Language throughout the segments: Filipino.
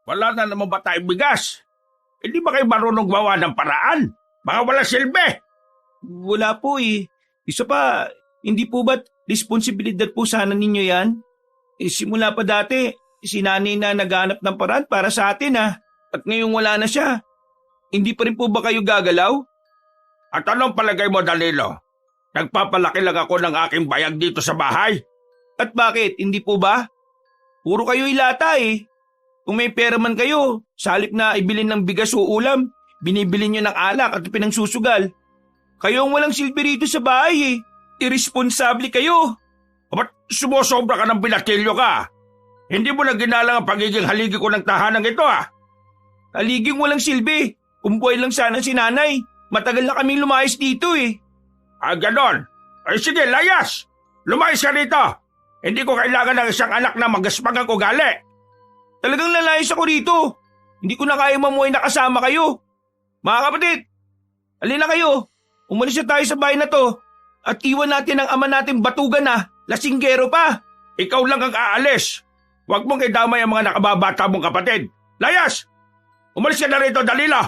Wala na naman ba tayong bigas? Hindi ba kayo marunong gawa ng paraan? Mga wala silbi! Wala po eh. Isa pa, hindi po ba't responsibilidad po sana ninyo yan? Simula pa dati, si nanay na naghanap ng paraan para sa atin At ngayong wala na siya. Hindi pa rin po ba kayo gagalaw? At anong palagay mo, Danilo? Nagpapalaki lang ako ng aking bayag dito sa bahay. At bakit? Hindi po ba? Puro kayo ilata eh. Kung may pera man kayo, sa halip na ibilin ng bigas o ulam, binibili nyo ng alak at pinangsusugal. Kayo ang walang silbi rito sa bahay eh. Irresponsable kayo. Ba't sumusobra ka ng binatilyo ka? Hindi mo na ginalang ang pagiging haligi ko ng tahanang ito Haliging walang silbi. Kung buhay lang sana si nanay, matagal na kaming lumayas dito eh. Ganon. Ay sige, layas! Lumayas ka dito! Hindi ko kailangan ng isang anak na magaspang ang ugali. Talagang lalayas ako rito. Hindi ko na kaya mamuhay na kasama kayo. Mga kapatid, alin na kayo. Umalis na tayo sa bahay na to. At iwan natin ang ama nating batugan lasinggero pa. Ikaw lang ang aalis. Huwag mong idamay ang mga nakababata mong kapatid. Layas! Umalis ka na rito, Dalila!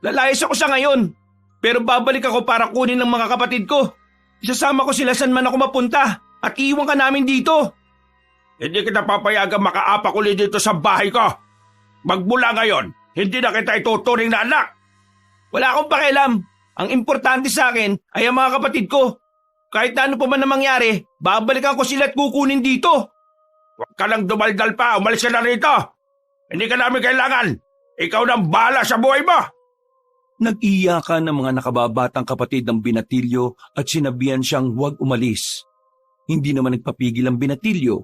Lalayas ako sa ngayon. Pero babalik ako para kunin ng mga kapatid ko. Isasama ko sila saan man ako mapunta. At iiwan ka namin dito. Hindi kita papayagang makaapak ulit dito sa bahay ko. Magmula ngayon, hindi na kita ituturing na anak. Wala akong pakialam. Ang importante sa akin ay ang mga kapatid ko. Kahit na ano pa man na mangyari, babalikan ko sila at kukunin dito. Huwag ka lang dumaldal pa, umalis ka na rito. Hindi ka namin kailangan. Ikaw nang bahala sa buhay mo. Nag-iyakan ng mga nakababatang kapatid ng Binatilyo at sinabihan siyang huwag umalis. Hindi naman nagpapigil ang Binatilyo.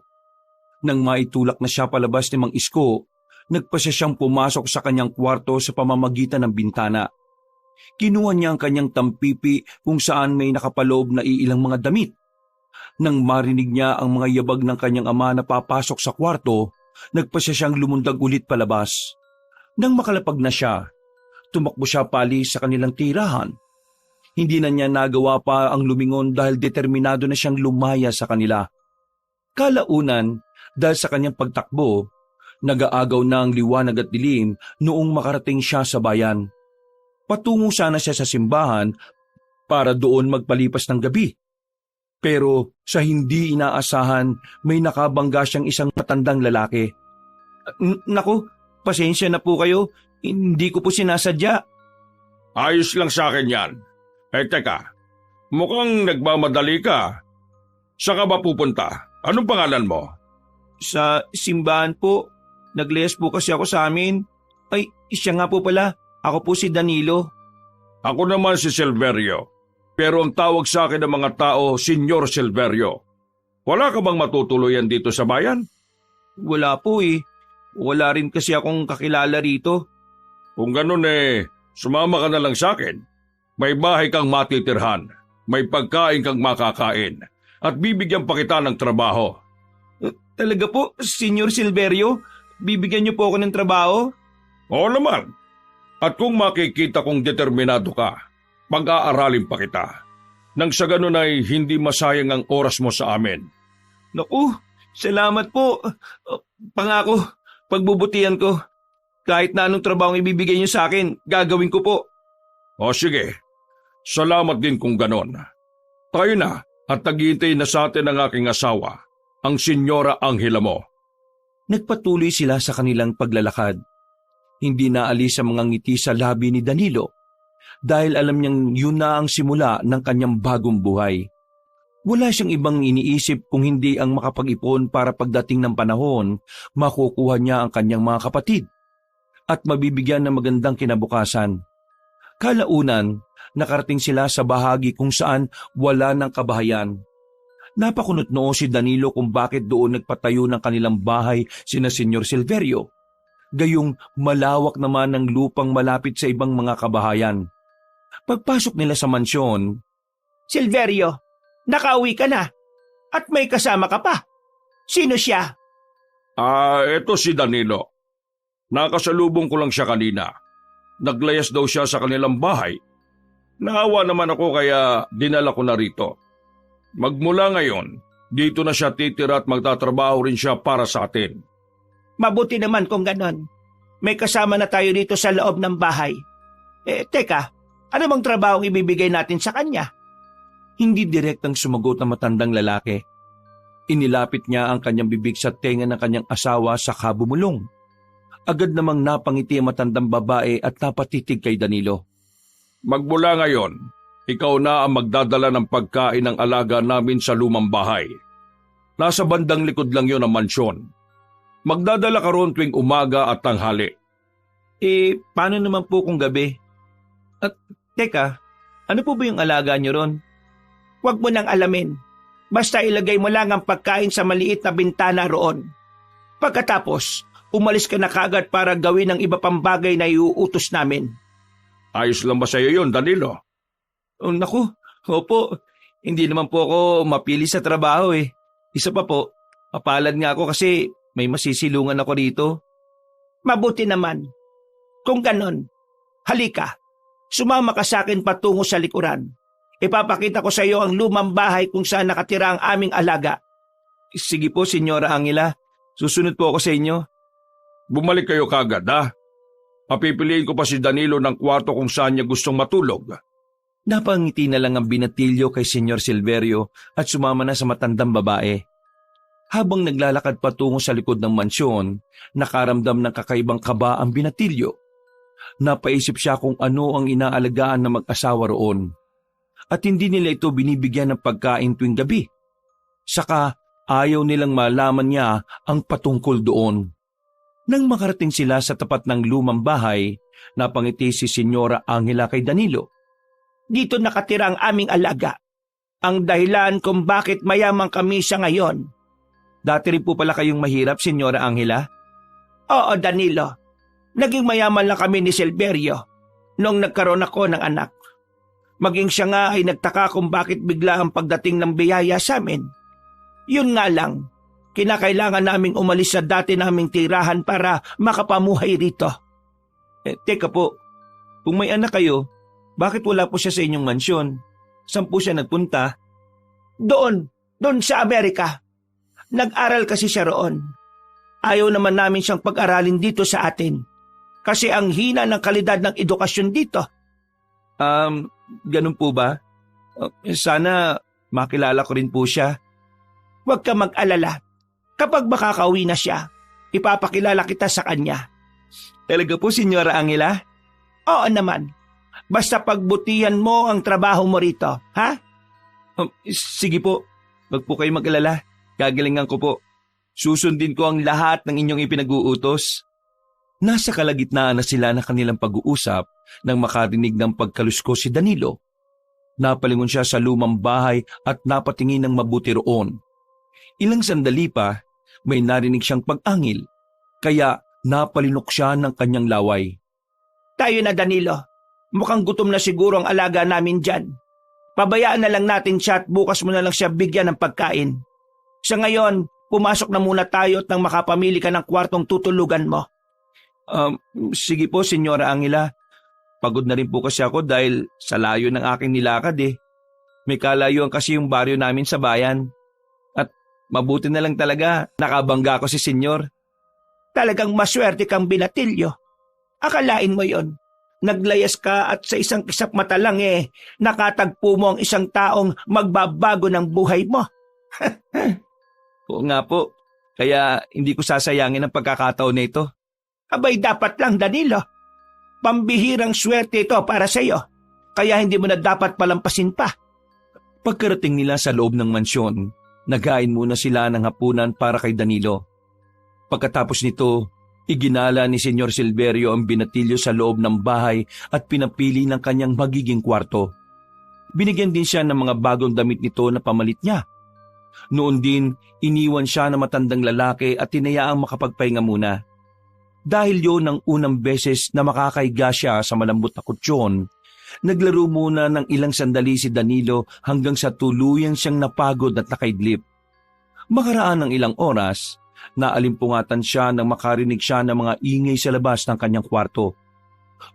Nang maitulak na siya palabas ni Mang Isko, nagpasya siyang pumasok sa kanyang kwarto sa pamamagitan ng bintana. Kinuha niya ang kanyang tampipi kung saan may nakapaloob na iilang mga damit. Nang marinig niya ang mga yabag ng kanyang ama na papasok sa kwarto, nagpasya siyang lumundag ulit palabas. Nang makalapag na siya, tumakbo siya palis sa kanilang tirahan. Hindi na niya nagawa pa ang lumingon dahil determinado na siyang lumaya sa kanila. Kalaunan, dahil sa kanyang pagtakbo, nag-aagaw na ang liwanag at dilim noong makarating siya sa bayan. Patungo sana siya sa simbahan para doon magpalipas ng gabi. Pero sa hindi inaasahan, may nakabangga siyang isang matandang lalaki. Naku, pasensya na po kayo. Hindi ko po sinasadya. Ayos lang sa akin yan. Teka, mukhang nagmamadali ka. Saan ka ba pupunta? Anong pangalan mo? Sa simbahan po. Naglihas po kasi ako sa amin. Ay, siya nga po pala. Ako po si Danilo. Ako naman si Silverio. Pero ang tawag sa akin ng mga tao, Senyor Silverio. Wala ka bang matutuluyan dito sa bayan? Wala po eh. Wala rin kasi akong kakilala rito. Kung ganun sumama ka na lang sa akin. May bahay kang matitirhan. May pagkain kang makakain. At bibigyan pa kita ng trabaho. Talaga po, Senyor Silverio? Bibigyan niyo po ako ng trabaho? Oo naman. At kung makikita kong determinado ka, pag-aaralin pa kita. Nang sa ganun ay hindi masayang ang oras mo sa amin. Naku, salamat po. Pangako, pagbubutihan ko. Kahit na anong trabaho ibibigay niyo sa akin, gagawin ko po. O sige, salamat din kung ganon. Tayo na at naghihintay na sa atin ang aking asawa, ang Senyora Angela mo. Nagpatuloy sila sa kanilang paglalakad. Hindi naalis ang mga ngiti sa labi ni Danilo dahil alam niyang yun na ang simula ng kanyang bagong buhay. Wala siyang ibang iniisip kung hindi ang makapag-ipon para pagdating ng panahon, makukuha niya ang kanyang mga kapatid at mabibigyan ng magandang kinabukasan. Kalaunan, nakarating sila sa bahagi kung saan wala ng kabahayan. Napakunot noo si Danilo kung bakit doon nagpatayo ng kanilang bahay sina Senyor Silverio. Gayong malawak naman ang lupang malapit sa ibang mga kabahayan. Pagpasok nila sa mansyon, Silverio, nakauwi ka na at may kasama ka pa. Sino siya? Ito si Danilo. Nakasalubong ko lang siya kanina. Naglayas daw siya sa kanilang bahay. Naawa naman ako kaya dinala ko na rito. Magmula ngayon, dito na siya titira at magtatrabaho rin siya para sa atin. Mabuti naman kung ganon. may kasama na tayo dito sa loob ng bahay. Teka, ano bang trabaho ang ibibigay natin sa kanya? Hindi direktang sumagot ang matandang lalaki. Inilapit niya ang kanyang bibig sa tenga ng kanyang asawa sa kabumulong. Agad namang napangiti ang matandang babae at napatitig kay Danilo. Magmula ngayon, ikaw na ang magdadala ng pagkain ng alaga namin sa lumang bahay. Nasa bandang likod lang yon ang mansyon. Magdadala ka roon tuwing umaga at tanghali. Paano naman po kung gabi? At teka, ano po ba yung alaga niyo ron? Huwag mo nang alamin. Basta ilagay mo lang ang pagkain sa maliit na bintana roon. Pagkatapos, umalis ka na kaagad para gawin ang iba pang bagay na iuutos namin. Ayos lang ba sa iyo yun, Danilo? Naku, opo. Hindi naman po ako mapili sa trabaho eh. Isa pa po, mapalad nga ako kasi may masisilungan ako dito. Mabuti naman. Kung ganon, halika. Sumama ka sa akin patungo sa likuran. Ipapakita ko sa iyo ang lumang bahay kung saan nakatira ang aming alaga. Sige po, Senyora Angela. Susunod po ako sa inyo. Bumalik kayo kagad, ha? Papipiliin ko pa si Danilo ng kwarto kung saan niya gustong matulog. Napangiti na lang ang binatilyo kay Senyor Silverio at sumama na sa matandang babae. Habang naglalakad patungo sa likod ng mansyon, nakaramdam ng kakaibang kaba ang binatilyo. Napaisip siya kung ano ang inaalagaan ng mag-asawa roon. At hindi nila ito binibigyan ng pagkain tuwing gabi. Saka ayaw nilang malaman niya ang patungkol doon. Nang makarating sila sa tapat ng lumang bahay, napangiti si Senyora Angela kay Danilo. Dito nakatira ang aming alaga. Ang dahilan kung bakit mayaman kami sa ngayon. Dati rin po pala kayong mahirap, Senyora Angela? Oo, Danilo. Naging mayaman lang kami ni Silverio nung nagkaroon ako ng anak. Maging siya nga ay nagtaka kung bakit bigla ang pagdating ng biyaya sa amin. Yun nga lang, kinakailangan naming umalis sa dati naming tirahan para makapamuhay rito. Teka po, kung may anak kayo, bakit wala po siya sa inyong mansyon? Saan po siya nagpunta? Doon sa Amerika. Nag-aral kasi siya roon. Ayaw naman namin siyang pag-aralin dito sa atin. Kasi ang hina ng kalidad ng edukasyon dito. Ganun po ba? Sana makilala ko rin po siya. Huwag ka mag-alala. Kapag makakauwi na siya, ipapakilala kita sa kanya. Talaga po, Senyora Angela? Oo naman. Basta pagbutihan mo ang trabaho mo rito, ha? Sige po. Huwag po kayo mag-alala. Gagalingan ko po. Susundin ko ang lahat ng inyong ipinag-uutos. Nasa kalagitnaan na sila ng kanilang pag-uusap nang makarinig ng pagkalusko si Danilo. Napalingon siya sa lumang bahay at napatingin ng mabuti roon. Ilang sandali pa, may narinig siyang pag-angil, kaya napalinok siya ng kanyang laway. Tayo na, Danilo. Mukhang gutom na siguro ang alaga namin dyan. Pabayaan na lang natin siya at bukas mo na lang siya bigyan ng pagkain. Sa ngayon, pumasok na muna tayo at nang makapamili ka ng kwartong tutulugan mo. Sige po, Senyora Angela. Pagod na rin po kasi ako dahil sa layo ng aking nilakad eh. May kalayuan kasi yung baryo namin sa bayan. At mabuti na lang talaga, nakabangga ko si Senyor. Talagang maswerte kang binatilyo. Akalain mo yon. Naglayas ka at sa isang kisap mata lang nakatagpo mo ang isang taong magbabago ng buhay mo. Oo nga po, kaya hindi ko sasayangin ang pagkakataon na ito. Abay dapat lang, Danilo. Pambihirang swerte ito para sa iyo, kaya hindi mo na dapat palampasin pa. Pagkarating nila sa loob ng mansyon, naghain muna sila ng hapunan para kay Danilo. Pagkatapos nito, iginala ni Senyor Silverio ang binatilyo sa loob ng bahay at pinapili ng kanyang magiging kwarto. Binigyan din siya ng mga bagong damit nito na pamalit niya. Noon din, iniwan siya ng matandang lalaki at tinayaang makapagpahinga muna. Dahil yon ang unang beses na makakaiga siya sa malambot na kutsyon, naglaro muna ng ilang sandali si Danilo hanggang sa tuluyan siyang napagod at nakaidlip. Makaraan ng ilang oras, naalimpungatan siya nang makarinig siya ng mga ingay sa labas ng kanyang kwarto.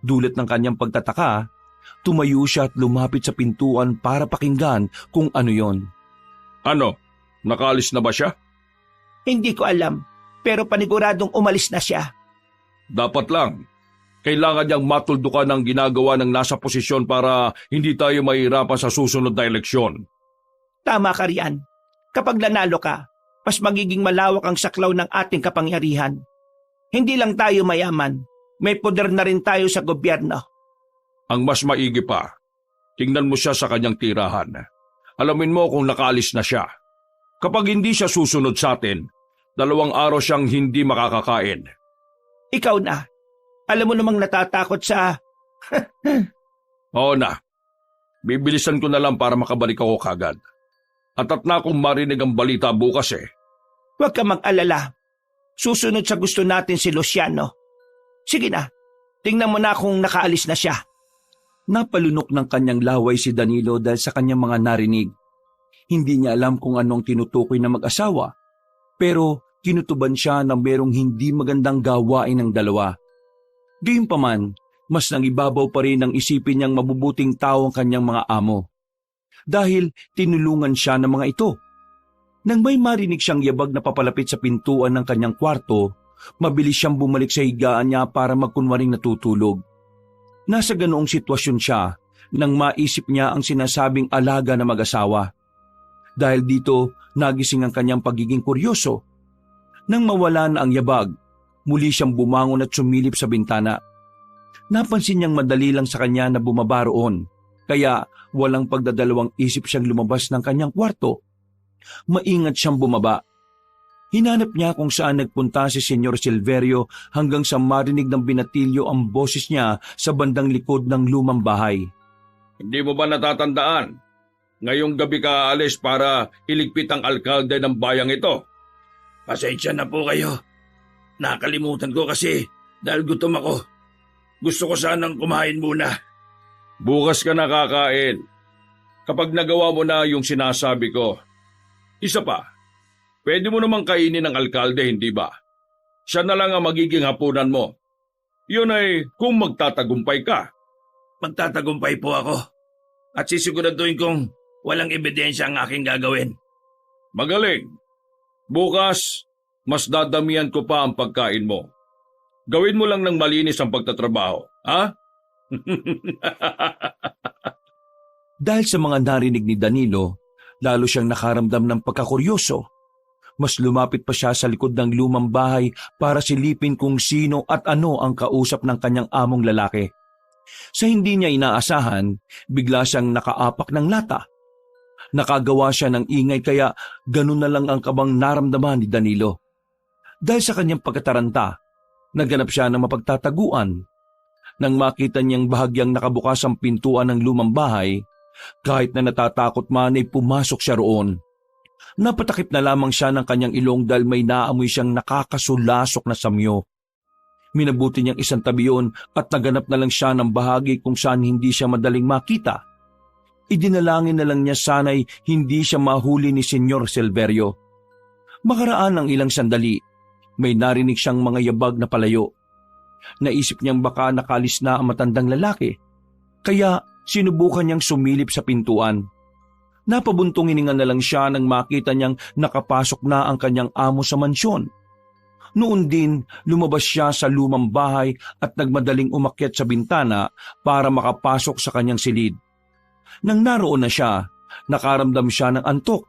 Dulot ng kanyang pagtataka, tumayo siya at lumapit sa pintuan para pakinggan kung ano yon. Ano? Nakaalis na ba siya? Hindi ko alam, pero paniguradong umalis na siya. Dapat lang, kailangan niyang matuldukan ng ginagawa ng nasa posisyon para hindi tayo mahirapan sa susunod na eleksyon. Tama ka riyan. Kapag nanalo ka, mas magiging malawak ang saklaw ng ating kapangyarihan. Hindi lang tayo mayaman, may poder na rin tayo sa gobyerno. Ang mas maigi pa, tingnan mo siya sa kanyang tirahan. Alamin mo kung nakaalis na siya. Kapag hindi siya susunod sa atin, 2 araw siyang hindi makakakain. Ikaw na. Alam mo namang natatakot sa... Oo na. Bibilisan ko na lang para makabalik ako kagad. At na akong marinig ang balita bukas eh. Huwag ka mag-alala. Susunod sa gusto natin si Luciano. Sige na, tingnan mo na kung nakaalis na siya. Napalunok ng kanyang laway si Danilo dahil sa kanyang mga narinig. Hindi niya alam kung anong tinutukoy na mag-asawa, pero kinutuban siya na merong hindi magandang gawain ng dalawa. Gayunpaman, mas nangibabaw pa rin ang isipin niyang mabubuting tao ang kanyang mga amo. Dahil tinulungan siya ng mga ito. Nang may marinig siyang yabag na papalapit sa pintuan ng kanyang kwarto, mabilis siyang bumalik sa higaan niya para magkunwaring natutulog. Nasa ganoong sitwasyon siya nang maisip niya ang sinasabing alaga na mag-asawa. Dahil dito, nagising ang kanyang pagiging kuryoso. Nang mawala na ang yabag, muli siyang bumangon at sumilip sa bintana. Napansin niyang madali lang sa kanya na bumaba roon, kaya walang pagdadalawang isip siyang lumabas ng kanyang kwarto. Maingat siyang bumaba. Hinanap niya kung saan nagpunta si Senyor Silverio hanggang sa marinig ng binatilyo ang boses niya sa bandang likod ng lumang bahay. Hindi mo ba natatandaan? Ngayong gabi ka aalis para iligpit ang alkalde ng bayang ito. Pasensya na po kayo. Nakalimutan ko kasi dahil gutom ako. Gusto ko sanang kumain muna. Bukas ka nakakain. Kapag nagawa mo na yung sinasabi ko. Isa pa, pwede mo namang kainin ng alkalde, hindi ba? Siya na lang ang magiging hapunan mo. Yun ay kung magtatagumpay ka. Magtatagumpay po ako. At sisiguraduhin kong walang ebidensya ang aking gagawin. Magaling. Bukas, mas dadamihan ko pa ang pagkain mo. Gawin mo lang ng malinis ang pagtatrabaho, ha? Dahil sa mga narinig ni Danilo, lalo siyang nakaramdam ng pagkakuryoso. Mas lumapit pa siya sa likod ng lumang bahay para silipin kung sino at ano ang kausap ng kanyang among lalaki. Sa hindi niya inaasahan, bigla siyang nakaapak ng lata. Nakagawa siya ng ingay kaya ganun na lang ang kabang naramdaman ni Danilo. Dahil sa kanyang pagkataranta, naganap siya ng mapagtataguan. Nang makita niyang bahagyang nakabukas ang pintuan ng lumang bahay, kahit na natatakot man ay pumasok siya roon. Napatakip na lamang siya ng kanyang ilong dahil may naamoy siyang nakakasulasok na samyo. Minabuti niyang isang tabi yun at naganap na lang siya ng bahagi kung saan hindi siya madaling makita. Idinalangin na lang niya sana'y hindi siya mahuli ni Senyor Silverio. Makaraan ng ilang sandali, may narinig siyang mga yabag na palayo. Naisip niyang baka nakalis na ang matandang lalaki, kaya sinubukan niyang sumilip sa pintuan. Napabuntong hininga na lang siya nang makita niyang nakapasok na ang kanyang amo sa mansyon. Noon din, lumabas siya sa lumang bahay at nagmadaling umakyat sa bintana para makapasok sa kanyang silid. Nang naroon na siya, nakaramdam siya ng antok,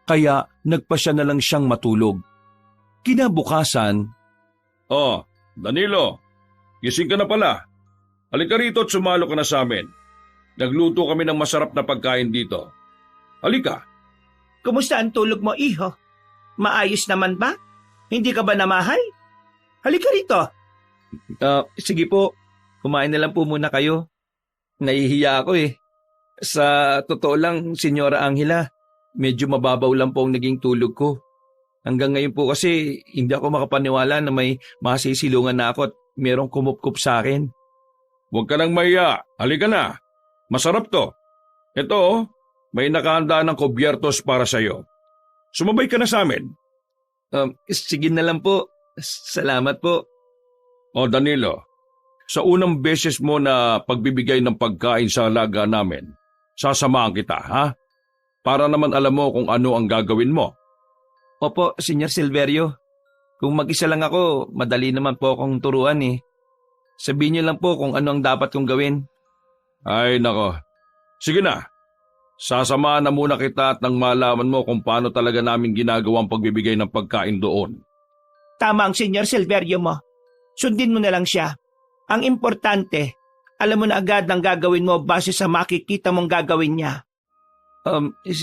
kaya nagpasya na lang siyang matulog. Kinabukasan, Oh, Danilo, gising ka na pala. Halika rito at sumalo ka na sa amin. Nagluto kami ng masarap na pagkain dito. Halika. Kumusta ang tulog mo, iho? Maayos naman ba? Hindi ka ba namahay? Halika rito. Sige po, kumain na lang po muna kayo. Nahihiya ako eh. Sa totoo lang, Senyora Angela, medyo mababaw lang po ang naging tulog ko. Hanggang ngayon po kasi hindi ako makapaniwala na may masisilungan na ako at merong kumupkup sa akin. Huwag ka nang mahiya. Halika na. Masarap to. Ito, may nakahanda ng kubyertos para sa'yo. Sumabay ka na sa amin. Sige na lang po. Salamat po. O Danilo, sa unang beses mo na pagbibigay ng pagkain sa alaga namin, sasamahan kita, ha? Para naman alam mo kung ano ang gagawin mo. Opo, Senyor Silverio. Kung mag-isa lang ako, madali naman po akong turuan eh. Sabihin niyo lang po kung ano ang dapat kong gawin. Ay nako, sige na. Sasamahan na muna kita at nang malaman mo kung paano talaga namin ginagawa ang pagbibigay ng pagkain doon. Tama ang Senyor Silverio mo. Sundin mo na lang siya. Ang importante, alam mo na agad ang gagawin mo base sa makikita mong gagawin niya.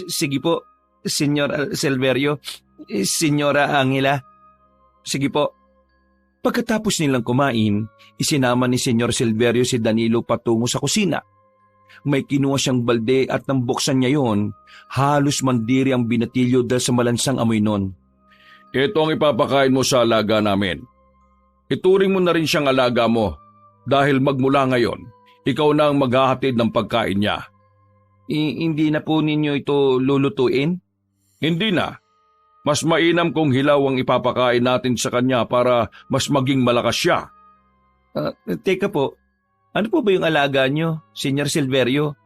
Sige po, Senyor Silverio, Senyora Angela. Sige po. Pagkatapos nilang kumain, isinama ni Senyor Silverio si Danilo patungo sa kusina. May kinuha siyang balde at nang buksan niya yon, halos mandiri ang binatilyo dahil sa malansang amoy nun. Ito ang ipapakain mo sa alaga namin. Ituring mo na rin siyang alaga mo dahil magmula ngayon, ikaw na ang maghahatid ng pagkain niya. Hindi na po ninyo ito lulutuin? Hindi na. Mas mainam kung hilaw ang ipapakain natin sa kanya para mas maging malakas siya. Teka po, ano po ba yung alaga nyo, Senyor Silverio?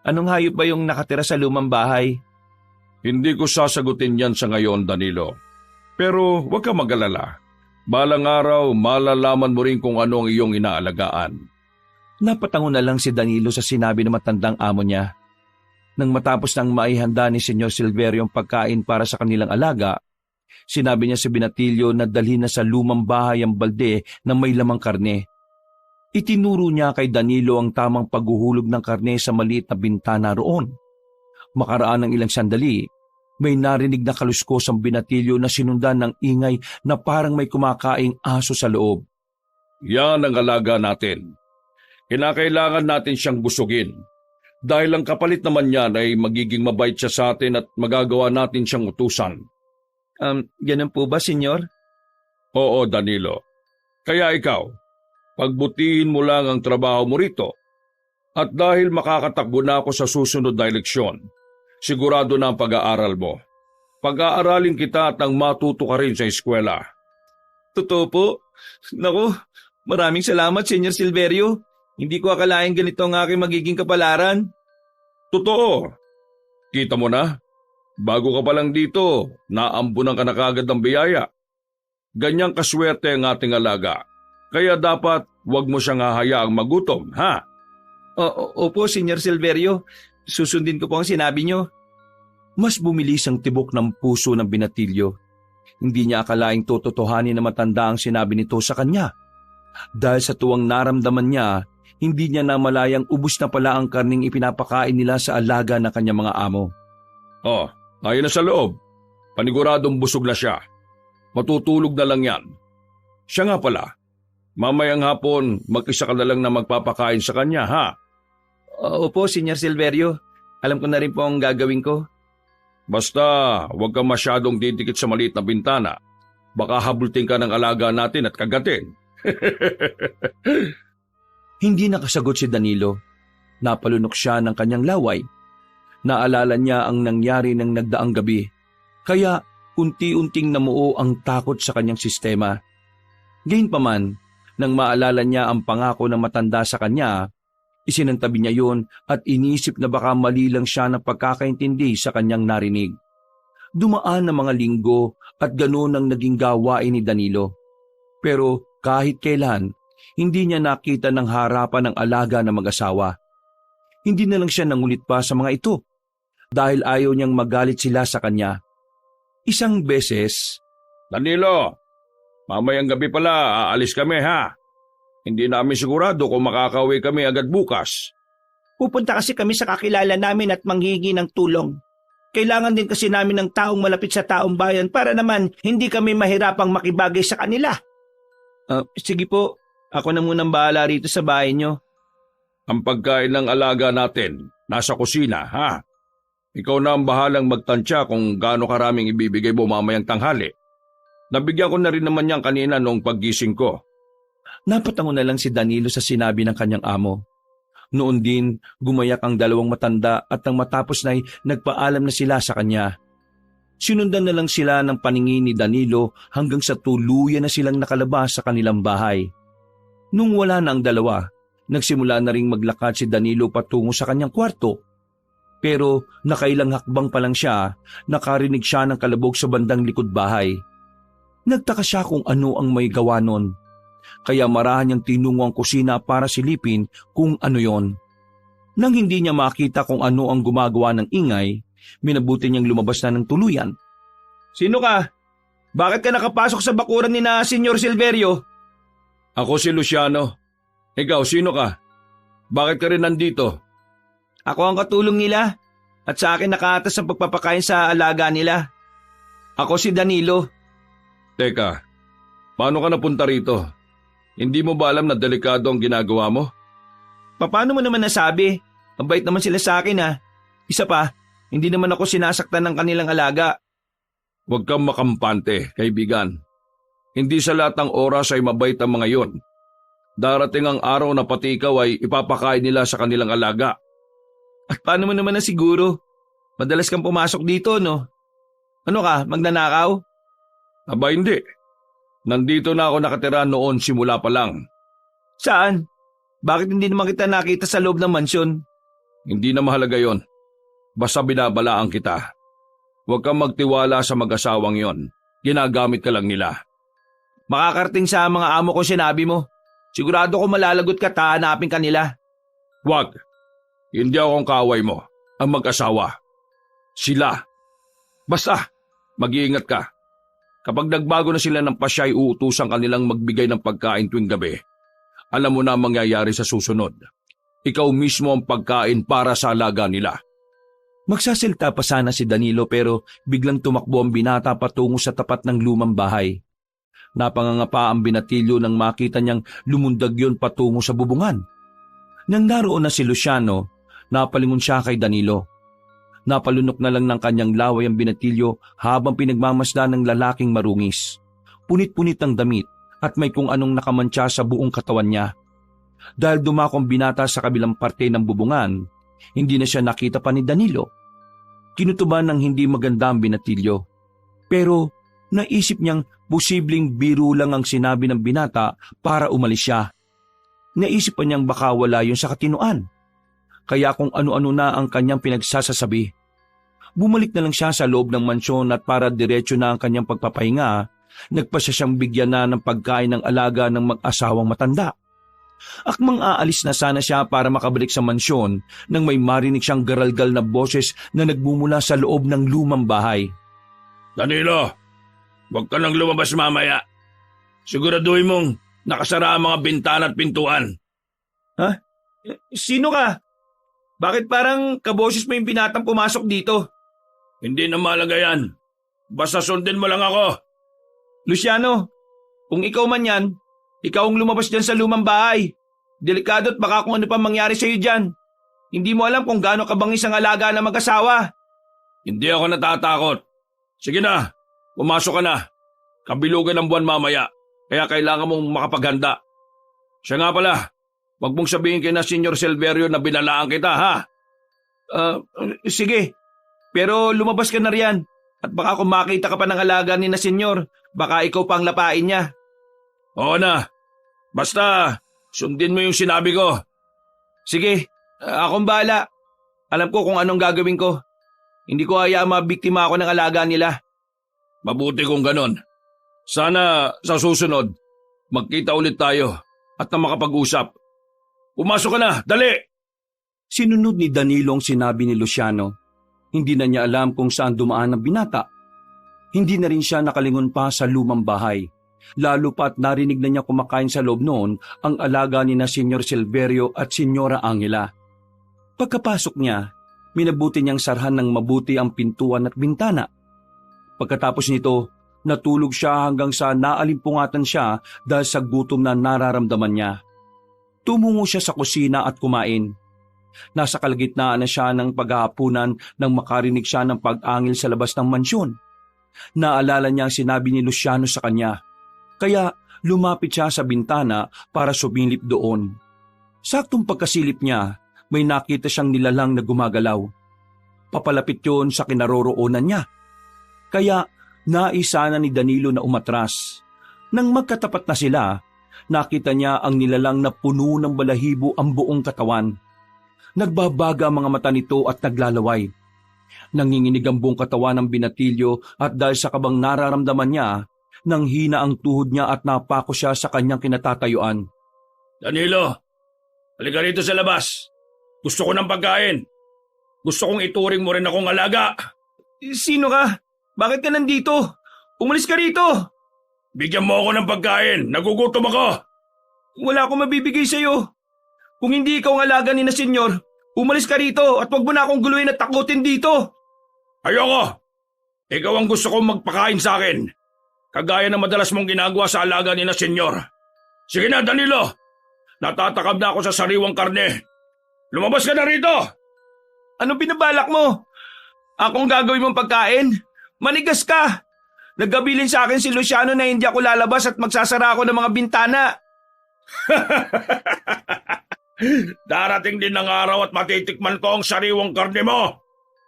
Anong hayop ba yung nakatira sa lumang bahay? Hindi ko sasagutin yan sa ngayon, Danilo. Pero huwag ka mag-alala. Balang araw, malalaman mo rin kung ano ang iyong inaalagaan. Napatango na lang si Danilo sa sinabi ng matandang amo niya. Nang matapos nang maihanda ni Senyor Silverio ang pagkain para sa kanilang alaga, sinabi niya sa binatilyo na dalhin na sa lumang bahay ang balde na may lamang karne. Itinuro niya kay Danilo ang tamang paghuhulog ng karne sa maliit na bintana roon. Makaraan ng ilang sandali, may narinig na kaluskos ang binatilyo na sinundan ng ingay na parang may kumakaing aso sa loob. Yan ang alaga natin. Kinakailangan natin siyang busugin. Dahil ang kapalit naman niyan ay magiging mabait siya sa atin at magagawa natin siyang utusan. Ganun po ba, Senyor? Oo, Danilo. Kaya ikaw, pagbutihin mo lang ang trabaho mo rito. At dahil makakatakbo na ako sa susunod na eleksyon, sigurado na ang pag-aaral mo. Pag-aaralin kita at ang matuto ka rin sa eskwela. Totoo po. Naku, maraming salamat, Senyor Silverio. Hindi ko akalain ganito ang aking magiging kapalaran. Totoo. Kita mo na, bago ka pa lang dito, naambunan ka na kagad ng biyaya. Ganyang kaswerte ang ating alaga. Kaya dapat wag mo siyang hahayaang magutom, ha? Opo, Senyor Silverio. Susundin ko po ang sinabi niyo. Mas bumilis ang tibok ng puso ng binatilyo. Hindi niya akalaing tototohanin na matanda ang sinabi nito sa kanya. Dahil sa tuwang naramdaman niya, hindi niya namalayang ubos na pala ang karning ipinapakain nila sa alaga na kanyang mga amo. Oh, ayun na sa loob. Paniguradong busog na siya. Matutulog na lang yan. Siya nga pala, mamayang hapon mag-isa ka na lang na magpapakain sa kanya, ha? Opo, Senyor Silverio. Alam ko na rin po ang gagawin ko. Basta, huwag kang masyadong didikit sa maliit na bintana. Baka habulting ka ng alaga natin at kagatin. Hindi nakasagot si Danilo. Napalunok siya ng kanyang laway. Naalala niya ang nangyari ng nagdaang gabi. Kaya unti-unting namuo ang takot sa kanyang sistema. Gayunpaman, nang maalala niya ang pangako ng matanda sa kanya, isinantabi niya yon at inisip na baka mali lang siya ng pagkakaintindi sa kanyang narinig. Dumaan ang mga linggo at ganoon ang naging gawain ni Danilo. Pero kahit kailan, hindi niya nakita ng harapan ng alaga na mag-asawa. Hindi na lang siya nangulit pa sa mga ito dahil ayaw niyang magalit sila sa kanya. Isang beses, Danilo, mamayang gabi pala aalis kami, ha? Hindi namin sigurado kung makakauwi kami agad bukas. Pupunta kasi kami sa kakilala namin at manghihingi ng tulong. Kailangan din kasi namin ng taong malapit sa taong bayan para naman hindi kami mahirapang makibagay sa kanila. Sige po, ako na munang bahala rito sa bahay niyo. Ang pagkain ng alaga natin, nasa kusina, ha? Ikaw na ang bahalang magtansya kung gaano karaming ibibigay mo mamayang tanghali. Nabigyan ko na rin naman yan kanina noong paggising ko. napatango na lang si Danilo sa sinabi ng kanyang amo. Noon din, gumayak ang dalawang matanda at nang matapos na'y nagpaalam na sila sa kanya. Sinundan na lang sila ng paningin ni Danilo hanggang sa tuluyan na silang nakalabas sa kanilang bahay. Nung wala na ang dalawa, nagsimula na ring maglakad si Danilo patungo sa kanyang kwarto. Pero nakailang hakbang pa lang siya, nakarinig siya ng kalabog sa bandang likod bahay. Nagtaka siya kung ano ang may gawa nun. Kaya marahan niyang tinungo ang kusina para silipin kung ano yon. Nang hindi niya makita kung ano ang gumagawa ng ingay, minabuti niyang lumabas na ng tuluyan. Sino ka? Bakit ka nakapasok sa bakuran ni na Senyor Silverio? Ako si Luciano. Ikaw, sino ka? Bakit ka rin nandito? Ako ang katulong nila at sa akin nakaatas ang pagpapakain sa alaga nila. Ako si Danilo. Teka, paano ka napunta rito? Hindi mo ba alam na delikado ang ginagawa mo? Paano mo naman nasabi? Mabait naman sila sa akin ha. Isa pa, hindi naman ako sinasaktan ng kanilang alaga. Huwag kang makampante, kaibigan. Hindi sa lahat ng oras ay mabait ang mga yon. Darating ang araw na pati ikaw ay ipapakain nila sa kanilang alaga. At paano mo naman na siguro? Madalas kang pumasok dito, no? Ano ka, magnanakaw? Aba hindi. Nandito na ako nakatira noon simula pa lang. Saan? Bakit hindi naman kita nakita sa loob ng mansyon? Hindi na mahalaga yon. Basta binabalaan kita. Huwag kang magtiwala sa mag-asawang yon. Ginagamit ka lang nila. Makakarating sa mga amo ko sinabi mo. Sigurado ko malalagot ka at hahanapin ka nila. Huwag. Hindi akong kaaway mo. Ang mag-asawa. Sila. Basta, mag-iingat ka. Kapag nagbago na sila ng pasya ay uutusan kanilang magbigay ng pagkain tuwing gabi. Alam mo na ang mangyayari sa susunod. Ikaw mismo ang pagkain para sa alaga nila. Magsasalita pa sana si Danilo pero biglang tumakbo ang binata patungo sa tapat ng lumang bahay. Napangangapa ang binatilyo nang makita niyang lumundag yon patungo sa bubungan. Nang naroon na si Luciano, napalingon siya kay Danilo. Napalunok na lang ng kanyang laway ang binatilyo habang pinagmamasdan ng lalaking marungis. Punit-punit ang damit at may kung anong nakamantsa sa buong katawan niya. Dahil dumakong binata sa kabilang parte ng bubungan, hindi na siya nakita pa ni Danilo. Kinutuban ng hindi maganda ang binatilyo. Pero naisip niyang posibleng biro lang ang sinabi ng binata para umalis siya. Naisip pa niyang baka wala yun sa katinuan. Kaya kung ano-ano na ang kanyang pinagsasasabi. Bumalik na lang siya sa loob ng mansyon at para diretso na ang kanyang pagpapahinga, nagpasya siyang bigyan na ng pagkain ng alaga ng mag-asawang matanda. Akmang aalis na sana siya para makabalik sa mansyon nang may marinig siyang garalgal na boses na nagmumula sa loob ng lumang bahay. Danilo, huwag ka nang lumabas mamaya. Siguraduhin mong nakasara ang mga bintana at pintuan. Ha? Sino ka? Bakit parang kaboses mo yung binatang pumasok dito? Hindi na mahalaga yan. Basta sundin mo lang ako. Luciano, kung ikaw man yan, ikaw ang lumabas dyan sa lumang bahay. Delikado at baka kung ano pa mangyari sa'yo dyan. Hindi mo alam kung gaano kabangis ang alaga na mag-asawa. Hindi ako natatakot. Sige na, pumasok ka na. Kabilugan ng buwan mamaya, kaya kailangan mong makapaghanda. Siya nga pala, huwag mong sabihin kay na Senyor Silverio na binalaan kita, ha? Sige, pero lumabas ka na riyan. At baka kung makita ka pa ng alaga ni na Senyor, baka ikaw pang lapain niya. Oo na, basta sundin mo yung sinabi ko. Sige, akong bahala. Alam ko kung anong gagawin ko. Hindi ko hayaan mabiktima ako ng alaga nila. Mabuti kung ganon. Sana sa susunod, magkita ulit tayo at na makapag-usap. Pumasok ka na, dali! Sinunod ni Danilo ang sinabi ni Luciano. Hindi na niya alam kung saan dumaan ang binata. Hindi na rin siya nakalingon pa sa lumang bahay. Lalo pa't narinig na niya kumakain sa loob noon ang alaga ni na Senyor Silverio at Senyora Angela. Pagkapasok niya, minabuti niyang sarhan ng mabuti ang pintuan at bintana. Pagkatapos nito, natulog siya hanggang sa naalimpungatan siya dahil sa gutom na nararamdaman niya. Tumungo siya sa kusina at kumain. Nasa kalagitnaan na siya ng paghahapunan nang makarinig siya ng pag-angil sa labas ng mansyon. Naalala niya ang sinabi ni Luciano sa kanya. Kaya lumapit siya sa bintana para sumilip doon. Saktong pagkasilip niya, may nakita siyang nilalang na gumagalaw. Papalapit yun sa kinaroroonan niya. Kaya naisa na ni Danilo na umatras. Nang magkatapat na sila, nakita niya ang nilalang na puno ng balahibo ang buong katawan. Nagbabaga ang mga mata nito at naglalaway. Nanginginig ang buong katawan ng binatilyo at dahil sa kabang nararamdaman niya, Nang hina ang tuhod niya at napako siya sa kanyang kinatatayuan. Danilo, halika rito sa labas. Gusto ko ng pagkain. Gusto kong ituring mo rin akong alaga. Sino ka? Bakit ka nandito? Umalis ka rito! Bigyan mo ako ng pagkain. Nagugutom ako. Wala akong mabibigay sa'yo. Kung hindi ikaw ang alaga ni na senyor, umalis ka rito at wag mo na akong guluhin at takutin dito. Ayoko. Ikaw ang gusto kong magpakain sa akin. Kagaya ng madalas mong ginagawa sa alaga ni na senyor. Sige na, Danilo. Natatakam na ako sa sariwang karne. Lumabas ka na rito! Ano binabalak mo? Akong gagawin mong pagkain? Manigas ka! Naggabilin sa akin si Luciano na hindi ako lalabas at magsasara ako ng mga bintana. Darating din ang araw at matitikman ko ang sariwang karne mo.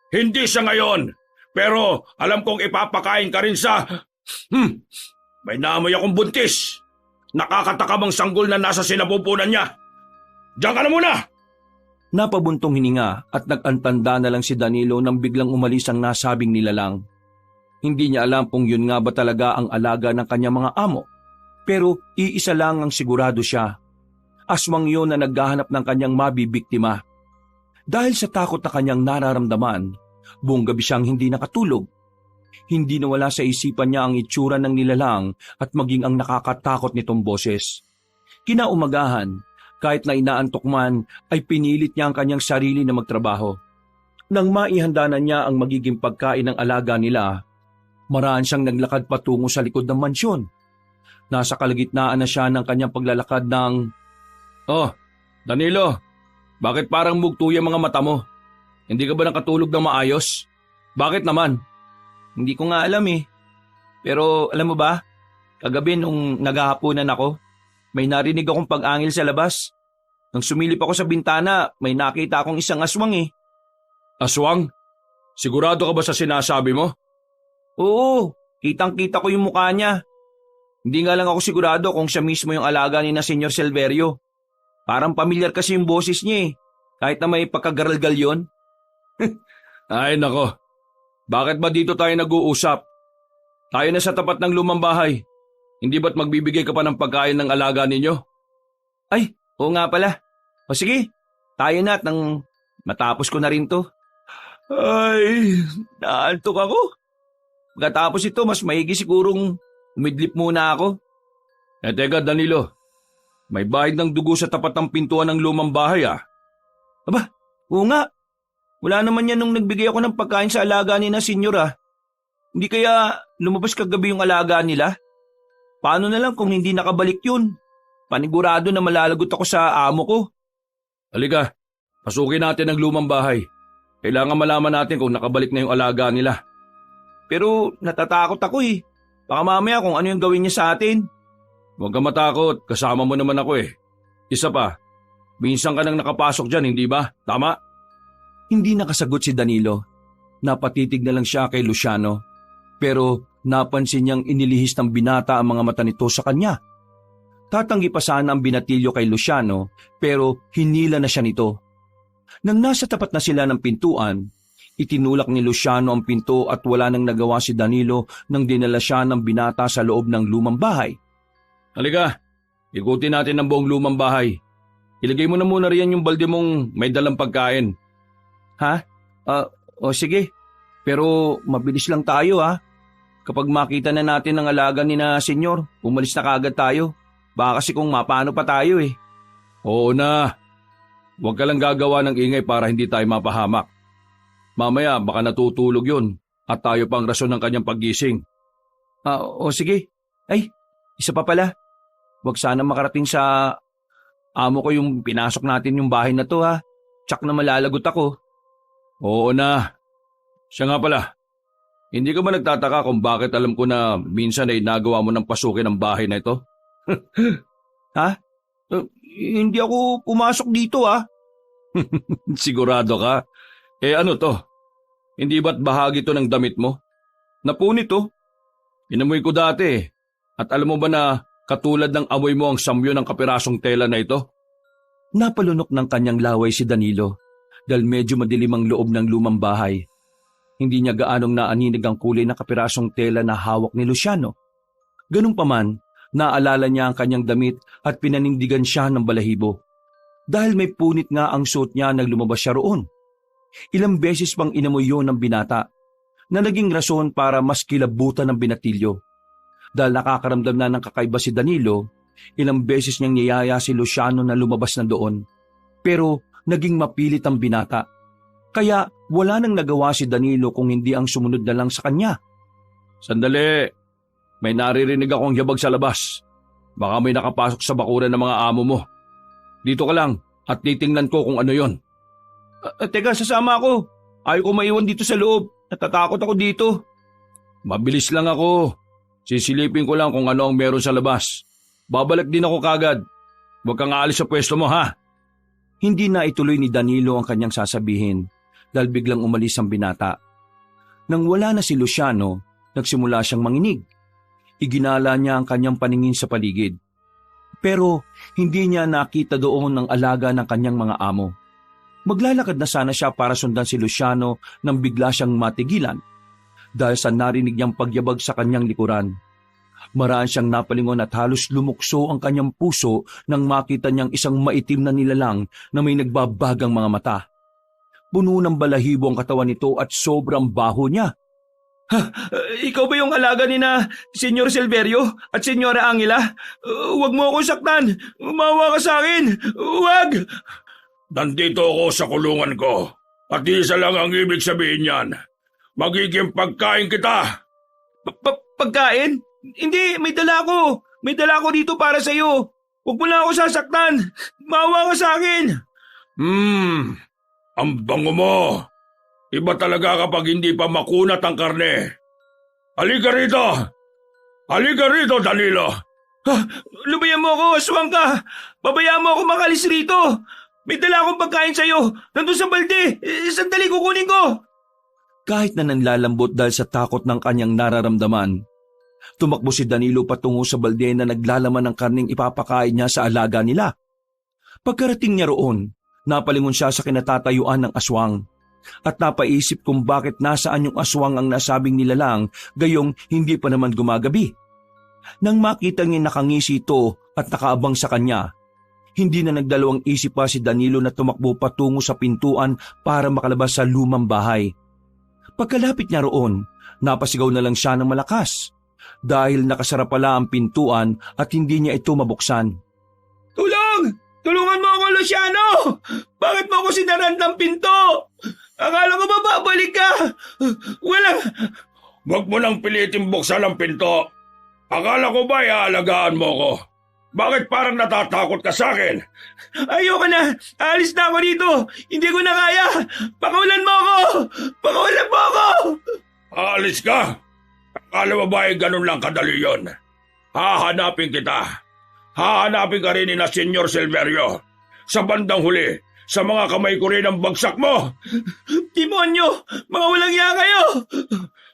Hindi sa ngayon, pero alam kong ipapakain ka rin sa... May naamoy akong buntis. Nakakatakam ang sanggol na nasa sinapupunan niya. Diyan ka na muna! Napabuntong hininga at nag-antanda na lang si Danilo nang biglang umalis ang nasabing nilalang. Hindi niya alam kung yun nga ba talaga ang alaga ng kanyang mga amo. Pero iisa lang ang sigurado siya. Aswang yun na naghahanap ng kanyang mabibiktima. Dahil sa takot na kanyang nararamdaman, buong gabi siyang hindi nakatulog. Hindi nawala sa isipan niya ang itsura ng nilalang at maging ang nakakatakot nitong boses. Kinaumagahan, kahit na inaantok man, ay pinilit niya ang kanyang sarili na magtrabaho. Nang maihanda na niya ang magiging pagkain ng alaga nila, maraan siyang naglakad patungo sa likod ng mansyon. Nasa kalagitnaan na siya ng kanyang paglalakad ng... Oh, Danilo, bakit parang mugto yung mga mata mo? Hindi ka ba nakatulog ng maayos? Bakit naman? Hindi ko nga alam eh. Pero alam mo ba, kagabi nung naghahaponan ako, may narinig akong pag-angil sa labas. Nang sumilip ako sa bintana, may nakita akong isang aswang eh. Aswang? Sigurado ka ba sa sinasabi mo? Oo, kitang-kita ko yung mukha niya. Hindi nga lang ako sigurado kung siya mismo yung alaga ni na Senyor Silverio. Parang pamilyar kasi yung boses niya eh, kahit na may pagkagaralgal yun. Ay nako, bakit ba dito tayo nag-uusap? Tayo na sa tapat ng lumang bahay. Hindi ba't magbibigay ka pa ng pagkain ng alaga ninyo? Ay, oo nga pala. O sige, tayo na at nang matapos ko na rin to. Ay, naantok ako. Pagkatapos ito, mas maigi sigurong umidlip muna ako. Teka Danilo, may bahid ng dugo sa tapat ng pintuan ng lumang bahay ah. Aba, oo nga. Wala naman yan nung nagbigay ako ng pagkain sa alaga ni na senyor ah. Hindi kaya lumabas kagabi yung alaga nila? Paano na lang kung hindi nakabalik yun? Panigurado na malalagot ako sa amo ko. Halika, pasukin natin ang lumang bahay. Kailangan malaman natin kung nakabalik na yung alaga nila. Pero natatakot ako eh. Baka mamaya kung ano yung gawin niya sa atin. Huwag ka matakot, kasama mo naman ako eh. Isa pa, minsan ka nang nakapasok dyan, hindi ba? Tama? Hindi nakasagot si Danilo. Napatitig na lang siya kay Luciano. Pero napansin niyang inilihis ng binata ang mga mata nito sa kanya. Tatanggi pa sana ang binatilyo kay Luciano pero hinila na siya nito. Nang nasa tapat na sila ng pintuan, itinulak ni Luciano ang pinto at wala nang nagawa si Danilo nang dinala siya ng binata sa loob ng lumang bahay. Halika, ikutin natin ang buong lumang bahay. Ilagay mo na muna riyan yung balde mong may dalang pagkain. Ha? O sige. Pero mabilis lang tayo ha. Kapag makita na natin ang alaga ni na senyor, umalis na kaagad tayo. Baka kasi kung mapano pa tayo eh. Oo na. Huwag ka lang gagawa ng ingay para hindi tayo mapahamak. Mamaya baka natutulog yun at tayo pang rason ng kanyang paggising. O sige. Ay, isa pa pala. Huwag sana makarating sa amo ko yung pinasok natin yung bahay na to ha. Tsak na malalagot ako. Oo na. Siya nga pala. Hindi ka ba nagtataka kung bakit alam ko na minsan ay nagawa mo ng pasukin ang bahay na ito? Ha? Hindi ako pumasok dito ha. Sigurado ka? Ano to? Hindi ba't bahagi to ng damit mo? Napunit to. Inamoy ko dati At alam mo ba na katulad ng amoy mo ang samyo ng kapirasong tela na ito? Napalunok ng kanyang laway si Danilo dahil medyo madilim ang loob ng lumang bahay. Hindi niya gaanong naaninig ang kulay ng kapirasong tela na hawak ni Luciano. Ganun pa man, naalala niya ang kanyang damit at pinanindigan siya ng balahibo. Dahil may punit nga ang suot niya nang lumabas siya roon. Ilang beses pang inamoy yun ng binata na naging rason para mas kilabutan ng binatilyo. Dahil nakakaramdam na ng kakaiba si Danilo, ilang beses niyang niyaya si Luciano na lumabas na doon. Pero naging mapilit ang binata. Kaya wala nang nagawa si Danilo kung hindi ang sumunod na lang sa kanya. Sandali, may naririnig akong yabag sa labas. Baka may nakapasok sa bakuran ng mga amo mo. Dito ka lang at titingnan ko kung ano yon. Teka, sasama ako. Ayaw ko maiwan dito sa loob. Natatakot ako dito. Mabilis lang ako. Sisilipin ko lang kung ano ang meron sa labas. Babalik din ako kagad. Huwag kang aalis sa pwesto mo, ha? Hindi na ituloy ni Danilo ang kanyang sasabihin dahil biglang umalis ang binata. Nang wala na si Luciano, nagsimula siyang manginig. Iginala niya ang kanyang paningin sa paligid. Pero hindi niya nakita doon ang alaga ng kanyang mga amo. Maglalakad na sana siya para sundan si Luciano nang bigla siyang matigilan dahil sa narinig niyang pagyabag sa kanyang likuran. Maraan siyang napalingon at halos lumukso ang kanyang puso nang makita niyang isang maitim na nilalang na may nagbabagang mga mata. Puno ng balahibo ang katawan nito at sobrang baho niya. Ikaw ba yung alaga ni na Senyor Silverio at Senyora Angela? Huwag mo akong saktan. Umawa ka sa akin. Huwag! Nandito ako sa kulungan ko. At isa lang ang ibig sabihin niyan. Magiging pagkain kita. Pagkain? Hindi, may dala ko. May dala ko dito para sa'yo. Huwag mo lang ako sasaktan. Maawa ka sa akin. Ang bango mo. Iba talaga kapag hindi pa makunat ang karne. Halika rito! Halika rito, Danilo! Lubayan mo ako, aswang ka! Babayaan mo ako makalis rito! May dala akong pagkain sa'yo! Nandun sa balde! Sandali kukunin ko! Kahit na nanlalambot dahil sa takot ng kanyang nararamdaman, tumakbo si Danilo patungo sa balde na naglalaman ng karning ipapakain niya sa alaga nila. Pagkarating niya roon, napalingon siya sa kinatatayuan ng aswang. At napaisip kung bakit nasaan yung aswang ang nasabing nilalang gayong hindi pa naman gumagabi. Nang makita niya nakangisi ito at nakaabang sa kanya, hindi na nagdalawang isip pa si Danilo na tumakbo patungo sa pintuan para makalabas sa lumang bahay. Pagkalapit niya roon, napasigaw na lang siya ng malakas dahil nakasara pala ang pintuan at hindi niya ito mabuksan. Tulong! Tulungan mo ako, Luciano! Bakit mo ako sinaran ng pinto? Akala ko ba babalik ka? Wala! Huwag mo nang pilitin buksan ang pinto. Akala ko ba iaalagaan mo ko? Bakit parang natatakot ka sa akin? Ayoko na! Alis na ako dito! Hindi ko na kaya! Pakawalan mo ako! Pakawalan mo ako! Aalis ka? Akala mo ba ganun lang kadali yun? Hahanapin kita. Hahanapin ka rin ni na Senyor Silverio. Sa bandang huli, sa mga kamay ko rin ang bagsak mo. Demonyo! Mga walang iya kayo!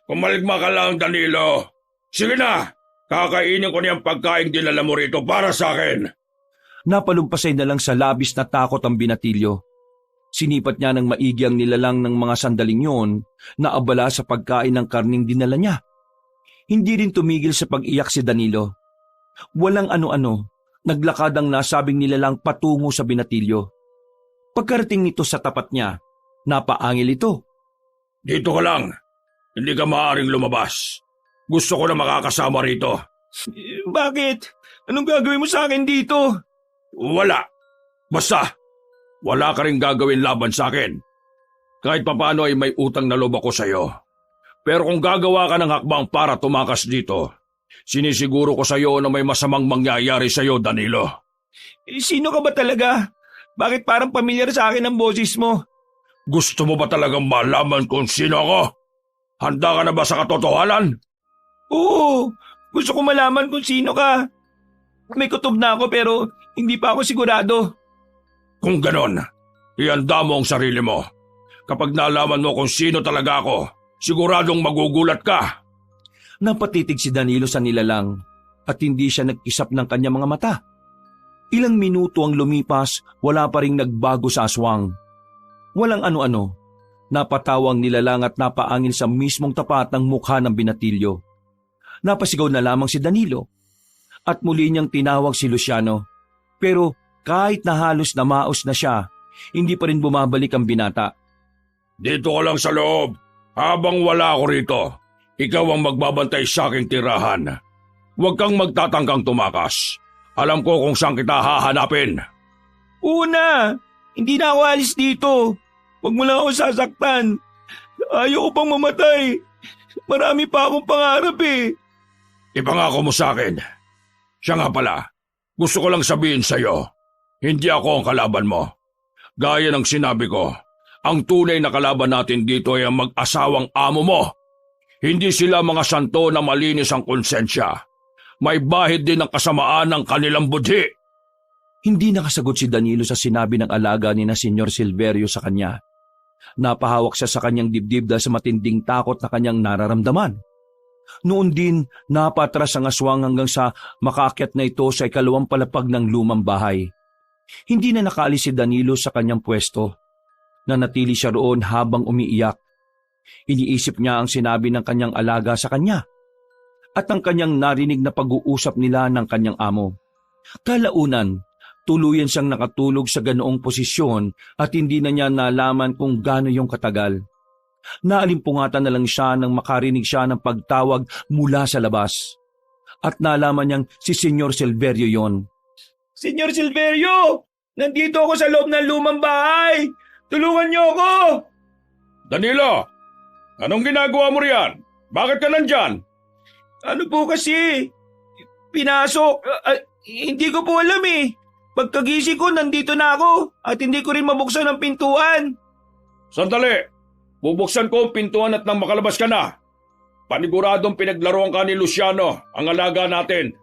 Kumaligma ka lang, Danilo. Sige na, kakainin ko niyang pagkain dinala mo rito para sa akin. Napalumpasay na lang sa labis na takot ang binatilyo. Sinipat niya ng maigi ang nilalang ng mga sandaling yon na abala sa pagkain ng karning dinala niya. Hindi rin tumigil sa pag-iyak si Danilo. Walang ano-ano, naglakad ang nasabing nilalang patungo sa binatilyo. Pagkarating nito sa tapat niya, napaangil ito. Dito ka lang. Hindi ka maaaring lumabas. Gusto ko na makakasama rito. Bakit? Anong gagawin mo sa akin dito? Wala. Basta, wala ka rin gagawin laban sa akin. Kahit papaano ay may utang na loob ako sa'yo. Pero kung gagawa ka ng hakbang para tumakas dito, sinisiguro ko sa'yo na may masamang mangyayari sa'yo, Danilo. Sino ka ba talaga? Bakit parang pamilyar sa akin ang boses mo? Gusto mo ba talagang malaman kung sino ako? Handa ka na ba sa katotohanan? Oo, gusto ko malaman kung sino ka. May kutob na ako pero hindi pa ako sigurado. Kung ganon, ihanda mo ang sarili mo. Kapag nalaman mo kung sino talaga ako, siguradong magugulat ka. Napatitig si Danilo sa nilalang at hindi siya nag-isap ng kanyang mga mata. Ilang minuto ang lumipas, wala pa ring nagbago sa aswang. Walang ano-ano, napatawang nilalang at napaangil sa mismong tapat ng mukha ng binatilyo. Napasigaw na lamang si Danilo at muli niyang tinawag si Luciano. Pero kahit na halos namaos na siya, hindi pa rin bumabalik ang binata. Dito ka lang sa loob. Habang wala ako rito, ikaw ang magbabantay sa aking tirahan. Huwag kang magtatangkang tumakas. Alam ko kung saan kita hahanapin. Una, hindi na ako alis dito. Huwag mo lang ako sasaktan. Ayaw ko pang mamatay. Marami pa akong pangarap eh. Ipangako mo sa akin. Siya nga pala, gusto ko lang sabihin sa'yo, hindi ako ang kalaban mo. Gaya ng sinabi ko, ang tunay na kalaban natin dito ay ang mag-asawang amo mo. Hindi sila mga santo na malinis ang konsensya. May bahid din ng kasamaan ng kanilang budhi. Hindi nakasagot si Danilo sa sinabi ng alaga ni na Senyor Silverio sa kanya. Napahawak siya sa kanyang dibdib dahil sa matinding takot na kanyang nararamdaman. Noon din, napatras ang aswang hanggang sa makaakyat na ito sa ikalawang palapag ng lumang bahay. Hindi na nakaalis si Danilo sa kanyang pwesto. Nanatili siya roon habang umiiyak. Iniisip niya ang sinabi ng kanyang alaga sa kanya at ang kanyang narinig na pag-uusap nila ng kanyang amo. Kalaunan, tuluyan siyang nakatulog sa ganoong posisyon at hindi na niya nalaman kung gaano yung katagal. Naalimpungatan na lang siya nang makarinig siya ng pagtawag mula sa labas. At nalaman niyang si Senyor Silverio yon. Senyor Silverio, nandito ako sa loob ng lumang bahay. Tulungan niyo ako! Danilo, anong ginagawa mo riyan? Bakit ka nandyan? Ano po kasi? Pinasok. Hindi ko po alam eh. Pagkagising ko, nandito na ako at hindi ko rin mabuksan ang pintuan. Sandali, bubuksan ko ang pintuan at nang makalabas ka na. Paniguradong pinaglaruan ka ni Luciano, ang alaga natin.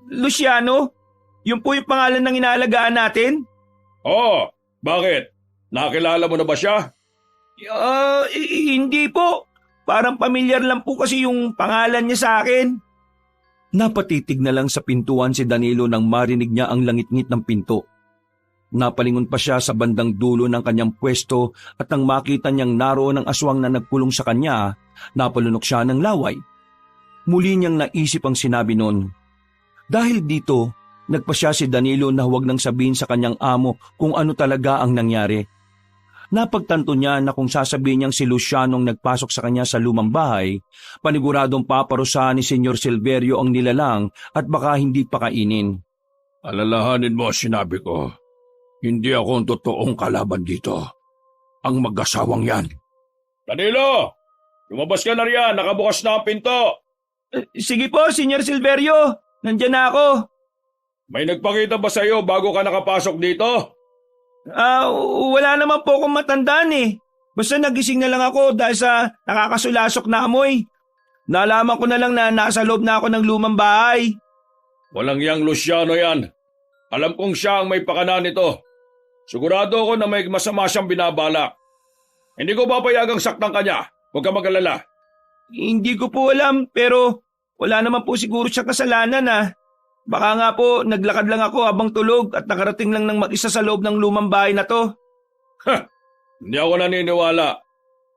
Luciano? Yun po yung pangalan ng inaalagaan natin? Oo, bakit? Nakilala mo na ba siya? Hindi po. Parang pamilyar lang po kasi yung pangalan niya sa akin. Napatitig na lang sa pintuan si Danilo nang marinig niya ang langit-ngit ng pinto. Napalingon pa siya sa bandang dulo ng kanyang pwesto at nang makita niyang naroon ang aswang na nagkulong sa kanya, napalunok siya ng laway. Muli niyang naisip ang sinabi noon. Dahil dito, nagpasya si Danilo na huwag nang sabihin sa kanyang amo kung ano talaga ang nangyari. Napagtanto niya na kung sasabihin niyang si Luciano ang nagpasok sa kanya sa lumang bahay, paniguradong paparusahan ni Senyor Silverio ang nilalang at baka hindi pakainin. Alalahanin mo sinabi ko. Hindi ako ang totoong kalaban dito. Ang mag-asawang yan. Danilo! Lumabas ka na riyan, nakabukas na ang pinto. Sige po, Senyor Silverio. Nandiyan na ako. May nagpakita ba sa'yo bago ka nakapasok dito? Wala naman po akong matandaan eh. Basta nagising na lang ako dahil sa nakakasulasok na amoy. Nalaman ko na lang na nasa loob na ako ng lumang bahay. Walang yang Luciano yan. Alam kong siya ang may pakana nito. Sigurado ako na may masama siyang binabalak. Hindi ko papayagang saktan kanya. Huwag ka mag-alala. Hindi ko po alam pero wala naman po siguro siyang kasalanan ah. Baka nga po naglakad lang ako habang tulog at nakarating lang ng mag-isa sa loob ng lumang bahay na to. Hindi ako naniniwala.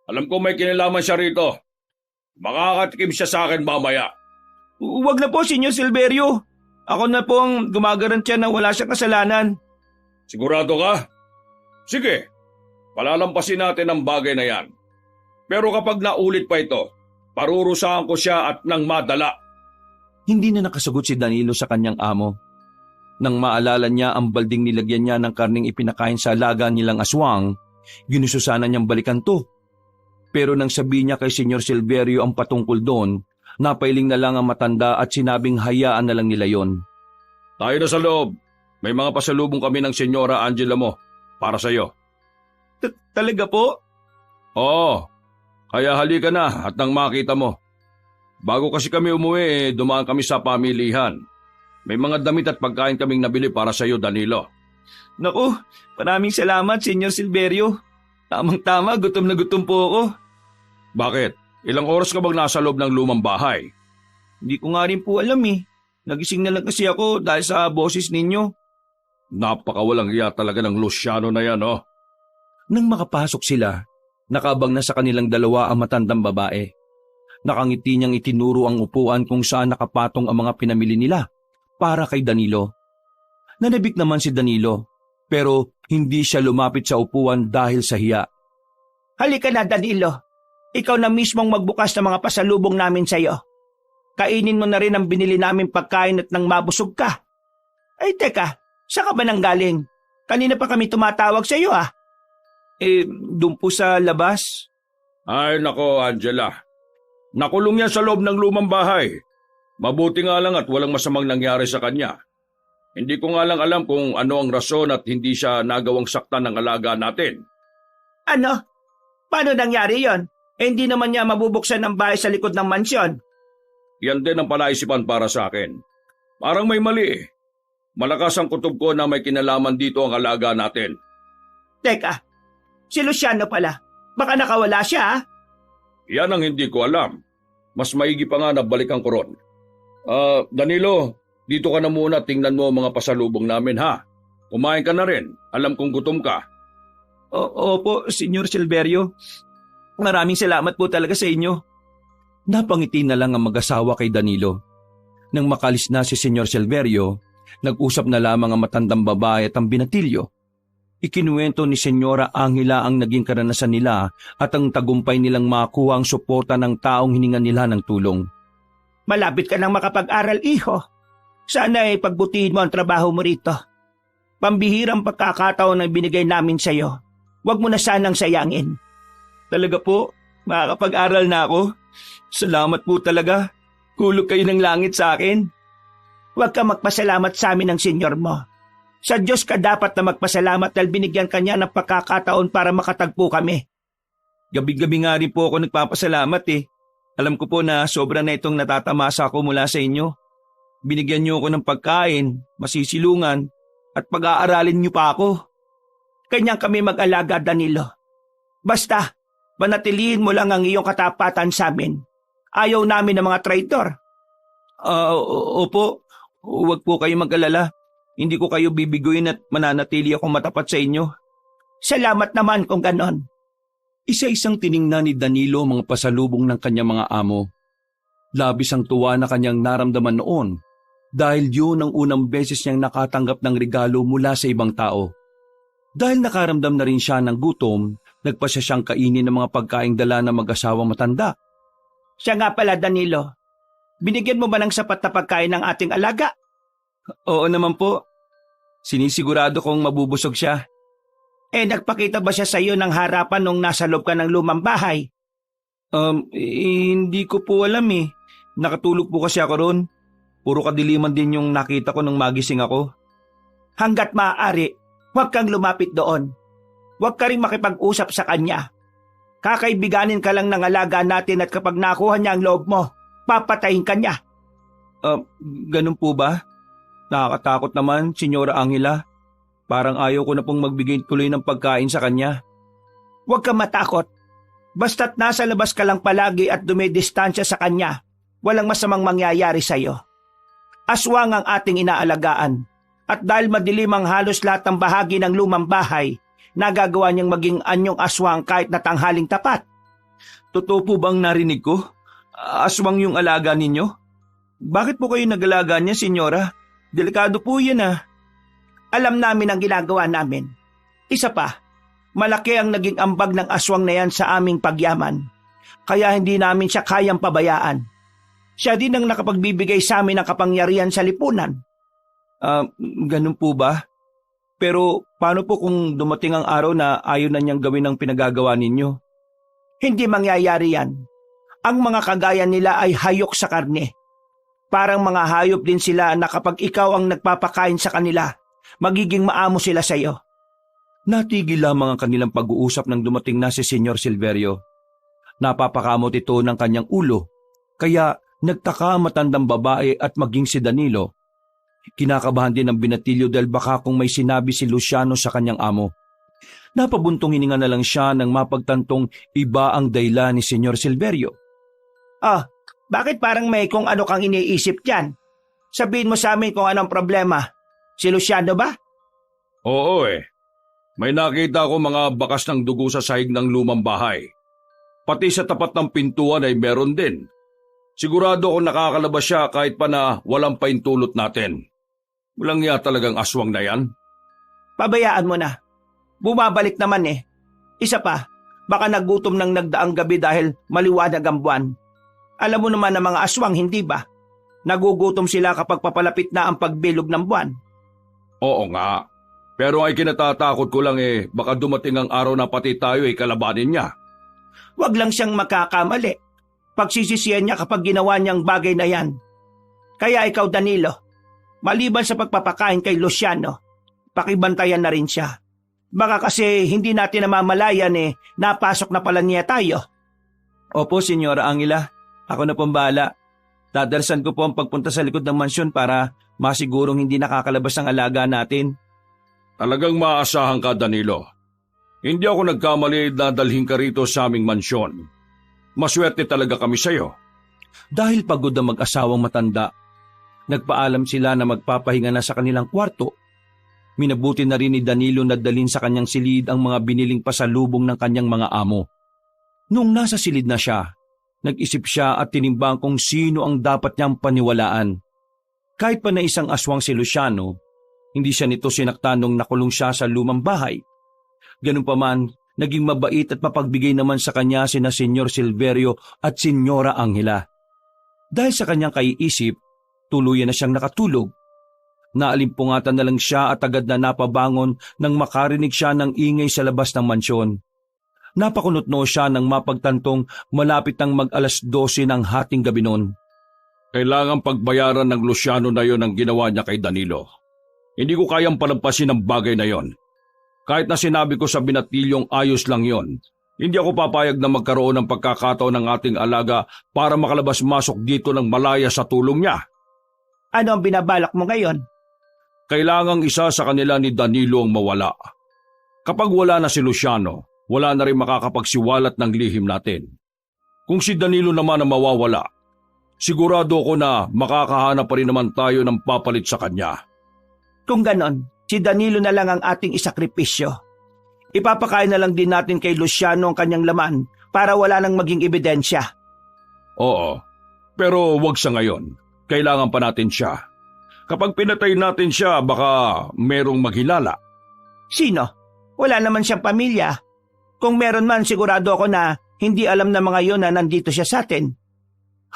Alam ko may kinalaman siya rito. Makakatikim siya sa akin mamaya. Huwag na po, Senyor Silverio. Ako na po ang gumagarantya na wala siyang kasalanan. Sigurado ka? Sige, palalampasin natin ang bagay na yan. Pero kapag naulit pa ito, parurusahan ko siya at nang madala. Hindi na nakasagot si Danilo sa kanyang amo. Nang maalala niya ang balding nilagyan niya ng karning ipinakain sa alaga nilang aswang, ginusto sana niyang balikan to. Pero nang sabi niya kay Senyor Silverio ang patungkol doon, napailing na lang ang matanda at sinabing hayaan na lang nila yon. Tayo na sa loob. May mga pasalubong kami ng Senyora Angela mo para sa'yo. Talaga po? Oo, kaya halika na at nang makita mo. Bago kasi kami umuwi, dumaan kami sa pamilihan. May mga damit at pagkain kaming nabili para sa iyo, Danilo. Naku, maraming salamat, Senyor Silverio. Tamang-tama, gutom na gutom po ako. Bakit? Ilang oras ka bang nasa loob ng lumang bahay? Hindi ko nga rin po alam eh. Nagising na lang kasi ako dahil sa boses ninyo. Napakawalang iya talaga ng Luciano na yan, oh. Nang makapasok sila, nakabang na sa kanilang dalawa ang matandang babae. Nakangiti niyang itinuro ang upuan kung saan nakapatong ang mga pinamili nila para kay Danilo. Nanabik naman si Danilo pero hindi siya lumapit sa upuan dahil sa hiya. Halika na, Danilo. Ikaw na mismong magbukas ng mga pasalubong namin sa iyo. Kainin mo na rin ang binili naming pagkain at nang mabusog ka. Ay teka, saan ka ba nanggaling? Kanina pa kami tumatawag sa iyo Doon po sa labas. Ay nako, Angela. Nakulong yan sa loob ng lumang bahay. Mabuti nga lang at walang masamang nangyari sa kanya. Hindi ko nga lang alam kung ano ang rason at hindi siya nagawang saktan ng alaga natin. Ano? Paano nangyari yon? Hindi naman niya mabubuksan ang bahay sa likod ng mansyon. Yan din ang palaisipan para sa akin. Parang may mali eh. Malakas ang kutob ko na may kinalaman dito ang alaga natin. Teka, si Luciano pala. Baka nakawala siya Yan ang hindi ko alam. Mas maigi pa nga na balikan ko ron. Danilo, dito ka na muna, tingnan mo ang mga pasalubong namin ha. Kumain ka na rin, alam kong gutom ka. Opo, Senyor Silverio. Maraming salamat po talaga sa inyo. Napangiti na lang ang mag-asawa kay Danilo. Nang makalis na si Senyor Silverio, nag-usap na lamang ang matandang babae at ang binatilyo. Ikinuwento ni Senyora Angela ang naging karanasan nila at ang tagumpay nilang makuha ang suporta ng taong hiningan nila ng tulong. Malapit ka nang makapag-aral, iho. Sana ay pagbutihin mo ang trabaho mo rito. Pambihirang pagkakataon na binigay namin sa iyo. Huwag mo na sanang sayangin. Talaga po, makakapag-aral na ako. Salamat po talaga. Kulog kayo ng langit sa akin. Huwag ka magpasalamat sa amin ng senyor mo. Sa Diyos ka dapat na magpasalamat dahil binigyan ka niya ng pagkakataon para makatagpo kami. Gabi-gabi nga rin po ako nagpapasalamat eh. Alam ko po na sobra na itong natatamasa ako mula sa inyo. Binigyan niyo ako ng pagkain, masisilungan, at pag-aaralin niyo pa ako. Kanyang kami mag-alaga, Danilo. Basta, panatilihin mo lang ang iyong katapatan sa amin. Ayaw namin ng mga traitor. Opo, huwag po kayo mag-alala. Hindi ko kayo bibiguin at mananatili akong matapat sa inyo. Salamat naman kung ganon. Isa-isang tiningnan ni Danilo ang mga pasalubong ng kanyang mga amo. Labis ang tuwa na kanyang naramdaman noon dahil yun ang unang beses niyang nakatanggap ng regalo mula sa ibang tao. Dahil nakaramdam na rin siya ng gutom, nagpasya siyang kainin ng mga pagkaing dala ng mag-asawang matanda. Siya nga pala, Danilo. Binigyan mo ba ng sapat na pagkain ng ating alaga? Oo naman po. Sinisigurado kong mabubusog siya. Nagpakita ba siya sa iyo ng harapan nung nasa loob ka ng lumang bahay? Hindi ko po alam eh. Nakatulog po kasi ako ron. Puro kadiliman din yung nakita ko nung magising ako. Hanggat maaari, huwag kang lumapit doon. Huwag ka rin makipag-usap sa kanya. Kakaibiganin ka lang ng alaga natin at kapag nakuha niya ang loob mo, papatayin ka niya. Ganun po ba? Nakakatakot naman, Senyora Angela. Parang ayaw ko na pong magbigay tuloy ng pagkain sa kanya. Huwag kang matakot. Basta't nasa labas ka lang palagi at dumidistansya sa kanya, walang masamang mangyayari sa iyo. Aswang ang ating inaalagaan. At dahil madilim ang halos lahat ng bahagi ng lumang bahay, nagagawa niyang maging anyong aswang kahit na tanghaling tapat. Totoo po bang narinig ko? Aswang yung alaga ninyo? Bakit po kayo nag-alaga niya, Senyora? Delikado po yan Alam namin ang ginagawa namin. Isa pa, malaki ang naging ambag ng aswang na yan sa aming pagyaman. Kaya hindi namin siya kayang pabayaan. Siya din ang nakapagbibigay sa amin ng kapangyarihan sa lipunan. Ganun po ba? Pero paano po kung dumating ang araw na ayaw na niyang gawin ang pinagagawa ninyo? Hindi mangyayari yan. Ang mga kagaya nila ay hayok sa karne. Parang mga hayop din sila na kapag ikaw ang nagpapakain sa kanila, magiging maamo sila sa iyo. Natigil lamang ang kanilang pag-uusap nang dumating na si Senyor Silverio. Napapakamot ito ng kanyang ulo, kaya nagtaka ang matandang babae at maging si Danilo. Kinakabahan din ang binatilyo dahil baka kung may sinabi si Luciano sa kanyang amo. Napabuntong hininga na lang siya nang mapagtantong iba ang dahilan ni Senyor Silverio. Bakit parang may kung ano kang iniisip dyan? Sabihin mo sa amin kung anong problema. Si Luciano ba? Oo eh. May nakita ko mga bakas ng dugo sa sahig ng lumang bahay. Pati sa tapat ng pintuan ay meron din. Sigurado akong nakakalabas siya kahit pa na walang paintulot natin. Walang iya talagang aswang na yan. Pabayaan mo na. Bumabalik naman eh. Isa pa, baka nagutom ng nagdaang gabi dahil maliwanag ang buwan. Alam mo naman ang mga aswang, hindi ba? Nagugutom sila kapag papalapit na ang pagbilog ng buwan. Oo nga. Pero ay kinatatakot ko lang baka dumating ang araw na pati tayo ay kalabanin niya. Huwag lang siyang magkakamali. Pagsisisihan niya kapag ginawa niyang bagay na yan. Kaya ikaw, Danilo, maliban sa pagpapakain kay Luciano, pakibantayan na rin siya. Baka kasi hindi natin namamalayan napasok na pala niya tayo. Opo, Senyora Angela. Ako na pong bahala. Dadalasan ko po ang pagpunta sa likod ng mansyon para masigurong hindi nakakalabas ang alaga natin. Talagang maaasahan ka, Danilo. Hindi ako nagkamali na dalhin ka rito sa aming mansyon. Maswerte talaga kami sa'yo. Dahil pagod ang mag-asawang matanda, nagpaalam sila na magpapahinga na sa kanilang kwarto. Minabuti na rin ni Danilo na dalhin sa kanyang silid ang mga biniling pasalubong ng kanyang mga amo. Noong nasa silid na siya, nag-isip siya at tinimbang kung sino ang dapat niyang paniwalaan. Kahit pa na isang aswang si Luciano, hindi siya nito sinaktan nung nakulong siya sa lumang bahay. Ganun pa man, naging mabait at mapagbigay naman sa kanya sina Senyor Silverio at Senyora Angela. Dahil sa kanyang kaiisip, tuluyan na siyang nakatulog. Naalimpungatan na lang siya at agad na napabangon nang makarinig siya ng ingay sa labas ng mansyon. Napakunotno siya nang mapagtantong malapit ang mag-alas 12 ng hating gabi noon. Kailangan pagbayaran ng Luciano na yon ang ginawa niya kay Danilo. Hindi ko kayang palampasin ang bagay na yon. Kahit na sinabi ko sa binatilyong ayos lang yon, hindi ako papayag na magkaroon ng pagkakataon ng ating alaga para makalabas-masok dito ng malaya sa tulong niya. Ano ang binabalak mo ngayon? Kailangang isa sa kanila ni Danilo ang mawala. Kapag wala na si Luciano, wala na rin makakapagsiwalat ng lihim natin. Kung si Danilo naman ang mawawala, sigurado ko na makakahanap pa rin naman tayo ng papalit sa kanya. Kung ganon, si Danilo na lang ang ating isakripisyo. Ipapakain na lang din natin kay Luciano ang kanyang laman para wala nang maging ebidensya. Oo, pero wag sa ngayon. Kailangan pa natin siya. Kapag pinatay natin siya, baka merong maghilala. Sino? Wala naman siyang pamilya. Kung meron man, sigurado ako na hindi alam ng mga yon na nandito siya sa atin.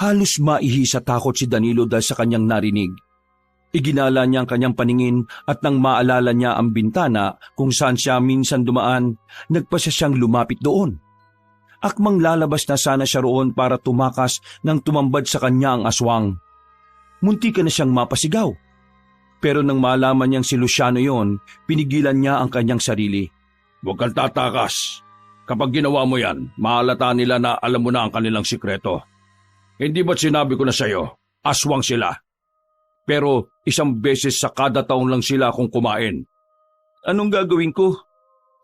Halos maihi sa takot si Danilo dahil sa kanyang narinig. Iginala niya ang kanyang paningin at nang maalala niya ang bintana kung saan siya minsan dumaan, nagpasya siyang lumapit doon. Akmang lalabas na sana siya roon para tumakas nang tumambad sa kanya ang aswang. Munti ka na siyang mapasigaw. Pero nang malaman niyang si Luciano yon, pinigilan niya ang kanyang sarili. Huwag kang tatakas. Kapag ginawa mo yan, mahalata nila na alam mo na ang kanilang sikreto. Hindi ba't sinabi ko na sa'yo, aswang sila? Pero isang beses sa kada taon lang sila kung kumain. Anong gagawin ko?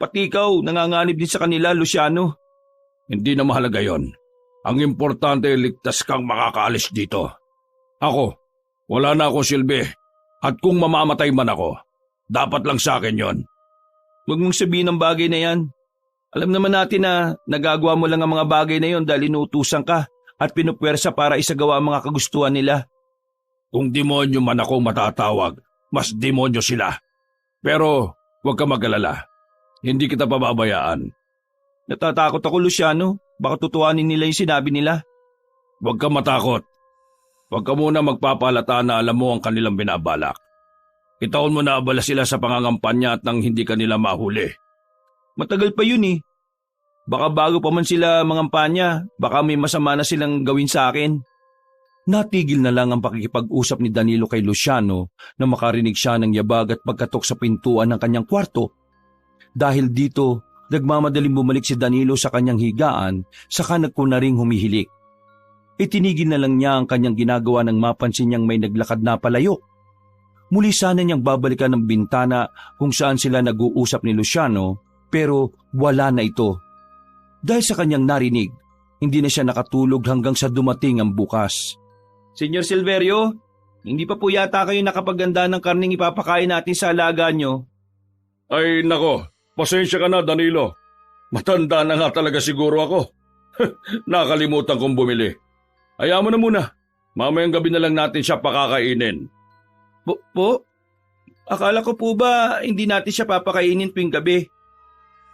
Pati ikaw, nanganganib din sa kanila, Luciano. Hindi na mahalaga yon. Ang importante, ligtas kang makakaalis dito. Ako, wala na akong silbi. At kung mamamatay man ako, dapat lang sa akin yon. Huwag mong sabihin ang bagay na yan. Alam naman natin na nagagawa mo lang ang mga bagay na yon dahil inuutusan ka at pinupwersa para isagawa ang mga kagustuhan nila. Kung demonyo man ako matatawag, mas demonyo sila. Pero huwag ka mag-alala. Hindi kita pababayaan. Natatakot ako, Luciano. Baka tutuanin nila yung sinabi nila. Huwag ka matakot. Huwag ka muna magpapalata na alam mo ang kanilang binabalak. Itaon mo na abala sila sa pangangampanya at nang hindi kanila mahuli. Matagal pa yun eh. Baka bago pa man sila mangampanya, baka may masama na silang gawin sa akin. Natigil na lang ang pakikipag-usap ni Danilo kay Luciano na makarinig siya ng yabag at pagkatok sa pintuan ng kanyang kwarto. Dahil dito, nagmamadaling bumalik si Danilo sa kanyang higaan, saka nagkunaring humihilik. Itinigil na lang niya ang kanyang ginagawa nang mapansin niyang may naglakad na palayo. Muli sana niyang babalikan ng bintana kung saan sila nag-uusap ni Luciano, pero wala na ito. Dahil sa kanyang narinig, hindi na siya nakatulog hanggang sa dumating ang bukas. Senyor Silverio, hindi pa po yata kayo nakapaganda ng karning ipapakain natin sa alaga nyo. Ay nako, pasensya ka na Danilo. Matanda na nga talaga siguro ako. Nakalimutan kong bumili. Hayaan mo na muna. Mamayang gabi na lang natin siya pakakainin. Po? Akala ko po ba hindi natin siya papakainin tuwing gabi?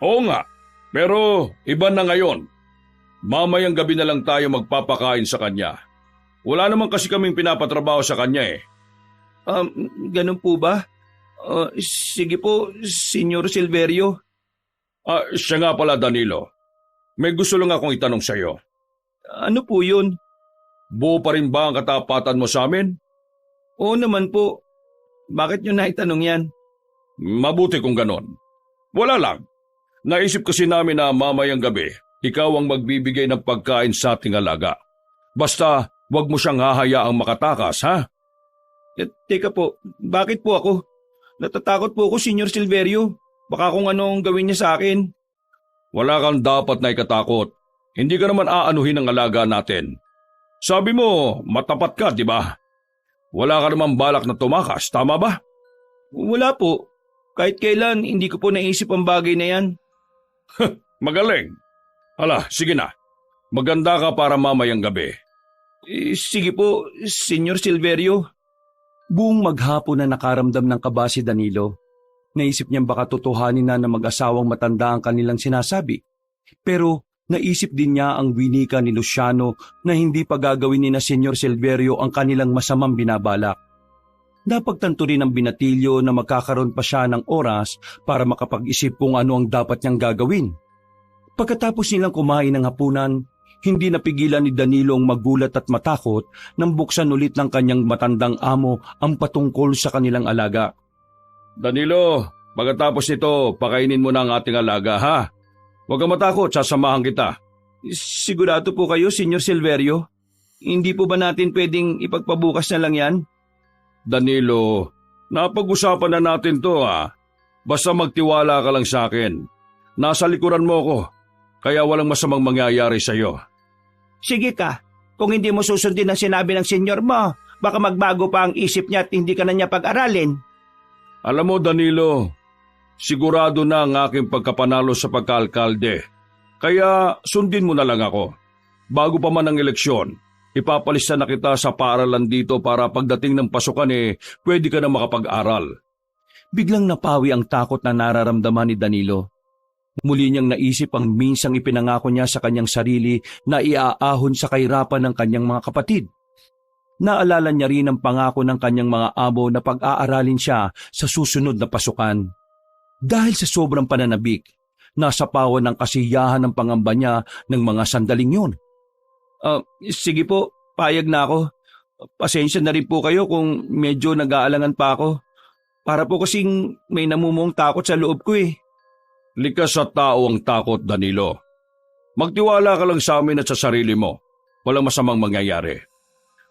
Oo nga, pero iba na ngayon. Mamayang gabi na lang tayo magpapakain sa kanya. Wala naman kasi kaming pinapatrabaho sa kanya eh. Ganun po ba? Sige po, Senyor Silverio. Siya nga pala, Danilo. May gusto lang akong itanong sa'yo. Ano po yun? Buo pa rin ba ang katapatan mo sa amin? Oo naman po. Bakit nyo naitanong yan? Mabuti kung ganon. Wala lang. Naisip kasi namin na mamayang gabi, ikaw ang magbibigay ng pagkain sa ating alaga. Basta, wag mo siyang hahayaang makatakas, ha? Teka po, bakit po ako? Natatakot po ako, Senyor Silverio. Baka kung anong gawin niya sa akin. Wala kang dapat na ikatakot. Hindi ka naman aanuhin ang alaga natin. Sabi mo, matapat ka, di ba? Wala ka naman balak na tumakas, tama ba? Wala po. Kahit kailan, hindi ko po naisip ang bagay na yan. Magaling. Hala, sige na. Maganda ka para mamayang gabi. Sige po, Senyor Silverio. Buong maghapon na nakaramdam ng kaba si Danilo. Naisip niyang baka totohanin na mag-asawang matanda ang kanilang sinasabi. Pero naisip din niya ang winika ni Luciano na hindi pa gagawin ni na Senyor Silverio ang kanilang masamang binabalak. Napagtanto rin ng binatilyo na magkakaroon pa siya ng oras para makapag-isip kung ano ang dapat niyang gagawin. Pagkatapos nilang kumain ng hapunan, hindi napigilan ni Danilo ang magulat at matakot nang buksan ulit ng kanyang matandang amo ang patungkol sa kanilang alaga. Danilo, pagkatapos nito, pakainin mo na ang ating alaga, ha? Huwag kang matakot, sasamahan kita. Sigurado po kayo, Senyor Silverio? Hindi po ba natin pwedeng ipagpabukas na lang yan? Danilo, napag-usapan na natin to, ha? Basta magtiwala ka lang sa akin. Nasa likuran mo ko, kaya walang masamang mangyayari sa'yo. Sige ka, kung hindi mo susundin ang sinabi ng senyor mo, baka magbago pa ang isip niya at hindi ka na niya pag-aralin. Alam mo, Danilo, sigurado na ang aking pagkapanalo sa pagkaalkalde. Kaya sundin mo na lang ako. Bago pa man ang eleksyon, ipapalista na kita sa paaralan dito para pagdating ng pasukan pwede ka na makapag-aral. Biglang napawi ang takot na nararamdaman ni Danilo. Muli niyang naisip ang minsang ipinangako niya sa kanyang sarili na iaahon sa kahirapan ng kanyang mga kapatid. Naalala niya rin ang pangako ng kanyang mga amo na pag-aaralin siya sa susunod na pasukan. Dahil sa sobrang pananabik, nasapawan ng kasiyahan ng pangamba niya ng mga sandaling yun. Sige po, payag na ako. Pasensya na rin po kayo kung medyo nag-aalangan pa ako. Para po kasing may namumong takot sa loob ko eh. Likas sa tao ang takot, Danilo. Magtiwala ka lang sa amin at sa sarili mo. Walang masamang mangyayari.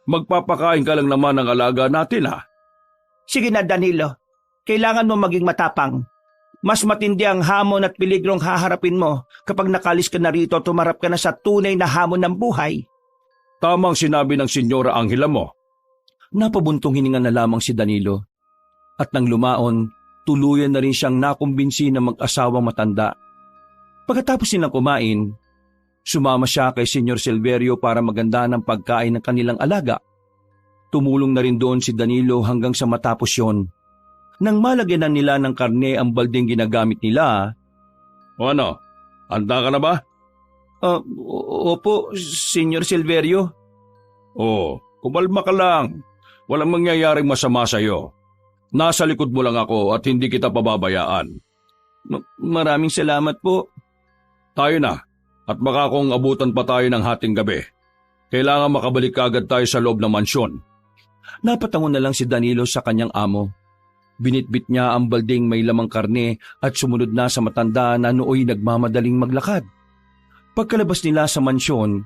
Magpapakain ka lang naman ng alaga natin, ha? Sige na, Danilo. Kailangan mo maging matapang. Mas matindi ang hamon at peligrong haharapin mo kapag nakalis ka na rito at tumarap ka na sa tunay na hamon ng buhay. Tamang sinabi ng Senyora Angela mo. Napabuntong hininga na lamang si Danilo. At nang lumaon, tuluyan na rin siyang nakumbinsi na mag-asawang matanda. Pagkatapos nilang kumain, sumama siya kay Senyor Silverio para maganda ng pagkain ng kanilang alaga. Tumulong na rin doon si Danilo hanggang sa matapos yon. Nang malagyan nila ng karne ang baldeng ginagamit nila. O ano, handa ka na ba? Opo, Senyor Silverio. Kumalma ka lang. Walang mangyayaring masama sa'yo. Nasa likod mo lang ako at hindi kita pababayaan. Maraming salamat po. Tayo na. At baka kung abutan pa tayo ng hating gabi, kailangan makabalik agad tayo sa loob ng mansyon. Napatangon na lang si Danilo sa kanyang amo. Binitbit niya ang balding may lamang karne at sumunod na sa matanda na nooy nagmamadaling maglakad. Pagkalabas nila sa mansyon,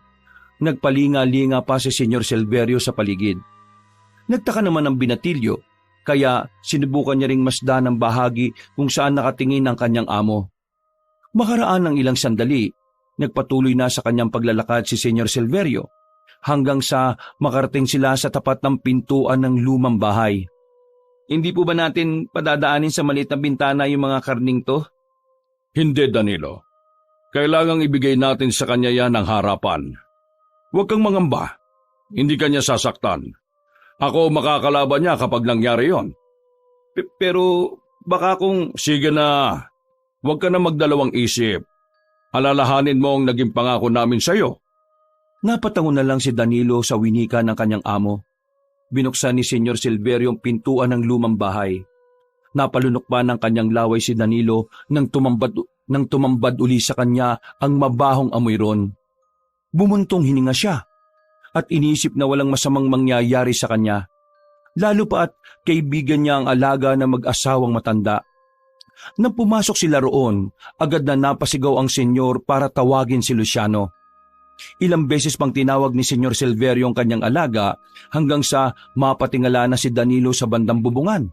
nagpalinga-linga pa si Senyor Silverio sa paligid. Nagtaka naman ang binatilyo, kaya sinubukan niya ring masdan ang bahagi kung saan nakatingin ang kanyang amo. Makaraan ng ilang sandali, nagpatuloy na sa kanyang paglalakad si Senyor Silverio hanggang sa makarating sila sa tapat ng pintuan ng lumang bahay. Hindi po ba natin padadaanin sa maliit na bintana yung mga karning to? Hindi, Danilo. Kailangang ibigay natin sa kanya yan ng harapan. Huwag kang mangamba. Hindi kanya sasaktan. Ako makakalaban niya kapag nangyari yon. Pero baka kung... Sige na. Huwag ka na magdalawang isip. Alalahanin mo ang naging pangako namin sa iyo. Napatango na lang si Danilo sa winika ng kanyang amo. Binuksan ni Senyor Silverio ang pintuan ng lumang bahay. Napalunok pa ng kanyang laway si Danilo nang tumambad uli sa kanya ang mabahong amoy ron. Bumuntong hininga siya at iniisip na walang masamang mangyayari sa kanya. Lalo pa at kaibigan niya ang alaga na mag-asawang matanda. Nang pumasok sila roon, agad na napasigaw ang senyor para tawagin si Luciano. Ilang beses pang tinawag ni Senyor Silverio ang kanyang alaga hanggang sa mapatingala na si Danilo sa bandang bubungan.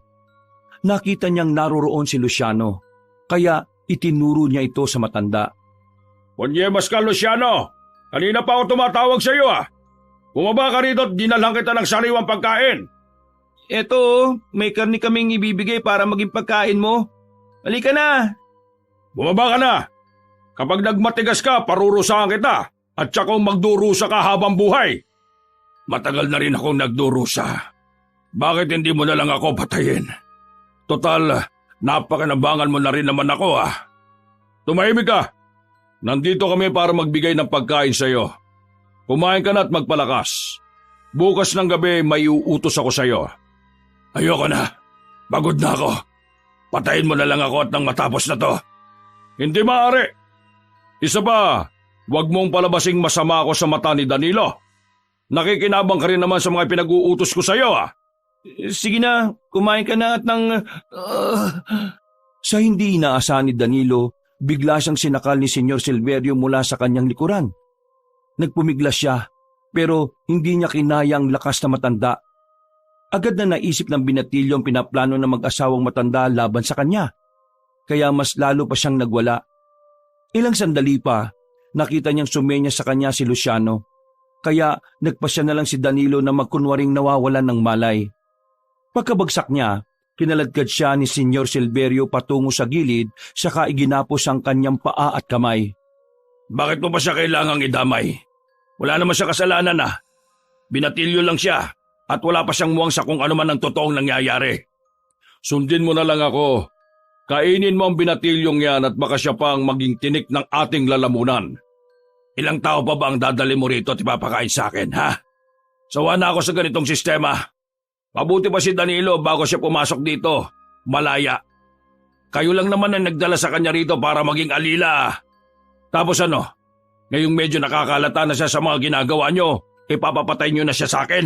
Nakita niyang naroroon si Luciano, kaya itinuro niya ito sa matanda. Ponyemas ka, Luciano! Kanina pa ako tumatawag sa iyo Bumaba ka rito at dinalang kita ng sariwang pagkain. Eto, may karni kaming ibibigay para maging pagkain mo. Halika na! Bumaba ka na! Kapag nagmatigas ka, parurusahan kita at saka magdurusa ka habang buhay. Matagal na rin akong nagdurusa. Bakit hindi mo na lang ako patayin? Total, napakinabangan mo na rin naman ako Tumahimik ka! Nandito kami para magbigay ng pagkain sa iyo. Kumain ka na at magpalakas. Bukas ng gabi may uutos ako sa iyo. Ayoko na. Pagod na ako. Patayin mo na lang ako at nang matapos na to. Hindi maaari. Isa pa, huwag mong palabasing masama ako sa mata ni Danilo. Nakikinabang ka rin naman sa mga pinag-uutos ko sa iyo Sige na, kumain ka na at nang... Sa hindi inaasahan ni Danilo, bigla siyang sinakal ni Senyor Silverio mula sa kanyang likuran. Nagpumiglas siya, pero hindi niya kinaya ang lakas na matanda. Agad na naisip ng binatilyo ang pinaplano ng mag-asawang matanda laban sa kanya. Kaya mas lalo pa siyang nagwala. Ilang sandali pa, nakita niyang sumenya sa kanya si Luciano. Kaya nagpasya na lang si Danilo na magkunwaring nawawalan ng malay. Pagkabagsak niya, kinaladkad siya ni Senyor Silverio patungo sa gilid, saka iginapos ang kanyang paa at kamay. Bakit mo pa siya kailangang idamay? Wala naman siya kasalanan Binatilyo lang siya at wala pa siyang muwang sa kung ano man ang totoong nangyayari. Sundin mo na lang ako. Kainin mo ang binatilyong yan at baka siya pa ang maging tinik ng ating lalamunan. Ilang tao pa ba ang dadali mo rito at ipapakain sa akin, Sawa na ako sa ganitong sistema. Mabuti pa si Danilo bago siya pumasok dito. Malaya. Kayo lang naman ang nagdala sa kanya rito para maging alila. Tapos ngayong medyo nakakalata na siya sa mga ginagawa nyo, ipapapatay nyo na siya sa akin?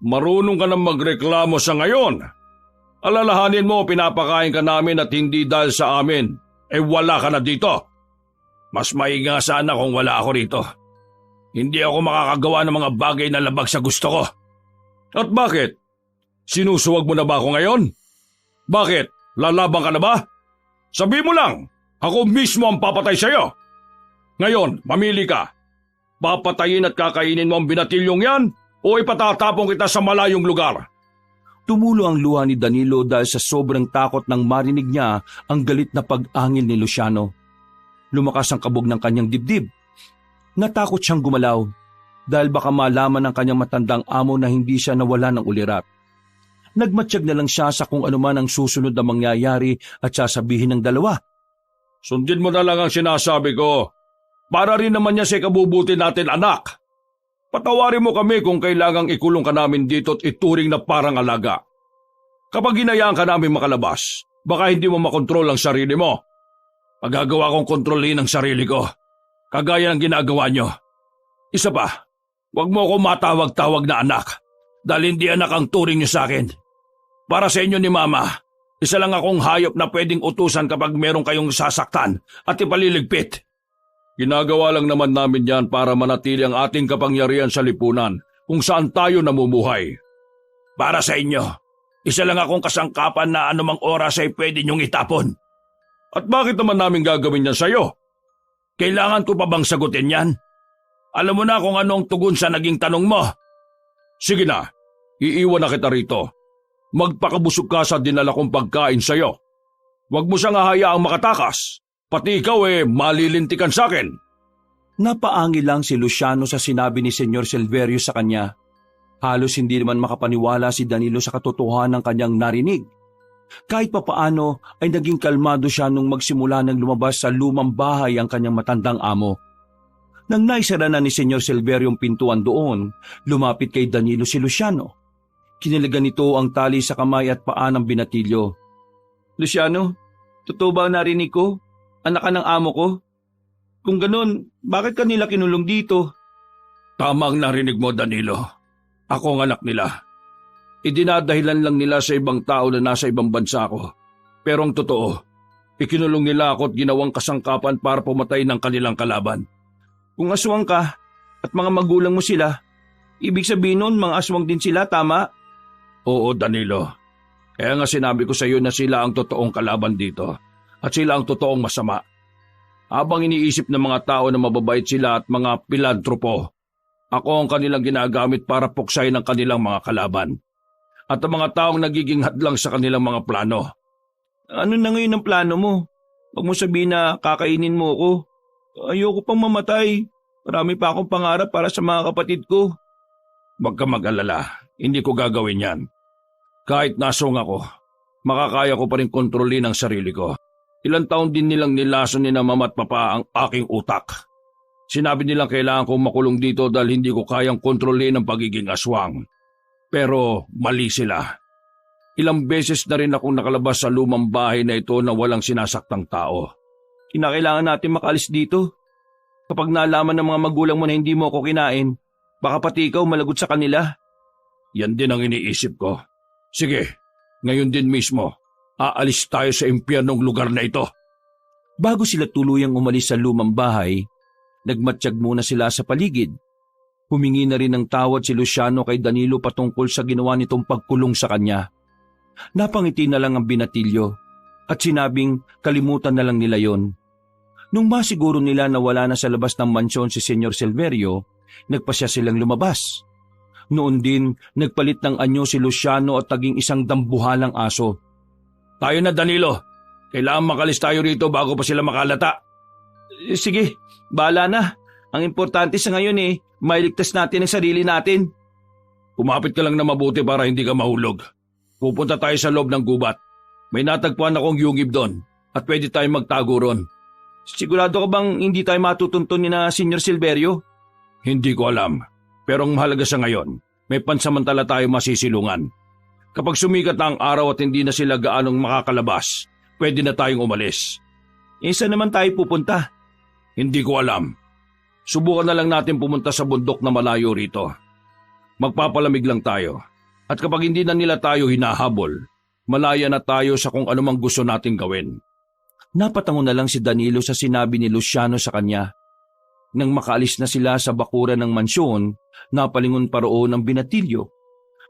Marunong ka na magreklamo sa ngayon. Alalahanin mo, pinapakain ka namin at hindi dahil sa amin, wala ka na dito. Mas maiga sana kung wala ako rito. Hindi ako makakagawa ng mga bagay na labag sa gusto ko. At bakit? Sinusuwag mo na ba ako ngayon? Bakit? Lalabang ka na ba? Sabi mo lang, ako mismo ang papatay sa'yo. Ngayon, mamili ka. Papatayin at kakainin mo ang binatilyong yan o ipatatapong kita sa malayong lugar? Tumulo ang luha ni Danilo dahil sa sobrang takot nang marinig niya ang galit na pag-angil ni Luciano. Lumakas ang kabog ng kanyang dibdib. Natakot siyang gumalaw dahil baka malaman ng kanyang matandang amo na hindi siya nawala ng ulirat. Nagmatsyag na lang siya sa kung ano man ang susunod na mangyayari at sasabihin ng dalawa. Sundin mo na lang ang sinasabi ko. Para rin naman niya sa ikabubuti natin, anak. Patawarin mo kami kung kailangang ikulong ka namin dito at ituring na parang alaga. Kapag hinayaan ka namin makalabas, baka hindi mo makontrol ang sarili mo. Magagawa kong kontrolin ang sarili ko, kagaya ng ginagawa nyo. Isa pa, huwag mo ako matawag-tawag na anak, dahil hindi anak ang turing nyo sa akin. Para sa inyo ni Mama, isa lang akong hayop na pwedeng utusan kapag meron kayong sasaktan at ipaliligpit. Ginagawa lang naman namin yan para manatili ang ating kapangyarihan sa lipunan kung saan tayo namumuhay. Para sa inyo, isa lang akong kasangkapan na anumang oras ay pwede niyong itapon. At bakit naman namin gagawin yan sa'yo? Kailangan ko pa bang sagutin yan? Alam mo na kung anong tugon sa naging tanong mo. Sige na, iiwan na kita rito. Magpakabusog ka sa dinala kong pagkain sa'yo. Huwag mo siyang hahayaang makatakas. Pati ikaw malilintikan sa akin. Napaangil lang si Luciano sa sinabi ni Senyor Silverio sa kanya. Halos hindi naman makapaniwala si Danilo sa katotohanan ng kanyang narinig. Kahit papaano ay naging kalmado siya nung magsimula ng lumabas sa lumang bahay ang kanyang matandang amo. Nang naisara na ni Senyor Silverio ang pintuan doon, lumapit kay Danilo si Luciano. Kinilagan nito ang tali sa kamay at paa ng binatilyo. Luciano, totoo ba ang narinig ko? Anak ka ng amo ko? Kung ganun, bakit kanila kinulong dito? Tama ang narinig mo, Danilo. Ako ang anak nila. Idinadahilan lang nila sa ibang tao na nasa ibang bansa ko. Pero ang totoo, ikinulong nila ako at ginawang kasangkapan para pumatay ng kanilang kalaban. Kung aswang ka at mga magulang mo sila, ibig sabihin nun mga aswang din sila, tama? Oo, Danilo. Kaya nga sinabi ko sa iyo na sila ang totoong kalaban dito at sila ang totoong masama. Habang iniisip ng mga tao na mababait sila at mga pilantropo, ako ang kanilang ginagamit para puksayin ang kanilang mga kalaban at ang mga taong nagiging hadlang sa kanilang mga plano. Ano na ngayon ang plano mo? Huwag mo sabihin na kakainin mo ako. Ayoko pang mamatay. Marami pa akong pangarap para sa mga kapatid ko. Huwag ka mag-alala, hindi ko gagawin yan. Kahit nasong ako, makakaya ko pa rin kontrolin ang sarili ko. Ilang taon din nilang nilason ni na mama at papa ang aking utak. Sinabi nilang kailangan kong makulong dito dahil hindi ko kayang kontrolin ang pagiging aswang. Pero mali sila. Ilang beses na rin akong nakalabas sa lumang bahay na ito na walang sinasaktang tao. Kinakailangan natin makalis dito. Kapag nalaman ng mga magulang mo na hindi mo ako kinain, baka pati ikaw malagot sa kanila. Yan din ang iniisip ko. Sige, ngayon din mismo, aalis tayo sa impyernong lugar na ito. Bago sila tuluyang umalis sa lumang bahay, nagmatsyag muna sila sa paligid. Humingi na rin ng tawad si Luciano kay Danilo patungkol sa ginawa nitong pagkulong sa kanya. Napangiti na lang ang binatilyo at sinabing kalimutan na lang nila yon. Nung masiguro nila na wala na sa labas ng mansyon si Senyor Silverio, nagpasya silang lumabas. Noon din, nagpalit ng anyo si Luciano at naging isang dambuhalang aso. Tayo na, Danilo. Kailangan makalis tayo rito bago pa sila makalata. Sige, bahala na. Ang importante sa ngayon mailigtas natin ang sarili natin. Kumapit ka lang na mabuti para hindi ka mahulog. Pupunta tayo sa loob ng gubat. May natagpuan akong yungib doon at pwede tayong magtago ron. Sigurado ka bang hindi tayo matutuntun ni na Senyor Silverio? Hindi ko alam. Pero ang mahalaga sa ngayon, may pansamantala tayo masisilungan. Kapag sumikat na ang araw at hindi na sila gaanong makakalabas, pwede na tayong umalis. Saan naman tayo pupunta? Hindi ko alam. Subukan na lang natin pumunta sa bundok na malayo rito. Magpapalamig lang tayo. At kapag hindi na nila tayo hinahabol, malaya na tayo sa kung anumang gusto nating gawin. Napatango na lang si Danilo sa sinabi ni Luciano sa kanya. Nang makaalis na sila sa bakuran ng mansyon, napalingon pa roon ang binatilyo.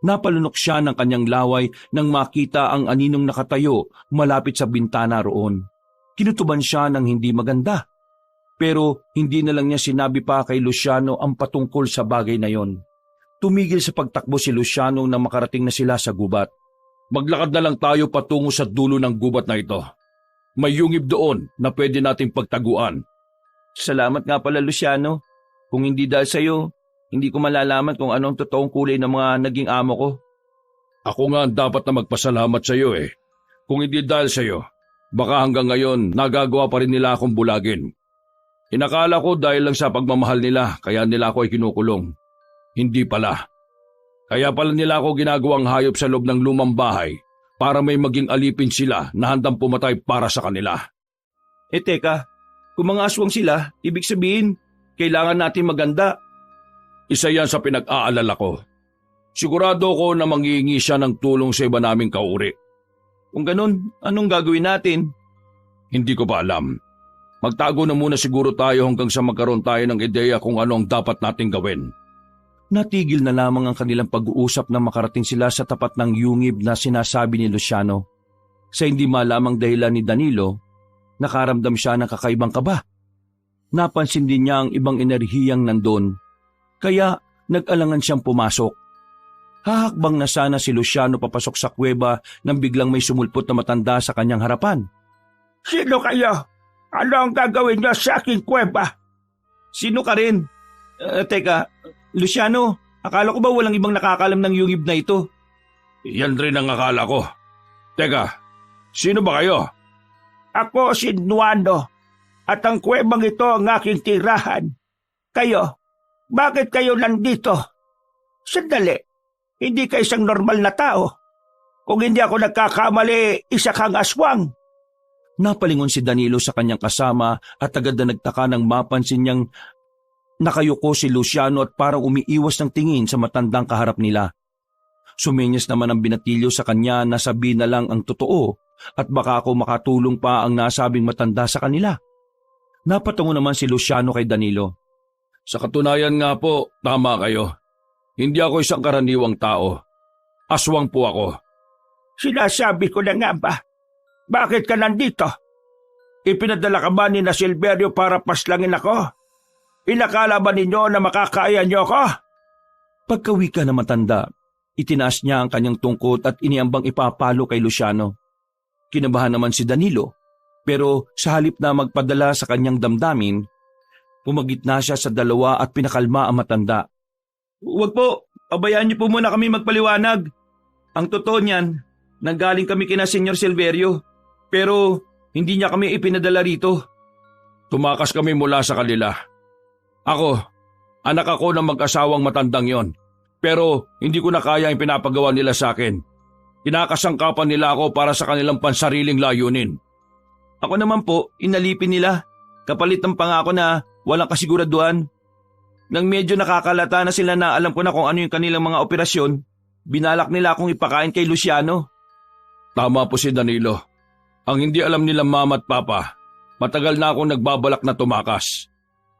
Napalunok siya ng kanyang laway nang makita ang aninong nakatayo malapit sa bintana roon. Kinutuban siya ng hindi maganda. Pero hindi na lang niya sinabi pa kay Luciano ang patungkol sa bagay na yon. Tumigil sa pagtakbo si Luciano nang makarating na sila sa gubat. Maglakad na lang tayo patungo sa dulo ng gubat na ito. May yungib doon na pwede nating pagtaguan. Salamat nga pala, Luciano. Kung hindi dahil sa'yo, hindi ko malalaman kung anong totoong kulay ng mga naging amo ko. Ako nga ang dapat na magpasalamat sa iyo Kung hindi dahil sa iyo, baka hanggang ngayon nagagawa pa rin nila akong bulagin. Inakala ko dahil lang sa pagmamahal nila kaya nila ako ay kinukulong. Hindi pala. Kaya pala nila ako ginagawang hayop sa loob ng lumang bahay para may maging alipin sila na handang pumatay para sa kanila. Teka, kung mga aswang sila, ibig sabihin, kailangan natin maganda. Isa yan sa pinag-aalala ko. Sigurado ko na manghihingi siya ng tulong sa iba naming kauri. Kung ganun, anong gagawin natin? Hindi ko pa alam. Magtago na muna siguro tayo hanggang sa magkaroon tayo ng ideya kung ano ang dapat nating gawin. Natigil na lamang ang kanilang pag-uusap na makarating sila sa tapat ng yungib na sinasabi ni Luciano. Sa hindi malamang dahilan ni Danilo, nakaramdam siya ng kakaibang kaba. Napansin din niya ang ibang enerhiyang nandun, kaya nag-alangan siyang pumasok. Hahakbang na sana si Luciano papasok sa kuweba nang biglang may sumulpot na matanda sa kanyang harapan. Sino kayo? Ano ang gagawin niyo sa aking kuweba? Sino ka rin? Teka, Luciano, akala ko ba walang ibang nakakalam ng yungib na ito? Yan rin ang akala ko. Teka, sino ba kayo? Ako si Nuano at ang kuwebang ito ang aking tirahan. Kayo, bakit kayo nandito? Sandali, hindi ka isang normal na tao. Kung hindi ako nagkakamali, isa kang aswang. Napalingon si Danilo sa kanyang kasama at agad na nagtaka nang mapansin niyang nakayuko si Luciano at parang umiiwas ng tingin sa matandang kaharap nila. Sumenyas naman ang binatilyo sa kanya na sabihin na lang ang totoo at baka ako makatulong pa ang nasabing matanda sa kanila. Napatungo naman si Luciano kay Danilo. Sa katunayan nga po, tama kayo. Hindi ako isang karaniwang tao. Aswang po ako. Sinasabi ko na nga ba? Bakit ka nandito? Ipinadala ka ba ni na Silverio para paslangin ako? Inakala ba ninyo na makakaya niyo ako? Pagkawika na matanda, itinaas niya ang kanyang tungkot at iniambang ipapalo kay Luciano. Kinabahan naman si Danilo, pero sa halip na magpadala sa kanyang damdamin, pumagitna siya sa dalawa at pinakalma ang matanda. Huwag po, pabayaan niyo po muna kami magpaliwanag. Ang totoo niyan, nanggaling kami kina Senyor Silverio, pero hindi niya kami ipinadala rito. Tumakas kami mula sa kanila. Ako, anak ako ng mag-asawang matandang yon. Pero hindi ko na kaya ang pinapagawa nila sa akin. Kinakasangkapan nila ako para sa kanilang pansariling layunin. Ako naman po, inalipin nila. Kapalit ng pangako na walang kasiguraduhan. Nang medyo nakakalata na sila na alam ko na kung ano yung kanilang mga operasyon, binalak nila akong ipakain kay Luciano. Tama po si Danilo. Ang hindi alam nila mama at papa, matagal na akong nagbabalak na tumakas.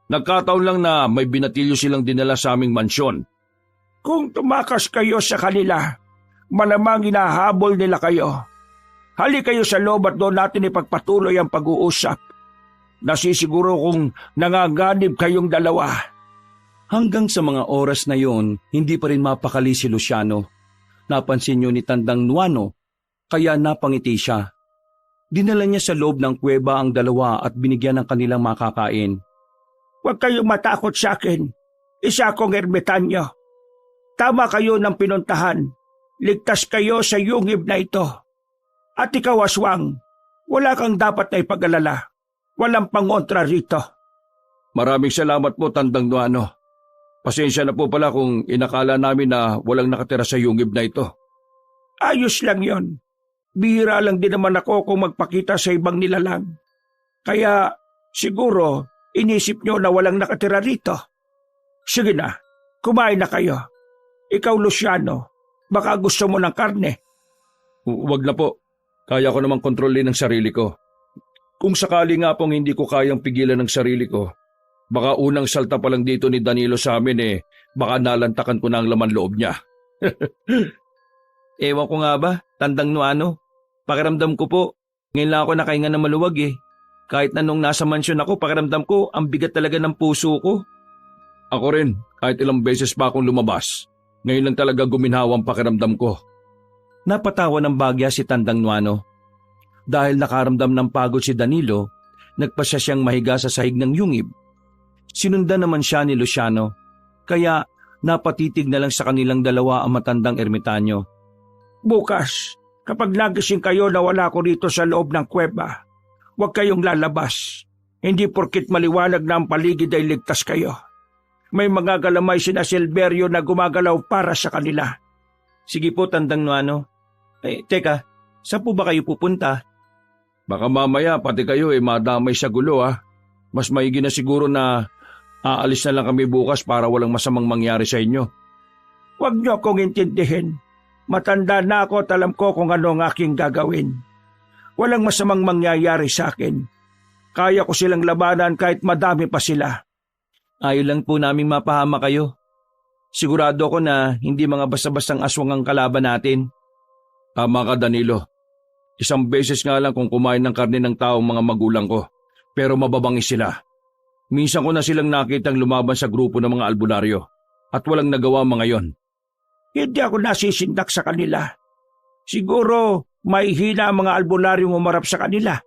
Nagkataon lang na may binatilyo silang dinala sa aming mansyon. Kung tumakas kayo sa kanila, malamang hinahabol nila kayo. Hali kayo sa loob at doon natin ipagpatuloy ang pag-uusap. Nasisiguro kung nanganganib kayong dalawa. Hanggang sa mga oras na yon, hindi pa rin mapakali si Luciano. Napansin niyo ni Tandang Nuano, kaya napangiti siya. Dinala niya sa loob ng kuweba ang dalawa at binigyan ng kanilang makakain. Huwag kayong matakot sa akin. Isa akong ermitanyo. Tama kayo ng pinuntahan. Ligtas kayo sa yungib na ito. At ikaw, aswang, wala kang dapat na ipag-alala. Walang pangontra rito. Maraming salamat po, Tandang Nuano. Pasensya na po pala kung inakala namin na walang nakatira sa yungib na ito. Ayos lang yon. Bihira lang din naman ako kung magpakita sa ibang nilalang. Kaya siguro inisip nyo na walang nakatira rito. Sige na, kumain na kayo. Ikaw, Luciano, baka gusto mo ng karne. Huwag na po. Kaya ko namang kontrolin ang sarili ko. Kung sakali nga pong hindi ko kayang pigilan ng sarili ko, baka unang salta pa lang dito ni Danilo sa amin baka nalantakan ko na ang laman loob niya. Ewan ko nga ba, Tandang Nuano. Pakiramdam ko po, ngayon lang ako nakahinga na maluwag Kahit na nung nasa mansyon ako, pakiramdam ko, ang bigat talaga ng puso ko. Ako rin, kahit ilang beses pa akong lumabas, ngayon lang talaga guminhawa ang pakiramdam ko. Napatawa ng bagya si Tandang Nuano. Dahil nakaramdam ng pagod si Danilo, nagpasya siyang mahiga sa sahig ng yungib. Sinundan naman siya ni Luciano, kaya napatitig na lang sa kanilang dalawa ang matandang ermitanyo. Bukas, kapag nagising kayo na wala ko rito sa loob ng kuweba, huwag kayong lalabas. Hindi porkit maliwanag na ang paligid ay ligtas kayo. May mga galamay sina Silverio na gumagalaw para sa kanila. Sige po, Tandang Nuano. Teka, saan po ba kayo pupunta? Baka mamaya pati kayo madamay sa gulo Mas maigi na siguro na aalis na lang kami bukas para walang masamang mangyari sa inyo. Huwag niyo akong intindihin. Matanda na ako at alam ko kung ano ang aking gagawin. Walang masamang mangyayari sa akin. Kaya ko silang labanan kahit madami pa sila. Ayaw lang po naming mapahama kayo. Sigurado ko na hindi mga basta-bastang aswang ang kalaban natin. Tama ka, Danilo. Isang beses nga lang kung kumain ng karne ng taong mga magulang ko, pero mababangis sila. Minsan ko na silang nakitang lumaban sa grupo ng mga albularyo at walang nagawa mga yon. Hindi ako nasisindak sa kanila. Siguro may hina ang mga albularyong umarap sa kanila.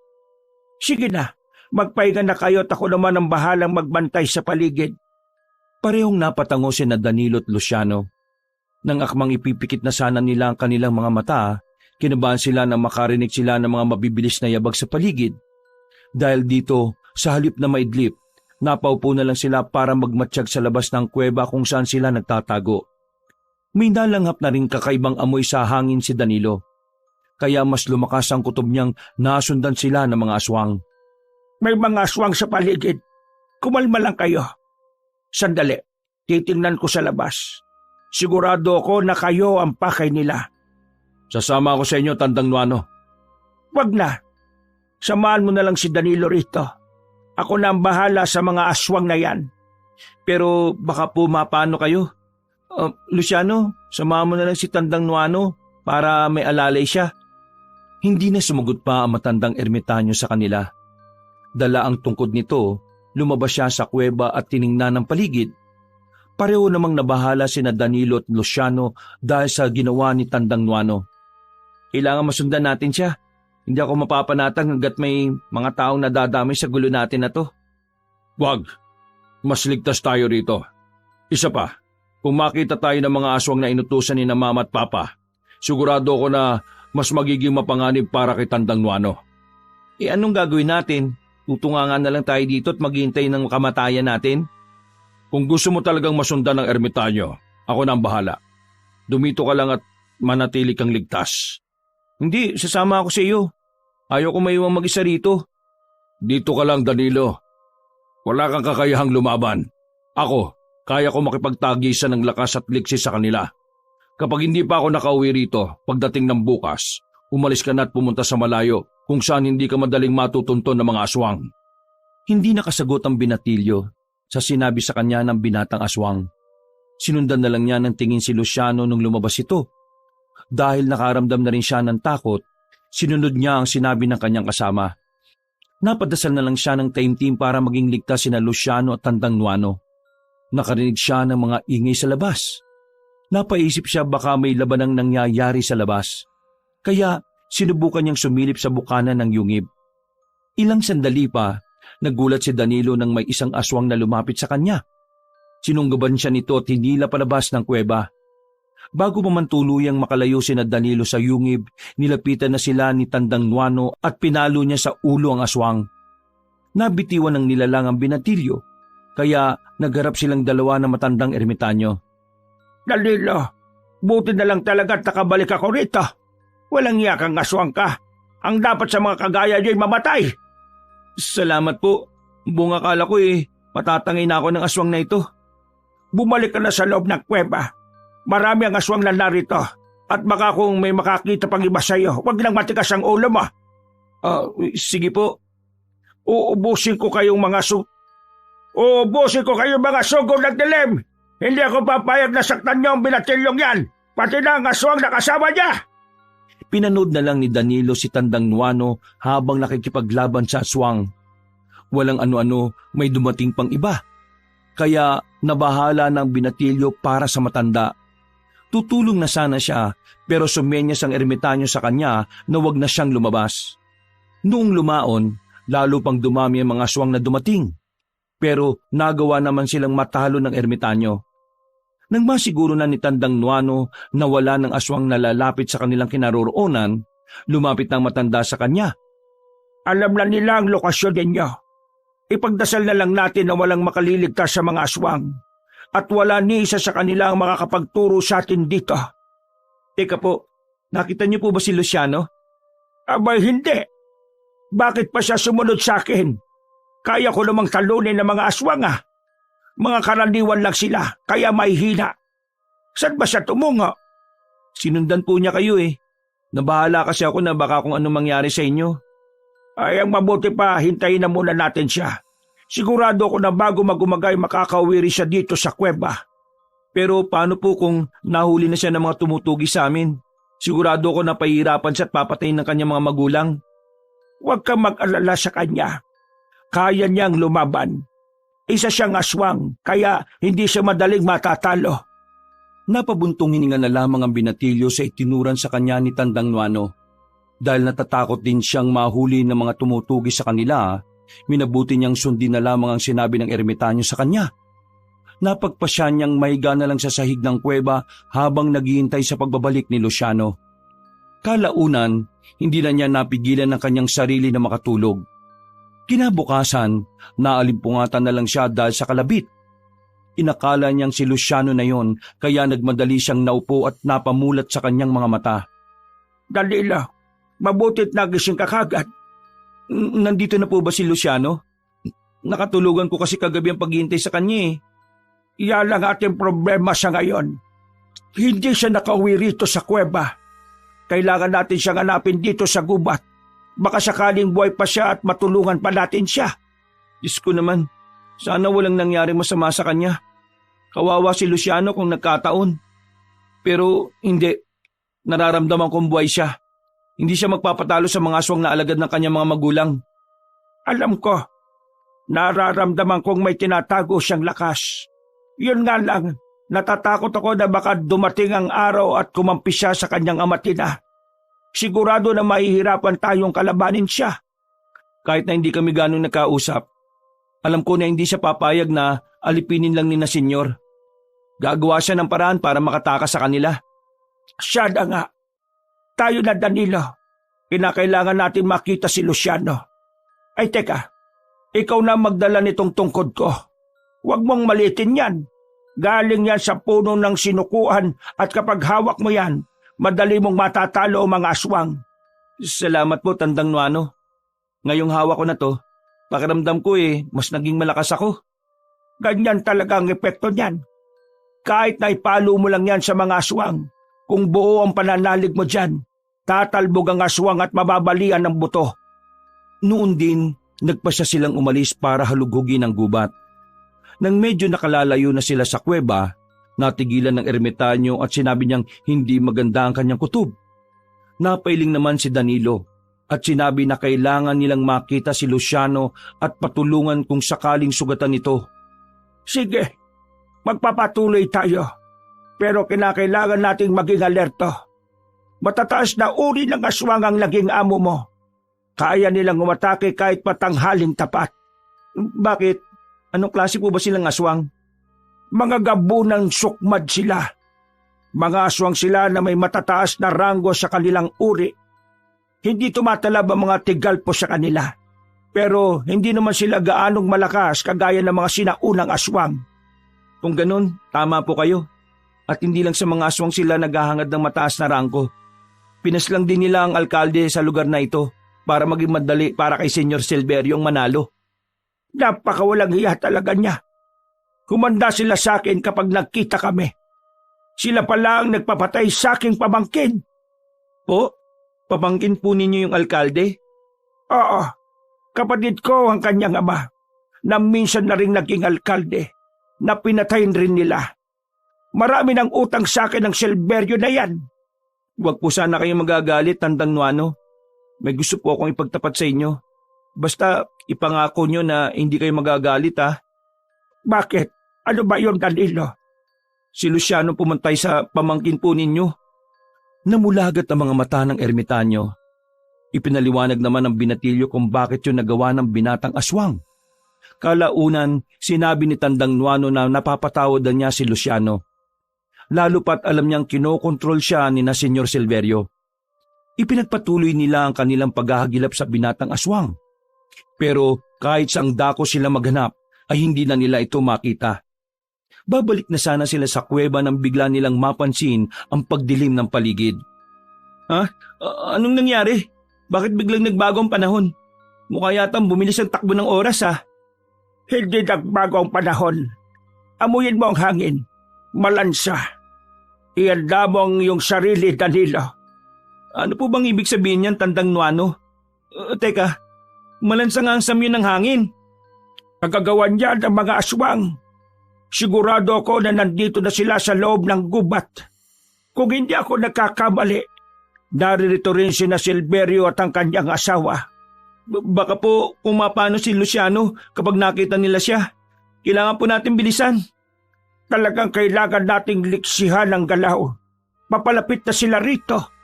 Sige na, Magpahinga na kayo at ako naman ang bahalang magbantay sa paligid. Parehong napatango sina Danilo at Luciano. Nang akmang ipipikit na sana nila ang kanilang mga mata, kinabahan sila na makarinig sila ng mga mabibilis na yabag sa paligid. Dahil dito, sa halip na maidlip, napaupo na lang sila para magmatsyag sa labas ng kuweba kung saan sila nagtatago. May nalanghap na rin kakaibang amoy sa hangin si Danilo. Kaya mas lumakas ang kutob niyang nasundan sila ng mga aswang. May mga aswang sa paligid. Kumalma lang kayo. Sandali, titingnan ko sa labas. Sigurado ako na kayo ang pakay nila. Sasama ako sa inyo, Tandang Nuano. Wag na. Samahan mo na lang si Danilo rito. Ako na ang bahala sa mga aswang na yan. Pero baka po mapano kayo? Luciano, samahan mo na lang si Tandang Nuano para may alalay siya. Hindi na sumugot pa ang matandang ermitanyo sa kanila. Dala ang tungkod nito, lumabas siya sa kuweba at tiningnan ng paligid. Pareho namang nabahala sina Danilo at Luciano dahil sa ginawa ni Tandang Nuano. Kailangan masundan natin siya. Hindi ako mapapanatag hanggat may mga taong nadadamay sa gulo natin na to. Wag. Mas ligtas tayo rito. Isa pa, kung makita tayo ng mga aswang na inutusan ni na Mama at Papa, sigurado ko na mas magiging mapanganib para kay Tandang Nuano. Anong gagawin natin? Tutungangan na lang tayo dito at maghihintay ng kamatayan natin? Kung gusto mo talagang masundan ng ermitanyo, ako na ang bahala. Dumito ka lang at manatili kang ligtas. Hindi, sasama ako sa iyo. Ayaw ko maiwang mag-isa rito. Dito ka lang, Danilo. Wala kang kakayahang lumaban. Ako, kaya ko makipagtagisan ng lakas at liksi sa kanila. Kapag hindi pa ako nakauwi rito, pagdating ng bukas, umalis ka na at pumunta sa malayo kung saan hindi ka madaling matutunton ng mga aswang. Hindi nakasagot ang binatilyo sa sinabi sa kanya ng binatang aswang. Sinundan na lang niya ng tingin si Luciano nung lumabas ito. Dahil nakaramdam na rin siya ng takot, sinunod niya ang sinabi ng kanyang kasama. Napadasal na lang siya ng taimtim para maging ligtas sina Luciano at Tandang Nuano. Nakarinig siya ng mga ingay sa labas. Napaisip siya baka may labanang nangyayari sa labas. Kaya sinubukan niyang sumilip sa bukana ng yungib. Ilang sandali pa, nagulat si Danilo nang may isang aswang na lumapit sa kanya. Sinunggaban siya nito at hinila palabas ng kuweba. Bago pa man tuluyang makalayo sina Danilo sa yungib, nilapitan na sila ni Tandang Nuano at pinalo niya sa ulo ang aswang. Nabitiwan ng nilalang ang binatilyo, kaya nagharap silang dalawa na matandang ermitanyo. Danilo, buti na lang talaga at nakabalik ako rito. Walang yakang aswang ka. Ang dapat sa mga kagaya niyo'y mamatay. Salamat po. Buong akala ko matatangay na ako ng aswang na ito. Bumalik ka na sa loob ng kuweba. Marami ang aswang na narito. At baka kung may makakita pang iba sa'yo, huwag lang matigas ang ulo mo. Sige po. Uubusin ko kayong mga sugod ng dilim. Hindi ako papayag na saktan niyo ang binatilyong yan. Pati na ang aswang na kasama niya. Pinanood na lang ni Danilo si Tandang Nuano habang nakikipaglaban sa aswang. Walang ano-ano, may dumating pang iba. Kaya nabahala ng binatilyo para sa matanda. Tutulong na sana siya pero sumenyas ang ermitanyo sa kanya na wag na siyang lumabas. Noong lumaon, lalo pang dumami ang mga aswang na dumating. Pero nagawa naman silang matalo ng ermitanyo. Nang masiguro na ni Tandang Nuano na wala ng aswang na lalapit sa kanilang kinaroroonan, lumapit ng matanda sa kanya. Alam na nila ang lokasyon ninyo. Ipagdasal na lang natin na walang makaliligtas sa mga aswang at wala ni isa sa kanila ang makakapagturo sa atin dito. Teka po, nakita niyo po ba si Luciano? Abay hindi. Bakit pa siya sumunod sa akin? Kaya ko namang talunin ng mga aswang ah. Mga karaniwan lang sila, kaya may hina. Saan ba siya tumungo? Sinundan po niya kayo Nabahala kasi ako na baka kung anong mangyari sa inyo. Ay, ang mabuti pa, hintayin na muna natin siya. Sigurado ako na bago magumagay makakauwi rin siya dito sa kuweba. Pero paano po kung nahuli na siya ng mga tumutugi sa amin? Sigurado ako na pahihirapan siya at papatayin ng kanyang mga magulang. Huwag kang mag-alala sa kanya. Kaya niyang lumaban. Isa siyang aswang, kaya hindi siya madaling matatalo. Napabuntong hininga na lamang ang binatilyo sa itinuran sa kanya ni Tandang Nuano. Dahil natatakot din siyang mahuli ng mga tumutugi sa kanila, minabuti niyang sundin na lamang ang sinabi ng ermitanyo sa kanya. Napagpasya niyang mahiga na lang sa sahig ng kuweba habang naghihintay sa pagbabalik ni Luciano. Kalaunan, hindi na niya napigilan ang kanyang sarili na makatulog. Kinabukasan, naalimpungatan na lang siya dahil sa kalabit. Inakala niyang si Luciano na yon, kaya nagmadali siyang naupo at napamulat sa kanyang mga mata. Danilo, mabutit nagising ka kagad. Nandito na po ba si Luciano? Nakatulugan ko kasi kagabi ang paghihintay sa kanya eh. Iyan ang ating problema sa ngayon. Hindi siya nakauwi rito sa kuweba. Kailangan natin siyang hanapin dito sa gubat. Baka sakaling buhay pa siya at matulungan pa natin siya. Diyos ko naman, sana walang nangyari masama sa kanya. Kawawa si Luciano kung nagkataon. Pero hindi, nararamdaman kong buhay siya. Hindi siya magpapatalo sa mga aswang na alagad ng kanyang mga magulang. Alam ko, nararamdaman kong may tinatago siyang lakas. Yun nga lang, natatakot ako na baka dumating ang araw at kumampi siya sa kanyang amatina. Sigurado na mahihirapan tayong kalabanin siya. Kahit na hindi kami ganong nakausap, alam ko na hindi siya papayag na alipinin lang ni na senyor. Gagawa siya ng paraan para makatakas sa kanila. Siya na nga. Tayo na, Danilo. Kinakailangan natin makita si Luciano. Ay teka, ikaw na magdala nitong tungkod ko. Huwag mong malitin yan. Galing yan sa puno ng sinukuan at kapag hawak mo yan, madali mong matatalo ang mga aswang. Salamat po, Tandang Nuano. Ngayong hawak ko na to, pakiramdam ko mas naging malakas ako. Ganyan talaga ang epekto niyan. Kahit na ipalo mo lang yan sa mga aswang, kung buo ang pananalig mo dyan, tatalbog ang aswang at mababalian ng buto. Noon din, nagpasya silang umalis para halughugin ang gubat. Nang medyo nakalalayo na sila sa kuweba, natigilan ng ermitanyo at sinabi niyang hindi maganda ang kanyang kutob. Napailing naman si Danilo at sinabi na kailangan nilang makita si Luciano at patulungan kung sakaling sugatan ito. Sige, magpapatuloy tayo. Pero kinakailangan nating maging alerto. Matataas na uri ng aswang ang naging amo mo. Kaya nilang umatake kahit patanghaling tapat. Bakit? Anong klase po ba silang aswang? Mga gabunang sukmad sila. Mga aswang sila na may matataas na ranggo sa kanilang uri. Hindi tumatalab ang mga tigalpo sa kanila. Pero hindi naman sila gaanong malakas kagaya ng mga sinaunang aswang. Kung ganun, tama po kayo. At hindi lang sa mga aswang sila naghahangad ng mataas na ranggo. Pinaslang din nila ang alkalde sa lugar na ito para maging madali para kay Senyor Silverio ang manalo. Napakawalang hiya talaga niya. Humanda sila sa akin kapag nagkita kami. Sila pala ang nagpapatay sa aking pamangkin. Po? Pamangkin po ninyo yung alkalde? Oo. Kapatid ko ang kanyang ama, na minsan na rin naging alkalde, na pinatayin rin nila. Marami ng utang sa akin ng Silverio na yan. Huwag po sana kayong magagalit, Tandang Nuano. May gusto po akong ipagtapat sa inyo. Basta ipangako nyo na hindi kayo magagalit ha. Bakit? Ano ba yun, Danilo? Si Luciano pumantay sa pamangkin po ninyo. Namulagat ang mga mata ng ermitanyo. Ipinaliwanag naman ng binatilyo kung bakit yun nagawa ng binatang aswang. Kalaunan, sinabi ni Tandang Nuano na napapatawad na niya si Luciano. Lalo pat alam niyang kinokontrol siya ni na Senyor Silverio. Ipinagpatuloy nila ang kanilang paghahagilap sa binatang aswang. Pero kahit saang dako sila maghanap, ay hindi na nila ito makita. Babalik na sana sila sa kuweba nang bigla nilang mapansin ang pagdilim ng paligid. Ha? Anong nangyari? Bakit biglang nagbago ang panahon? Mukha yatang bumilis ang takbo ng oras ha. Hindi nagbago ang panahon. Amuyin mo ang hangin. Malansa. Ihanda mo ang iyong sarili, Danilo. Ano po bang ibig sabihin niyan, Tandang Nuano? Teka, malansa nga ang samyo ng hangin. Nagagawan niya ng mga aswang. Sigurado ako na nandito na sila sa loob ng gubat. Kung hindi ako nagkakamali, naririto rin si na Silverio at ang kanyang asawa. Baka po pumapano si Luciano kapag nakita nila siya. Kailangan po natin bilisan. Talagang kailangan nating liksihan ang galaw. Papalapit na sila rito.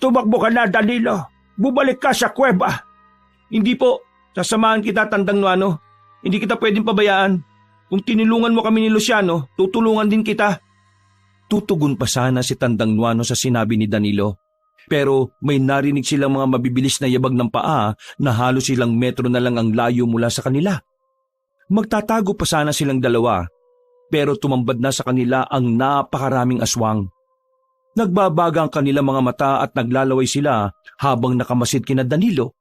Tumakbo ka na, Danilo. Bumalik ka sa kuweba. Hindi po. Sasamahan kita, Tandang Nuano. Hindi kita pwedeng pabayaan. Kung tinulungan mo kami ni Luciano, tutulungan din kita. Tutugon pa sana si Tandang Nuano sa sinabi ni Danilo. Pero may narinig silang mga mabibilis na yabag ng paa na halos ilang metro na lang ang layo mula sa kanila. Magtatago pa sana silang dalawa, pero tumambad na sa kanila ang napakaraming aswang. Nagbabaga ang kanilang mga mata at naglalaway sila habang nakamasid kina Danilo.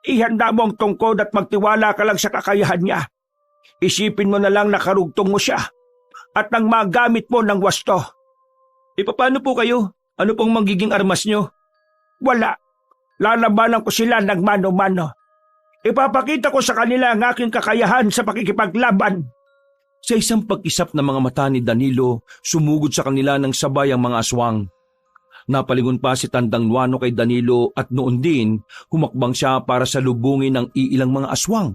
Ihanda mo ang tungkod at magtiwala ka lang sa kakayahan niya. Isipin mo na lang na karugtong mo siya at nang magamit mo ng wasto. Paano po kayo? Ano pong magiging armas nyo? Wala. Lalabanan ko sila ng mano-mano. Ipapakita ko sa kanila ang aking kakayahan sa pakikipaglaban. Sa isang pag-isap ng mga mata ni Danilo, sumugod sa kanila ng sabay ang mga aswang. Napalingon pa si Tandang Nuano kay Danilo at noon din humakbang siya para salubungin ang iilang mga aswang.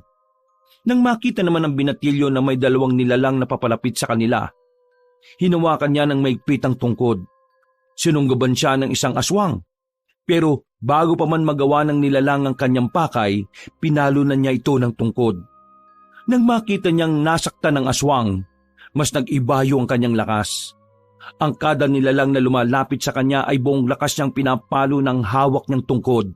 Nang makita naman ng binatilyo na may dalawang nilalang na papalapit sa kanila, hinawakan niya ng maigpit ang tungkod. Sinunggaban siya ng isang aswang. Pero bago pa man magawa ng nilalang ang kanyang pakay, pinalo na niya ito ng tungkod. Nang makita niyang nasaktan ng aswang, mas nag-ibayo ang kanyang lakas. Ang kada nilalang na lumalapit sa kanya ay buong lakas niyang pinapalo ng hawak niyang tungkod.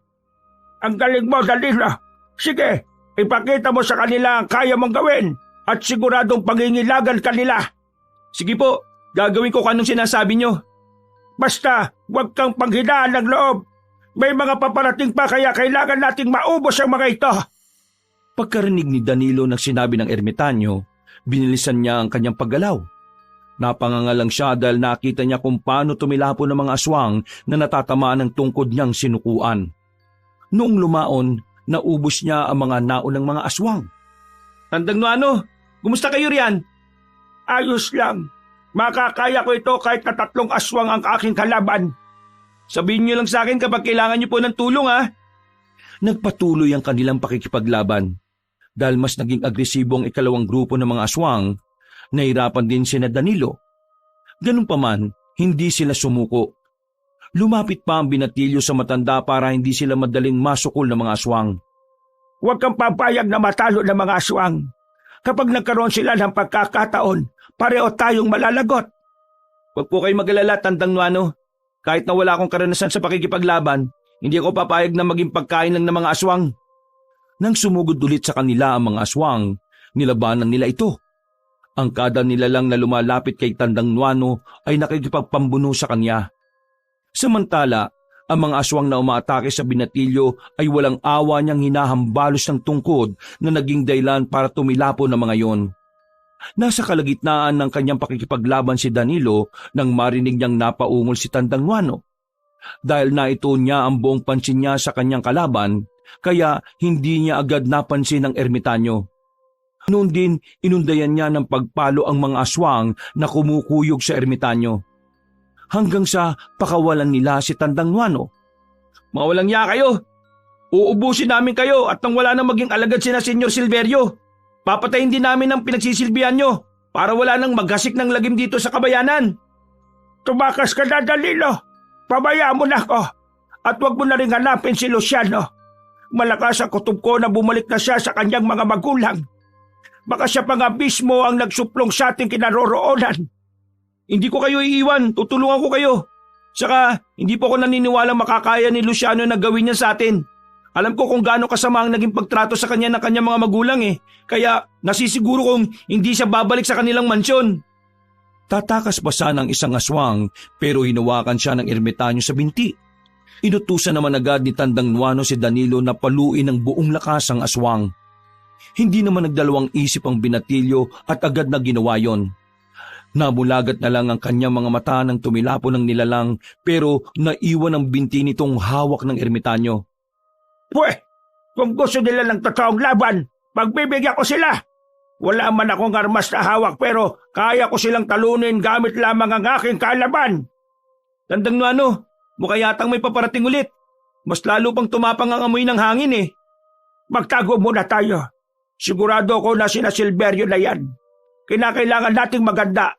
Ang galing mo, Danilo. Sige, ipakita mo sa kanila ang kaya mong gawin at siguradong pangingilagan kanila. Sige po, gagawin ko kanong sinasabi nyo. Basta, huwag kang panghinaan ng loob. May mga paparating pa kaya kailangan nating maubos ang mga ito. Pagkarinig ni Danilo ng sinabi ng ermitanyo, binilisan niya ang kanyang paggalaw. Napangangalang siya dahil nakita niya kung paano tumilapo ng mga aswang na natatamaan ng tungkod niyang sinukuan. Noong lumaon, naubos niya ang mga naunang mga aswang. Tandang Nuano, kumusta kayo riyan? Ayos lang. Makakaya ko ito kahit na 3 aswang ang aking kalaban. Sabihin niyo lang sa akin kapag kailangan niyo po ng tulong ha. Nagpatuloy ang kanilang pakikipaglaban. Dahil mas naging agresibo ang ikalawang grupo ng mga aswang, nahirapan din sina Danilo. Ganun pa man, hindi sila sumuko. Lumapit pa ang binatilyo sa matanda para hindi sila madaling masukol ng mga aswang. Huwag kang papayag na matalo ng mga aswang. Kapag nagkaroon sila ng pagkakataon, pareho tayong malalagot. Huwag po kayo mag-alala, Tandang Nuano. Kahit na wala akong karanasan sa pakikipaglaban, hindi ako papayag na maging pagkain lang ng mga aswang. Nang sumugod ulit sa kanila ang mga aswang, nilabanan nila ito. Ang kada nilalang na lumalapit kay Tandang Nuano ay nakikipagpambuno sa kanya. Samantala, ang mga aswang na umaatake sa binatilyo ay walang awa niyang hinahambalos ng tungkod na naging dahilan para tumilapo ng mga yon. Nasa kalagitnaan ng kanyang pakikipaglaban si Danilo nang marinig niyang napaungol si Tandang Nuano. Dahil naituon niya ang buong pansin niya sa kanyang kalaban, kaya hindi niya agad napansin ang ermitanyo. Noon din, inundayan niya ng pagpalo ang mga aswang na kumukuyog sa ermitanyo. Hanggang sa pakawalan nila si Tandang Nuano. Mga walang ya kayo! Uubusin namin kayo at nang wala nang maging alagad sina Senyor Silverio. Papatayin din namin ang pinagsisilbihan nyo para wala nang maghasik ng lagim dito sa kabayanan. Tumakas ka na, Danilo. Pabayaan mo na ako at huwag mo na rin hanapin si Luciano. Malakas ang kutob ko na bumalik na siya sa kanyang mga magulang. Baka siya pa nga mismo ang nagsuplong sa ating kinaroroonan. Hindi ko kayo iiwan, tutulungan ko kayo. Saka, hindi po ako naniniwalang makakaya ni Luciano na gawin niya sa atin. Alam ko kung gaano kasama ang naging pagtrato sa kanya ng kanyang mga magulang Kaya nasisiguro kong hindi siya babalik sa kanilang mansyon. Tatakas pa sana ang isang aswang pero hinawakan siya ng ermitanyo sa binti. Inutusan naman agad ni Tandang Nuano si Danilo na paluin ng buong lakas ang aswang. Hindi naman nagdalawang isip ang binatilyo at agad na ginawa yon. Nabulagat na lang ang kanyang mga mata nang tumilapo ng nilalang pero naiwan ang binti nitong hawak ng ermitanyo. Pweh, kung gusto nila ng totoong laban, pagbibigyan ko sila. Wala man akong armas na hawak pero kaya ko silang talunin gamit lamang ang aking kalaban. Tandang Nuano, mukha yatang may paparating ulit. Mas lalo pang tumapang ang amoy ng hangin Magtago muna tayo. Sigurado ko na sina Silverio na yan. Kinakailangan nating maganda.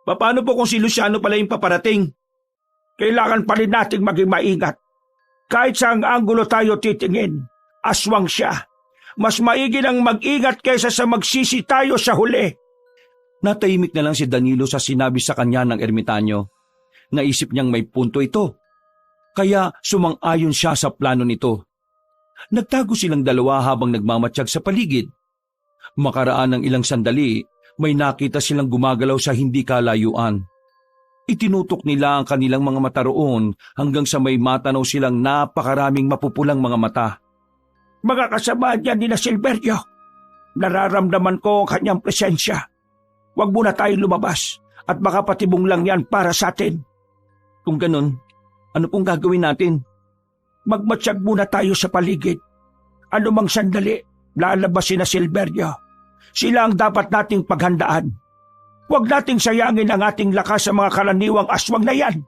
Paano po kung si Luciano pala yung paparating? Kailangan pa rin nating maging maingat. Kahit saang anggulo tayo titingin, aswang siya. Mas maigi nang mag-ingat kaysa sa magsisi tayo sa huli. Natahimik na lang si Danilo sa sinabi sa kanya ng ermitanyo. Naisip niyang may punto ito. Kaya sumang-ayon siya sa plano nito. Nagtago silang dalawa habang nagmamatsyag sa paligid. Makaraan ng ilang sandali, may nakita silang gumagalaw sa hindi kalayuan. Itinutok nila ang kanilang mga mata roon hanggang sa may matanaw silang napakaraming mapupulang mga mata. Mga kasama niya ni na Silverio, nararamdaman ko ang kanyang presensya. Huwag muna tayong lumabas at baka patibong lang yan para sa atin. Kung ganun, ano pong gagawin natin? Magmatsyag muna tayo sa paligid. Ano mang sandali, lalabas si na Silverio. Sila ang dapat nating paghandaan. Huwag nating sayangin ang ating lakas sa mga karaniwang aswang na yan.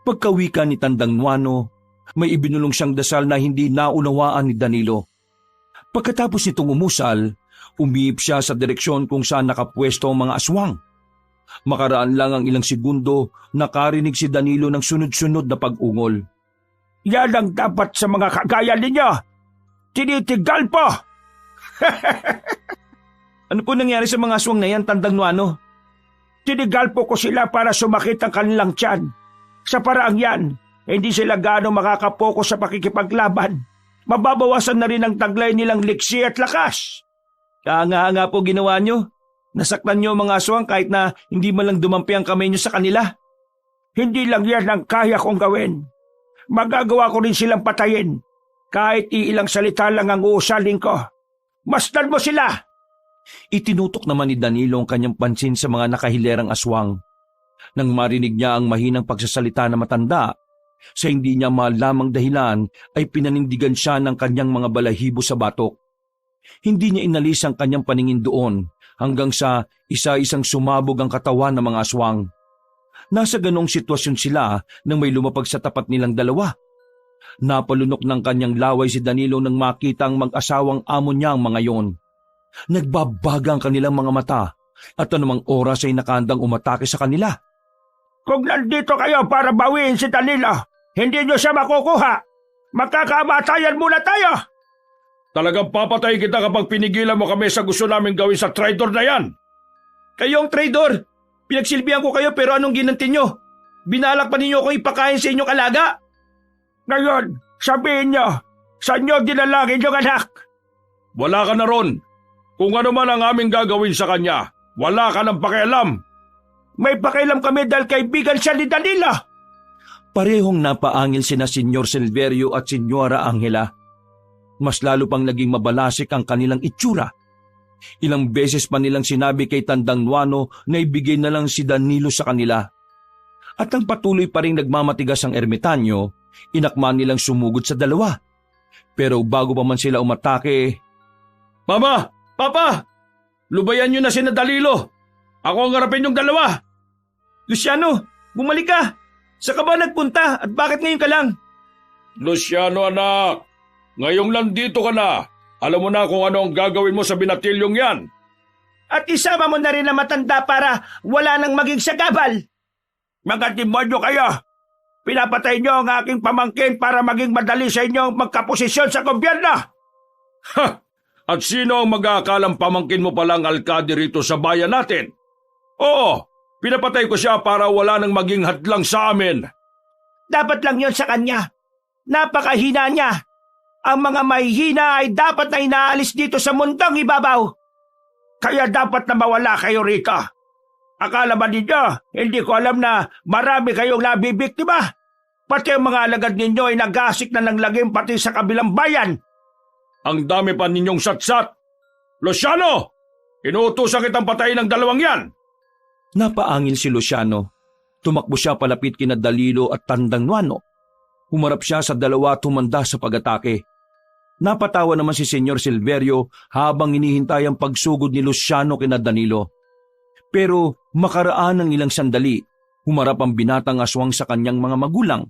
Pagkawika ni Tandang Nuano, may ibinulong siyang dasal na hindi naunawaan ni Danilo. Pagkatapos nitong umusal, umiip siya sa direksyon kung saan nakapwesto ang mga aswang. Makaraan lang ang ilang segundo, nakarinig si Danilo ng sunod-sunod na pag-ungol. Yan ang dapat sa mga kagaya ninyo. Tinitigal po! Ano po nangyari sa mga aswang na yan, Tandang Nuano? Tinigal po ko sila para sumakit ang kanilang tiyan. Sa paraang yan, hindi sila gaano makakapokus sa pakikipaglaban. Mababawasan na rin ang taglay nilang liksi at lakas. Nga po ginawa nyo. Nasaktan nyo mga aswang kahit na hindi man lang dumampi ang kamay nyo sa kanila. Hindi lang yan ang kaya kong gawin. Magagawa ko rin silang patayin. Kahit iilang salita lang ang uusalin ko. Masdan mo sila! Itinutok naman ni Danilo ang kanyang pansin sa mga nakahilerang aswang. Nang marinig niya ang mahinang pagsasalita na matanda, sa hindi niya malamang dahilan ay pinanindigan siya ng kanyang mga balahibo sa batok. Hindi niya inalis ang kanyang paningin doon hanggang sa isa-isang sumabog ang katawan ng mga aswang. Nasa ganong sitwasyon sila nang may lumapag sa tapat nilang dalawa. Napalunok ng kanyang laway si Danilo nang makita ang mag-asawang amo niya ang mga yon. Nagbabaga ang kanilang mga mata at anumang oras ay nakahandang umatake sa kanila. Kung nandito kayo para bawiin si Danilo, hindi nyo siya makukuha. Magkakamatayan muna tayo! Talagang papatay kita kapag pinigilan mo kami sa gusto namin gawin sa traitor na yan. Kayong traidor! Pinagsilbihan ko kayo pero anong ginanti nyo? Binalak pa ninyo akong ipakain sa inyong alaga? Ngayon, sabihin nyo, saan nyo dinalangin yung anak? Wala ka na ron. Kung ano man ang aming gagawin sa kanya, wala ka ng pakialam. May pakialam kami dahil kaibigan siya ni Danilo. Parehong napaangil sina Senyor Silverio at Senyora Angela. Mas lalo pang naging mabalasik ang kanilang itsura. Ilang beses pa nilang sinabi kay Tandang Nuano na ibigay na lang si Danilo sa kanila. At ang patuloy pa rin nagmamatigas ang ermitanyo, inakman nilang sumugod sa dalawa. Pero bago pa man sila umatake, Mama! Papa! Lubayan nyo na si Danilo. Ako ang harapin yung dalawa. Luciano, bumalik ka! Saan ka ba nagpunta at bakit ngayon ka lang? Luciano anak, ngayong lang dito ka na. Alam mo na kung ano ang gagawin mo sa binatilyong yan. At isama mo na rin na matanda para wala nang maging sagabal. Mga demonyo kayo! Pinapatay nyo ang aking pamangkin para maging madali sa inyo magkaposisyon sa gobyerno! Ha! At sino ang mag-aakalang pamangkin mo palang alkade rito sa bayan natin? Oo, pinapatay ko siya para wala nang maging hadlang sa amin. Dapat lang yon sa kanya. Napakahina niya. Ang mga mahihina ay dapat na inaalis dito sa mundong ibabaw. Kaya dapat na mawala kayo rito. Akala ba ninyo, hindi ko alam na marami kayong nabibiktima? Pati ang mga alagad ninyo ay nagasik na ng lagim pati sa kabilang bayan. Ang dami pa ninyong satsat. Luciano! Inuutusan kitang patayin ng dalawang yan. napaangil si Luciano. Tumakbo siya palapit kina Danilo at Tandang Nuano. Humarap siya sa dalawa at humanda sa pag-atake. Napatawa naman si Senyor Silverio habang hinihintay ang pagsugod ni Luciano kina Danilo. Pero makaraan ng ilang sandali, humarap ang binatang aswang sa kanyang mga magulang.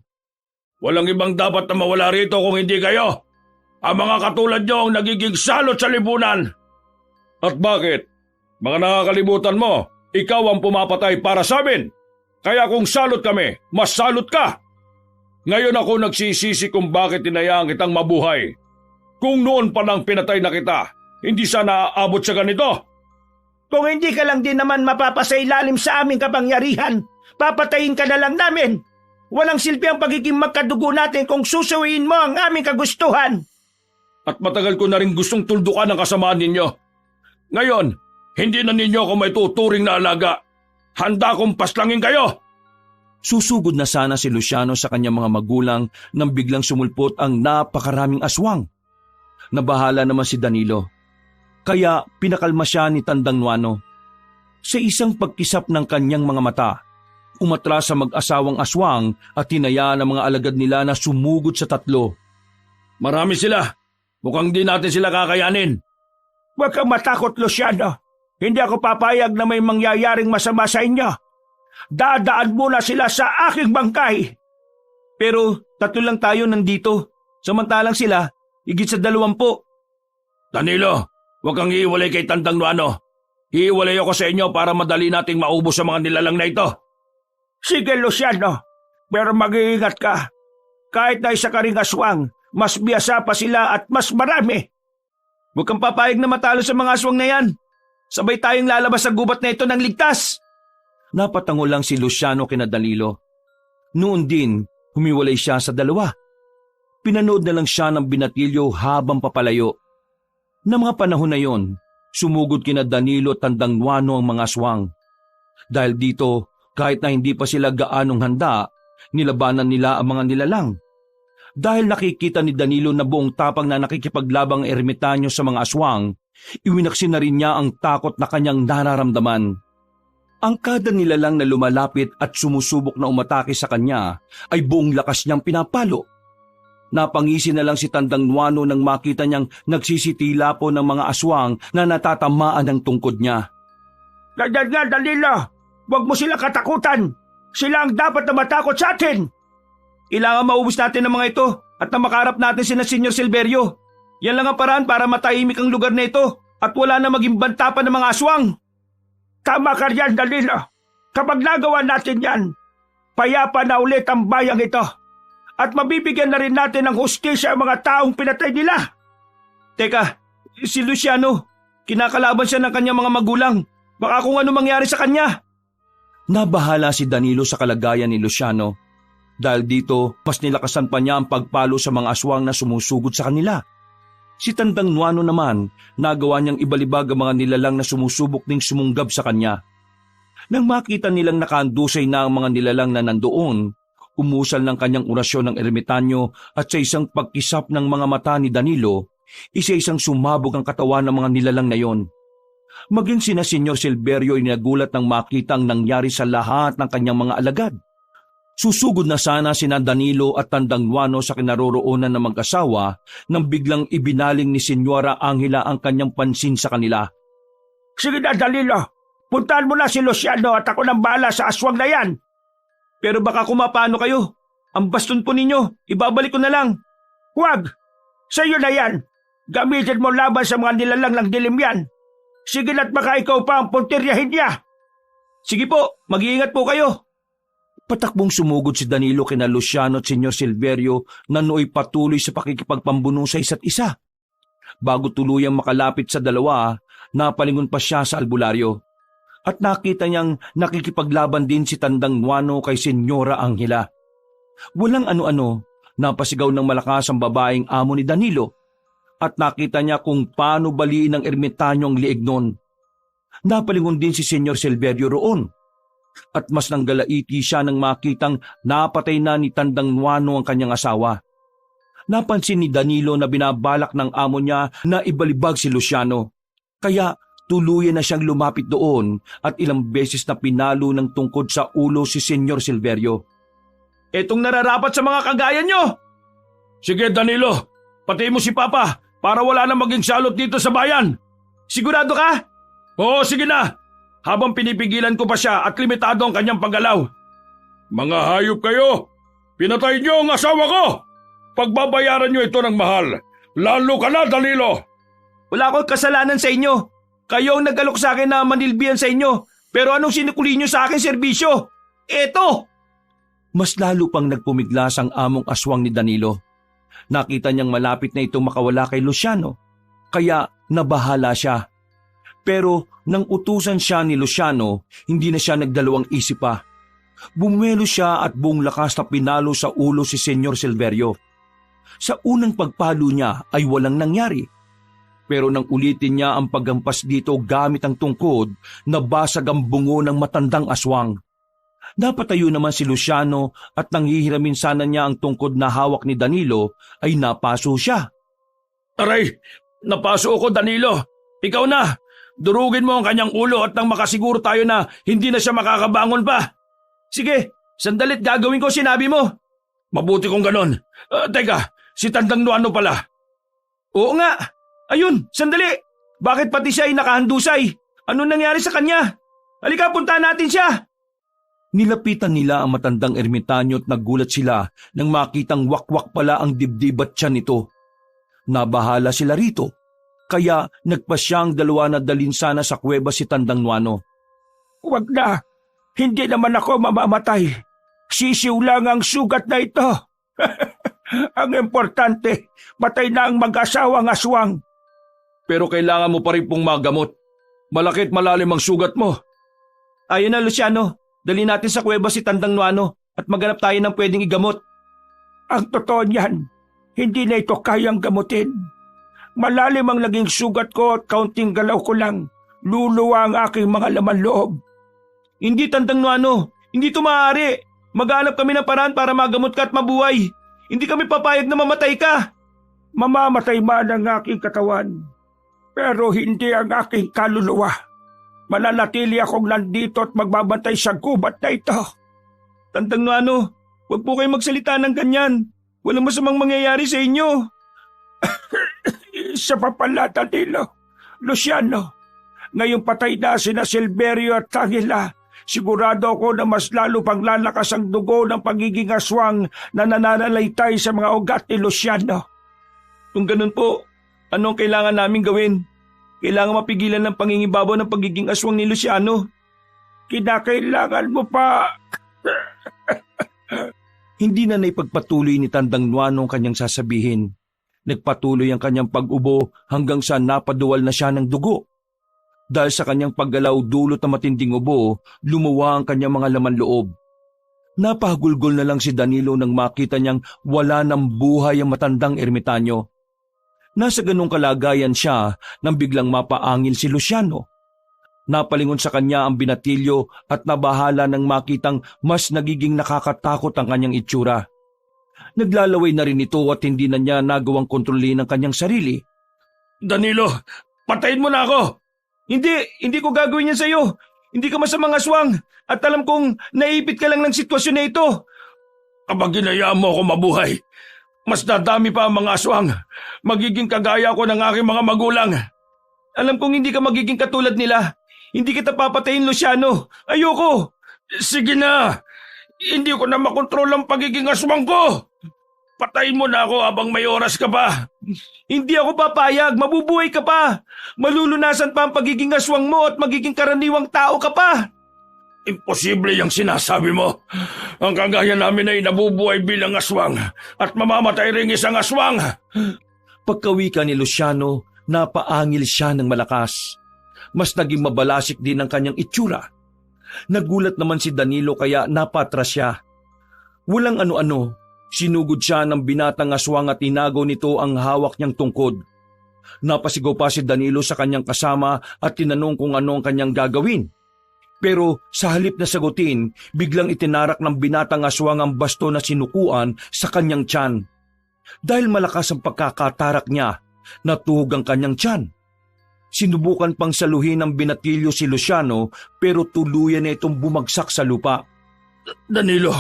Walang ibang dapat na mawala rito kung hindi kayo. Ang mga katulad nyo ang nagiging salot sa lipunan. At bakit? Mga nakakalimutan mo, ikaw ang pumapatay para sa amin. Kaya kung salot kami, mas salot ka. Ngayon ako nagsisisi kung bakit hinayaan kitang mabuhay. Kung noon pa lang pinatay na kita, hindi sana aabot sa ganito. Kung hindi ka lang din naman mapapasailalim sa aming kapangyarihan, papatayin ka na lang namin. Walang silbi ang pagiging magkadugo natin kung susuwiin mo ang aming kagustuhan. At matagal ko na rin gustong tuldukan ang kasamaan ninyo. Ngayon, hindi na ninyo ako may tuturing na alaga. Handa kong paslangin kayo. Susugod na sana si Luciano sa kanyang mga magulang nang biglang sumulpot ang napakaraming aswang. Nabahala naman si Danilo. Kaya pinakalma siya ni Tandang Nuano. Sa isang pagkisap ng kanyang mga mata, umatras sa mag-asawang aswang at hinayaan ang mga alagad nila na sumugod sa tatlo. Marami sila. Mukhang di natin sila kakayanin. Huwag kang matakot, Luciano. Hindi ako papayag na may mangyayaring masama sa inyo. Dadaan muna sila sa aking bangkay. Pero 3 lang tayo nandito. Samantalang sila, higit sa 20. Danilo, huwag kang iiwalay kay Tandang Nuano. Iiwalay ako sa inyo para madali nating maubos sa mga nilalang na ito. Sige, Luciano. Pero mag-iingat ka. Kahit na isa ka ring aswang, mas biyasa pa sila at mas marami. Huwag kang papayag na matalo sa mga aswang na yan. Sabay tayong lalabas sa gubat na ito ng ligtas. Napatango lang si Luciano kina Danilo. Noon din, humiwalay siya sa 2. Pinanood na lang siya ng binatilyo habang papalayo. Na mga panahon na yon, sumugod kina Danilo at Tandang Nuano ang mga aswang. Dahil dito, kahit na hindi pa sila gaanong handa, nilabanan nila ang mga nilalang. Dahil nakikita ni Danilo na buong tapang na nakikipaglabang ang ermitanyo sa mga aswang, iwinaksin na rin niya ang takot na kanyang nararamdaman. Ang kada nilalang na lumalapit at sumusubok na umatake sa kanya ay buong lakas niyang pinapalo. Napangisi na lang si Tandang Nuano nang makita niyang nagsisitila po ng mga aswang na natatamaan ng tungkod niya. Ganyan nga, Danilo. Huwag mo sila katakutan. Sila ang dapat na matakot sa atin. Kailangan maubos natin ang mga ito at na makarap natin si Senyor Silverio. Yan lang ang paraan para matahimik ang lugar na ito at wala na maging banta pa ng mga aswang. Tama ka riyan, Danilo. Kapag nagawa natin yan, payapa na ulit ang bayang ito. At mabibigyan na rin natin ng hustisya ang mga taong pinatay nila. Teka, si Luciano, kinakalaban siya ng kanyang mga magulang. Baka kung ano mangyari sa kanya. Nabahala si Danilo sa kalagayan ni Luciano. Dahil dito, mas nilakasan pa niya ang pagpalo sa mga aswang na sumusugod sa kanila. Si Tandang Nuano naman, nagawa niyang ibalibag ang mga nilalang na sumusubok ding sumunggab sa kanya. Nang makita nilang nakaandusay na ang mga nilalang na nandoon, umusal ng kanyang orasyon ng ermitanyo at sa isang pagkisap ng mga mata ni Danilo, isa-isang sumabog ang katawan ng mga nilalang na yon. Maging sina Senyor Silverio ay nagulat nang makita ang nangyari sa lahat ng kanyang mga alagad. Susugod na sana sina Danilo at Tandang Nuano sa kinaroroonan ng mag-asawa nang biglang ibinaling ni Senyora Angela ang kanyang pansin sa kanila. Sige na, Danilo. Puntahan mo na si Luciano at ako nang bahala sa aswang na yan. Pero baka kumapano kayo. Ang baston po ninyo, ibabalik ko na lang. Huwag! Sa'yo na yan. Gamitin mo laban sa mga nilalang ng dilim yan. Sige na't baka ikaw pa ang puntiryahin niya. Sige po, mag-iingat po kayo. Patakbong sumugod si Danilo kina Luciano at Senyor Silverio na nooy patuloy sa pakikipagpambuno sa isa't isa. Bago tuluyang makalapit sa 2, napalingon pa siya sa albularyo. At nakita niyang nakikipaglaban din si Tandang Nuano kay Senyora Angela. Walang ano-ano, napasigaw ng malakas ang babaeng amo ni Danilo. At nakita niya kung paano baliin ng ermitanyo ang liig nun. Napalingon din si Senyor Silverio roon. At mas nanggalaiti siya nang makitang napatay na ni Tandang Nuano ang kanyang asawa. Napansin ni Danilo na binabalak ng amo niya na ibalibag si Luciano. Kaya tuluyan na siyang lumapit doon at ilang beses na pinalo ng tungkod sa ulo si Senyor Silverio. Etong nararapat sa mga kagaya nyo! Sige, Danilo, pati mo si Papa para wala na maging salot dito sa bayan. Sigurado ka? Oo, sige na. Habang pinipigilan ko pa siya at limitado ang kanyang paggalaw. Mga hayop kayo! Pinatay niyo ang asawa ko! Pagbabayaran niyo ito ng mahal. Lalo ka na, Danilo! Wala akong kasalanan sa inyo. Kayo ang nag-alok sa akin na manilbihan sa inyo. Pero anong sinukuli niyo sa akin serbisyo? Eto! Mas lalo pang nagpumiglas ang among aswang ni Danilo. Nakita niyang malapit na itong makawala kay Luciano, kaya nabahala siya. Pero nang utusan siya ni Luciano, hindi na siya nagdalawang isip pa. Bumelo siya at buong lakas na pinalo sa ulo si Senyor Silverio. Sa unang pagpalo niya ay walang nangyari. Pero nang ulitin niya ang paggampas dito gamit ang tungkod, nabasag ang bungo ng matandang aswang. Napatayo naman si Luciano at nang hihiramin sana niya ang tungkod na hawak ni Danilo ay napaso siya. Aray, napaso ako Danilo. Ikaw na, durugin mo ang kanyang ulo at nang makasiguro tayo na hindi na siya makakabangon pa. Sige, sandalit gagawin ko sinabi mo. Mabuti kung ganon. Teka, si Tandang Nuano pala. Oo nga. Ayun, sandali. Bakit pati siya ay nakahandusay? Ano nangyari sa kanya? Halika, punta natin siya. Nilapitan nila ang matandang ermitanyo at nagulat sila nang makitang wakwak pala ang dibdib at tiyan nito. Nabahala sila rito, kaya nagpasyang dalawa na dalhin sana sa kuweba si Tandang Nuano. Huwag na. Hindi naman ako mamamatay. Sisiw lang ang sugat na ito. Ang importante, patay na ang mag-asawang aswang. Pero kailangan mo pa rin pong magamot. Malakit malalim ang sugat mo. Ayun na, Luciano. Dali natin sa kuweba si Tandang Nuano at maghanap tayo ng pwedeng igamot. Ang totoo niyan, hindi na ito kayang gamutin. Malalim ang naging sugat ko at kaunting galaw ko lang. Luluwa ang aking mga laman loob. Hindi, Tandang Nuano. Hindi ito maaari. Maghanap kami ng paraan para magamot ka at mabuhay. Hindi kami papayag na mamatay ka. Mamamatay man ang aking katawan, pero hindi ang aking kaluluwa. Mananatili akong nandito at magbabantay sa gubat na ito. Tandang Nuano, huwag po kayo magsalita ng ganyan. Walang masamang mangyayari sa inyo. Isa pa pala, Danilo. Luciano, ngayong patay na sina Silverio at Tangela, sigurado ako na mas lalo pang lalakas ang dugo ng pagiging aswang na nananalaytay sa mga ugat ni Luciano. Kung ganun po, anong kailangan namin gawin? Kailangan mapigilan ng pangingibabaw ng pagiging aswang ni Luciano. Kinakailangan mo pa. Hindi na naipagpatuloy ni Tandang Nuano ang kanyang sasabihin. Nagpatuloy ang kanyang pag-ubo hanggang sa napaduwal na siya ng dugo. Dahil sa kanyang paggalaw dulot na matinding ubo, lumuwa ang kanyang mga laman loob. Napahagulgol na lang si Danilo nang makita niyang wala ng buhay ang matandang ermitanyo. Nasa ganong kalagayan siya nang biglang mapaangil si Luciano. Napalingon sa kanya ang binatilyo at nabahala nang makitang mas nagiging nakakatakot ang kanyang itsura. Naglalaway na rin ito at hindi na niya nagawang kontrolin ang kanyang sarili. Danilo, patayin mo na ako! Hindi ko gagawin yan sa'yo. Hindi ka masamang aswang at alam kong naipit ka lang ng sitwasyon na ito. Kapag ginayaan mo ako mabuhay, mas dadami pa ang mga aswang. Magiging kagaya ko ng aking mga magulang. Alam kong hindi ka magiging katulad nila. Hindi kita papatayin, Luciano. Ayoko. Sige na! Hindi ko na makontrol ang pagiging aswang ko! Patayin mo na ako habang may oras ka pa. Hindi ako papayag. Mabubuhay ka pa. Malulunasan pa ang pagiging aswang mo at magiging karaniwang tao ka pa. Imposible yung sinasabi mo. Ang kagaya namin ay nabubuhay bilang aswang at mamamatay ring isang aswang. Pagkawika ni Luciano, napaangil siya ng malakas. Mas naging mabalasik din ang kanyang itsura. Nagulat naman si Danilo kaya napatras siya. Walang ano-ano. Sinugod siya ng binatang aswang at inagaw nito ang hawak niyang tungkod. Napasigaw pa si Danilo sa kanyang kasama at tinanong kung ano ang kanyang gagawin. Pero sa halip na sagutin, biglang itinarak ng binatang aswang ang basto na sinukuan sa kanyang tiyan. Dahil malakas ang pagkakatarak niya, natuhog ang kanyang tiyan. Sinubukan pang saluhin ng binatilyo si Luciano pero tuluyan na itong bumagsak sa lupa. Danilo,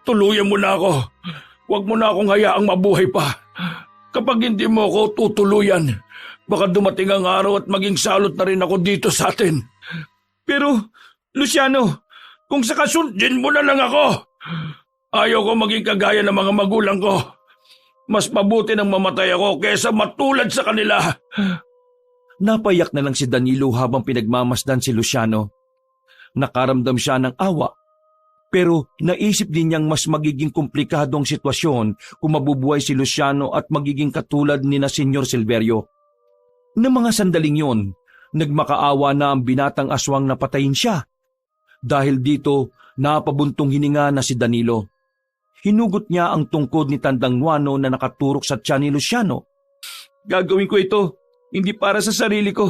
tuluyan mo na ako. Huwag mo na akong hayaang mabuhay pa. Kapag hindi mo ako tutuluyan, baka dumating ang araw at maging salot na rin ako dito sa atin. Pero, Luciano, kung Sundin mo na lang ako. Ayaw ko maging kagaya ng mga magulang ko. Mas mabuti nang mamatay ako kaysa matulad sa kanila. Napayak na lang si Danilo habang pinagmamasdan si Luciano. Nakaramdam siya ng awa. Pero naisip din niyang mas magiging komplikado ang sitwasyon kung mabubuhay si Luciano at magiging katulad ni na Senyor Silverio. Na mga sandaling yon, nagmakaawa na ang binatang aswang na patayin siya. Dahil dito, napabuntong hininga na si Danilo. Hinugot niya ang tungkod ni Tandang Nuano na nakaturok sa tiyan ni Luciano. Gagawin ko ito, hindi para sa sarili ko.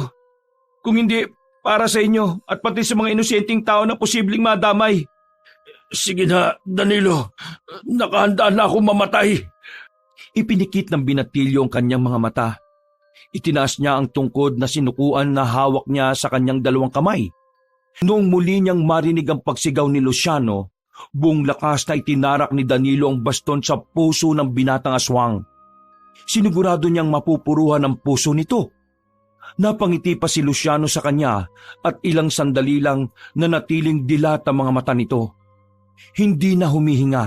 Kung hindi, para sa inyo at pati sa mga inosenteng tao na posibleng madamay. Sige na, Danilo. Nakahanda na akong mamatay. Ipinikit ng binatilyo ang kanyang mga mata. Itinaas niya ang tungkod na sinukuan na hawak niya sa kanyang dalawang kamay. Noong muli niyang marinig ang pagsigaw ni Luciano, buong lakas na itinarak ni Danilo ang baston sa puso ng binatang aswang. Sinigurado niyang mapupuruhan ang puso nito. Napangiti pa si Luciano sa kanya at ilang sandali lang nanatiling dilat ang mga mata nito. Hindi na humihinga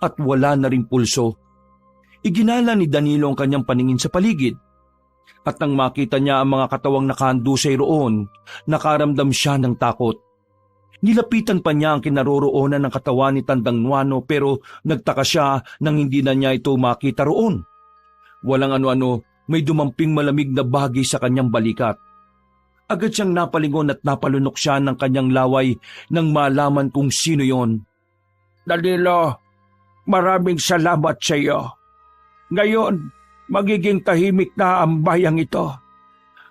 at wala na ring pulso. Iginala ni Danilo ang kanyang paningin sa paligid. At nang makita niya ang mga katawang nakahandusay roon, nakaramdam siya ng takot. Nilapitan pa niya ang kinaroroonan ng katawan ni Tandang Nuano pero nagtaka siya nang hindi na niya ito makita roon. Walang ano-ano, may dumamping malamig na bagay sa kanyang balikat. Agad siyang napalingon at napalunok siya ng kanyang laway nang malaman kung sino yon. Danilo, maraming salamat sa iyo. Ngayon, magiging tahimik na ang bayang ito.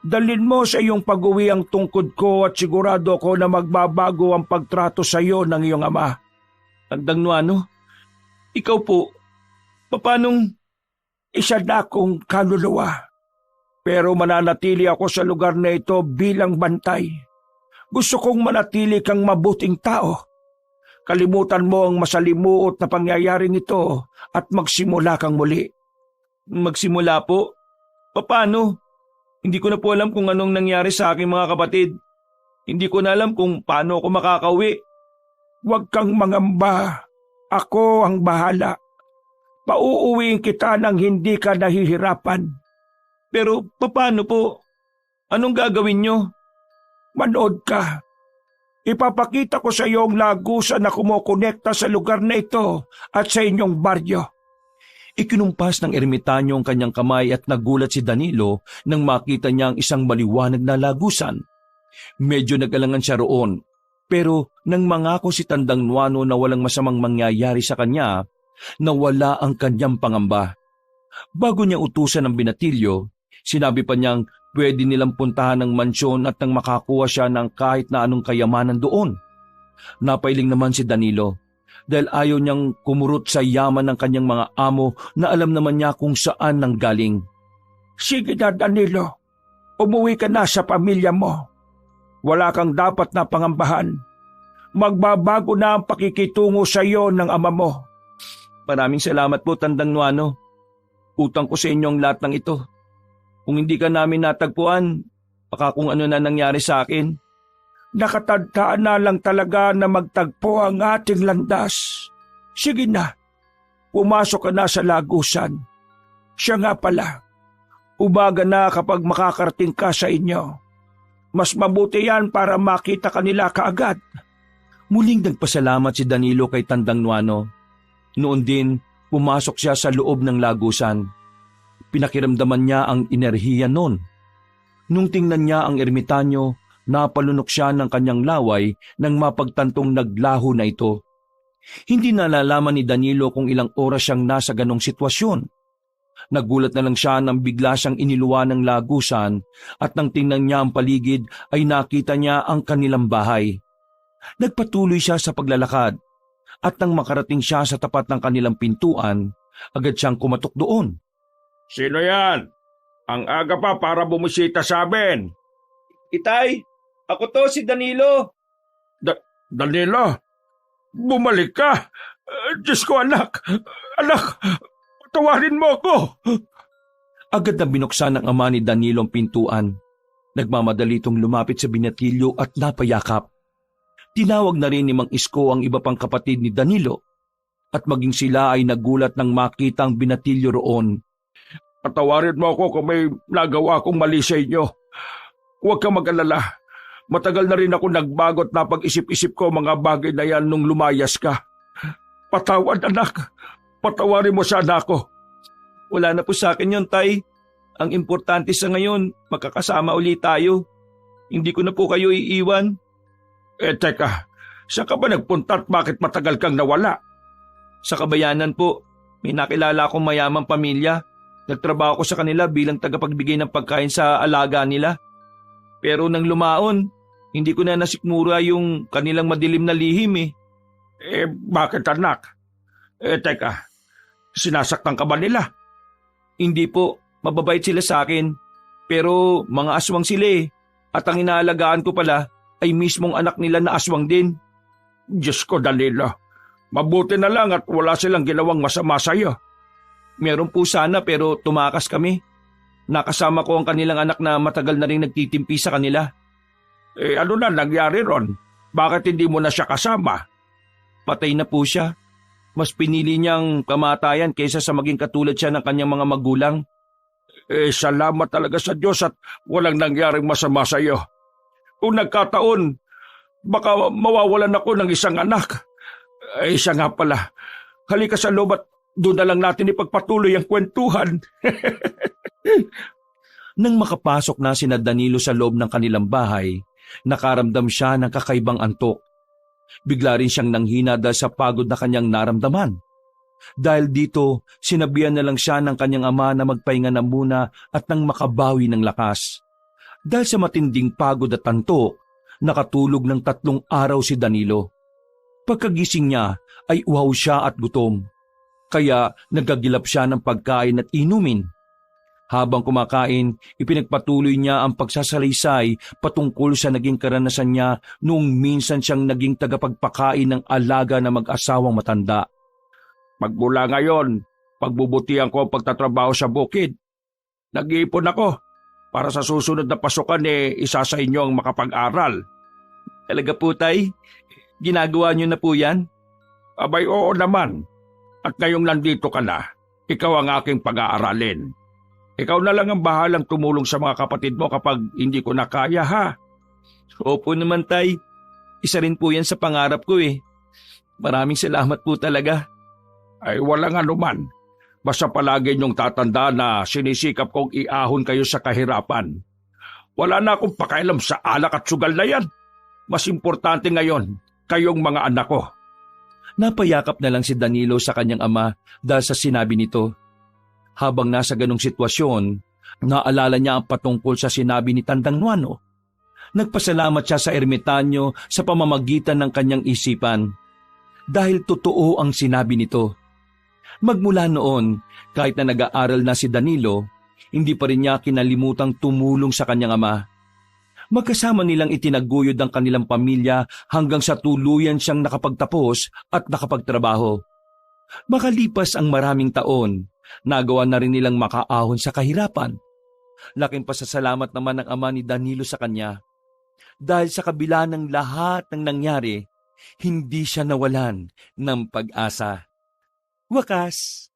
Dalhin mo sa iyong pag-uwi ang tungkod ko at sigurado ko na magbabago ang pagtrato sa iyo ng iyong ama. Tandang Nuano, ikaw po, papanong Isa na akong kaluluwa. Pero mananatili ako sa lugar na ito bilang bantay. Gusto kong manatili kang mabuting tao. Kalimutan mo ang masalimuot na pangyayaring ito at magsimula kang muli. magsimula po? Paano? Hindi ko na po alam kung anong nangyari sa aking mga kapatid. Hindi ko na alam kung paano ako makakauwi. Huwag kang mangamba. Ako ang bahala. Pauuwiin kita nang hindi ka nahihirapan. Pero paano po? Anong gagawin nyo? Manood ka. Ipapakita ko sa iyo ang lagusan na kumukonekta sa lugar na ito at sa inyong baryo. Ikinumpas ng ermitanyo ang kanyang kamay at nagulat si Danilo nang makita niya ang isang maliwanag na lagusan. Medyo nag-alangan siya roon, pero nang mangako si Tandang Nuano na walang masamang mangyayari sa kanya, nawala ang kanyang pangamba. Bago niya utusan ng binatilyo, sinabi pa niyang pwede nilang puntahan ng mansyon at nang makakuha siya ng kahit na anong kayamanan doon. Napailing naman si Danilo dahil ayaw niyang kumurot sa yaman ng kanyang mga amo na alam naman niya kung saan nanggaling. Sige na, Danilo. Umuwi ka na sa pamilya mo. Wala kang dapat na pangambahan. Magbabago na ang pakikitungo sa iyo ng ama mo. Maraming salamat po, Tandang Nuano. Utang ko sa inyo ang lahat ng ito. Kung hindi ka namin natagpuan, baka kung ano na nangyari sa akin. Nakatagtaan na lang talaga na magtagpo ang ating landas. Sige na, pumasok ka na sa lagusan. Siya nga pala, umaga na kapag makakarating ka sa inyo. Mas mabuti yan para makita kanila kaagad. Muling nagpasalamat si Danilo kay Tandang Nuano. Noon din, pumasok siya sa loob ng lagusan. Pinakiramdaman niya ang enerhiya noon. Nung tingnan niya ang ermitanyo, napalunok siya ng kanyang laway nang mapagtantong naglaho na ito. Hindi nalalaman ni Danilo kung ilang oras siyang nasa ganong sitwasyon. Nagulat na lang siya nang bigla siyang iniluwa ng lagusan at nang tingnan niya ang paligid ay nakita niya ang kanilang bahay. Nagpatuloy siya sa paglalakad at nang makarating siya sa tapat ng kanilang pintuan, agad siyang kumatok doon. Sino yan? Ang aga pa para bumisita sa amin. Itay, ako to si Danilo. Danilo, bumalik ka. Diyos ko, anak. Anak, patawarin mo ako. Agad na binuksan ng ama ni Danilo ang pintuan. Nagmamadali itong lumapit sa binatilyo at napayakap. Tinawag na rin ni Mang Isko ang iba pang kapatid ni Danilo at maging sila ay nagulat nang makita ang binatilyo roon. Patawarin mo ako kung may nagawa akong mali sa inyo. Huwag kang mag-alala. Matagal na rin ako nagbago at napag-isip-isip ko mga bagay na yan nung lumayas ka. Patawad anak, patawarin mo sana ako. Wala na po sa akin yun, Tay. Ang importante sa ngayon, magkakasama ulit tayo. Hindi ko na po kayo iiwan. Teka, saan ka ba nagpunta at bakit matagal kang nawala? Sa kabayanan po, may nakilala akong mayamang pamilya. Nagtrabaho ko sa kanila bilang tagapagbigay ng pagkain sa alaga nila. Pero nang lumaon, hindi ko na nasikmura yung kanilang madilim na lihim eh. Bakit anak? Teka, sinasaktan ka ba nila? Hindi po, mababait sila sa akin. Pero mga aswang sila eh. At ang inaalagaan ko pala ay mismong anak nila na aswang din. Diyos ko, Danilo. Mabuti na lang at wala silang ginawang masama sa'yo. Meron po sana pero tumakas kami. Nakasama ko ang kanilang anak na matagal na rin nagtitimpi sa kanila. Ano na nangyari ron? Bakit hindi mo na siya kasama? Patay na po siya. Mas pinili niyang kamatayan kaysa sa maging katulad siya ng kanyang mga magulang. Salamat talaga sa Diyos at walang nangyaring masama sa iyo. Kung nagkataon, baka mawawalan ako ng isang anak. Siya nga pala. Halika sa loob at doon na lang natin ipagpatuloy ang kwentuhan. Nang makapasok na sina Danilo sa loob ng kanilang bahay, nakaramdam siya ng kakaibang antok. Bigla rin siyang nanghina dahil sa pagod na kanyang naramdaman. Dahil dito, sinabihan na lang siya ng kanyang ama na magpahinga na muna at nang makabawi ng lakas. Dahil sa matinding pagod at antok, nakatulog ng 3 araw si Danilo. Pagkagising niya ay uhaw siya at gutom. Kaya nagagilap siya ng pagkain at inumin. Habang kumakain, ipinagpatuloy niya ang pagsasalaysay patungkol sa naging karanasan niya noong minsan siyang naging tagapagpakain ng alaga na mag-asawang matanda. Magmula ngayon, pagbubutihan ko ang pagtatrabaho sa bukid. Nag-iipon ako para sa susunod na pasukan isa sa inyo ang makapag-aral. Talaga po, Tay? Ginagawa niyo na po yan? Abay, oo naman. At ngayong nandito ka na, ikaw ang aking pag-aaralin. Ikaw na lang ang bahalang tumulong sa mga kapatid mo kapag hindi ko na kaya, ha? Opo naman, Tay. Isa rin po yan sa pangarap ko eh. Maraming salamat po talaga. Ay walang anuman. Basta palagi niyong tatanda na sinisikap kong iahon kayo sa kahirapan. Wala na akong pakialam sa alak at sugal na yan. Mas importante ngayon, kayong mga anak ko. Napayakap na lang si Danilo sa kanyang ama dahil sa sinabi nito. Habang nasa ganong sitwasyon, naalala niya ang patungkol sa sinabi ni Tandang Nuano. Nagpasalamat siya sa ermitanyo sa pamamagitan ng kanyang isipan. Dahil totoo ang sinabi nito. Magmula noon, kahit na nag-aaral na si Danilo, hindi pa rin niya kinalimutang tumulong sa kanyang ama. Magkasama nilang itinaguyod ang kanilang pamilya hanggang sa tuluyan siyang nakapagtapos at nakapagtrabaho. Makalipas ang maraming taon, nagawa na rin nilang makaahon sa kahirapan. Laking pasasalamat naman ng ama ni Danilo sa kanya. Dahil sa kabila ng lahat ng nangyari, hindi siya nawalan ng pag-asa. Wakas.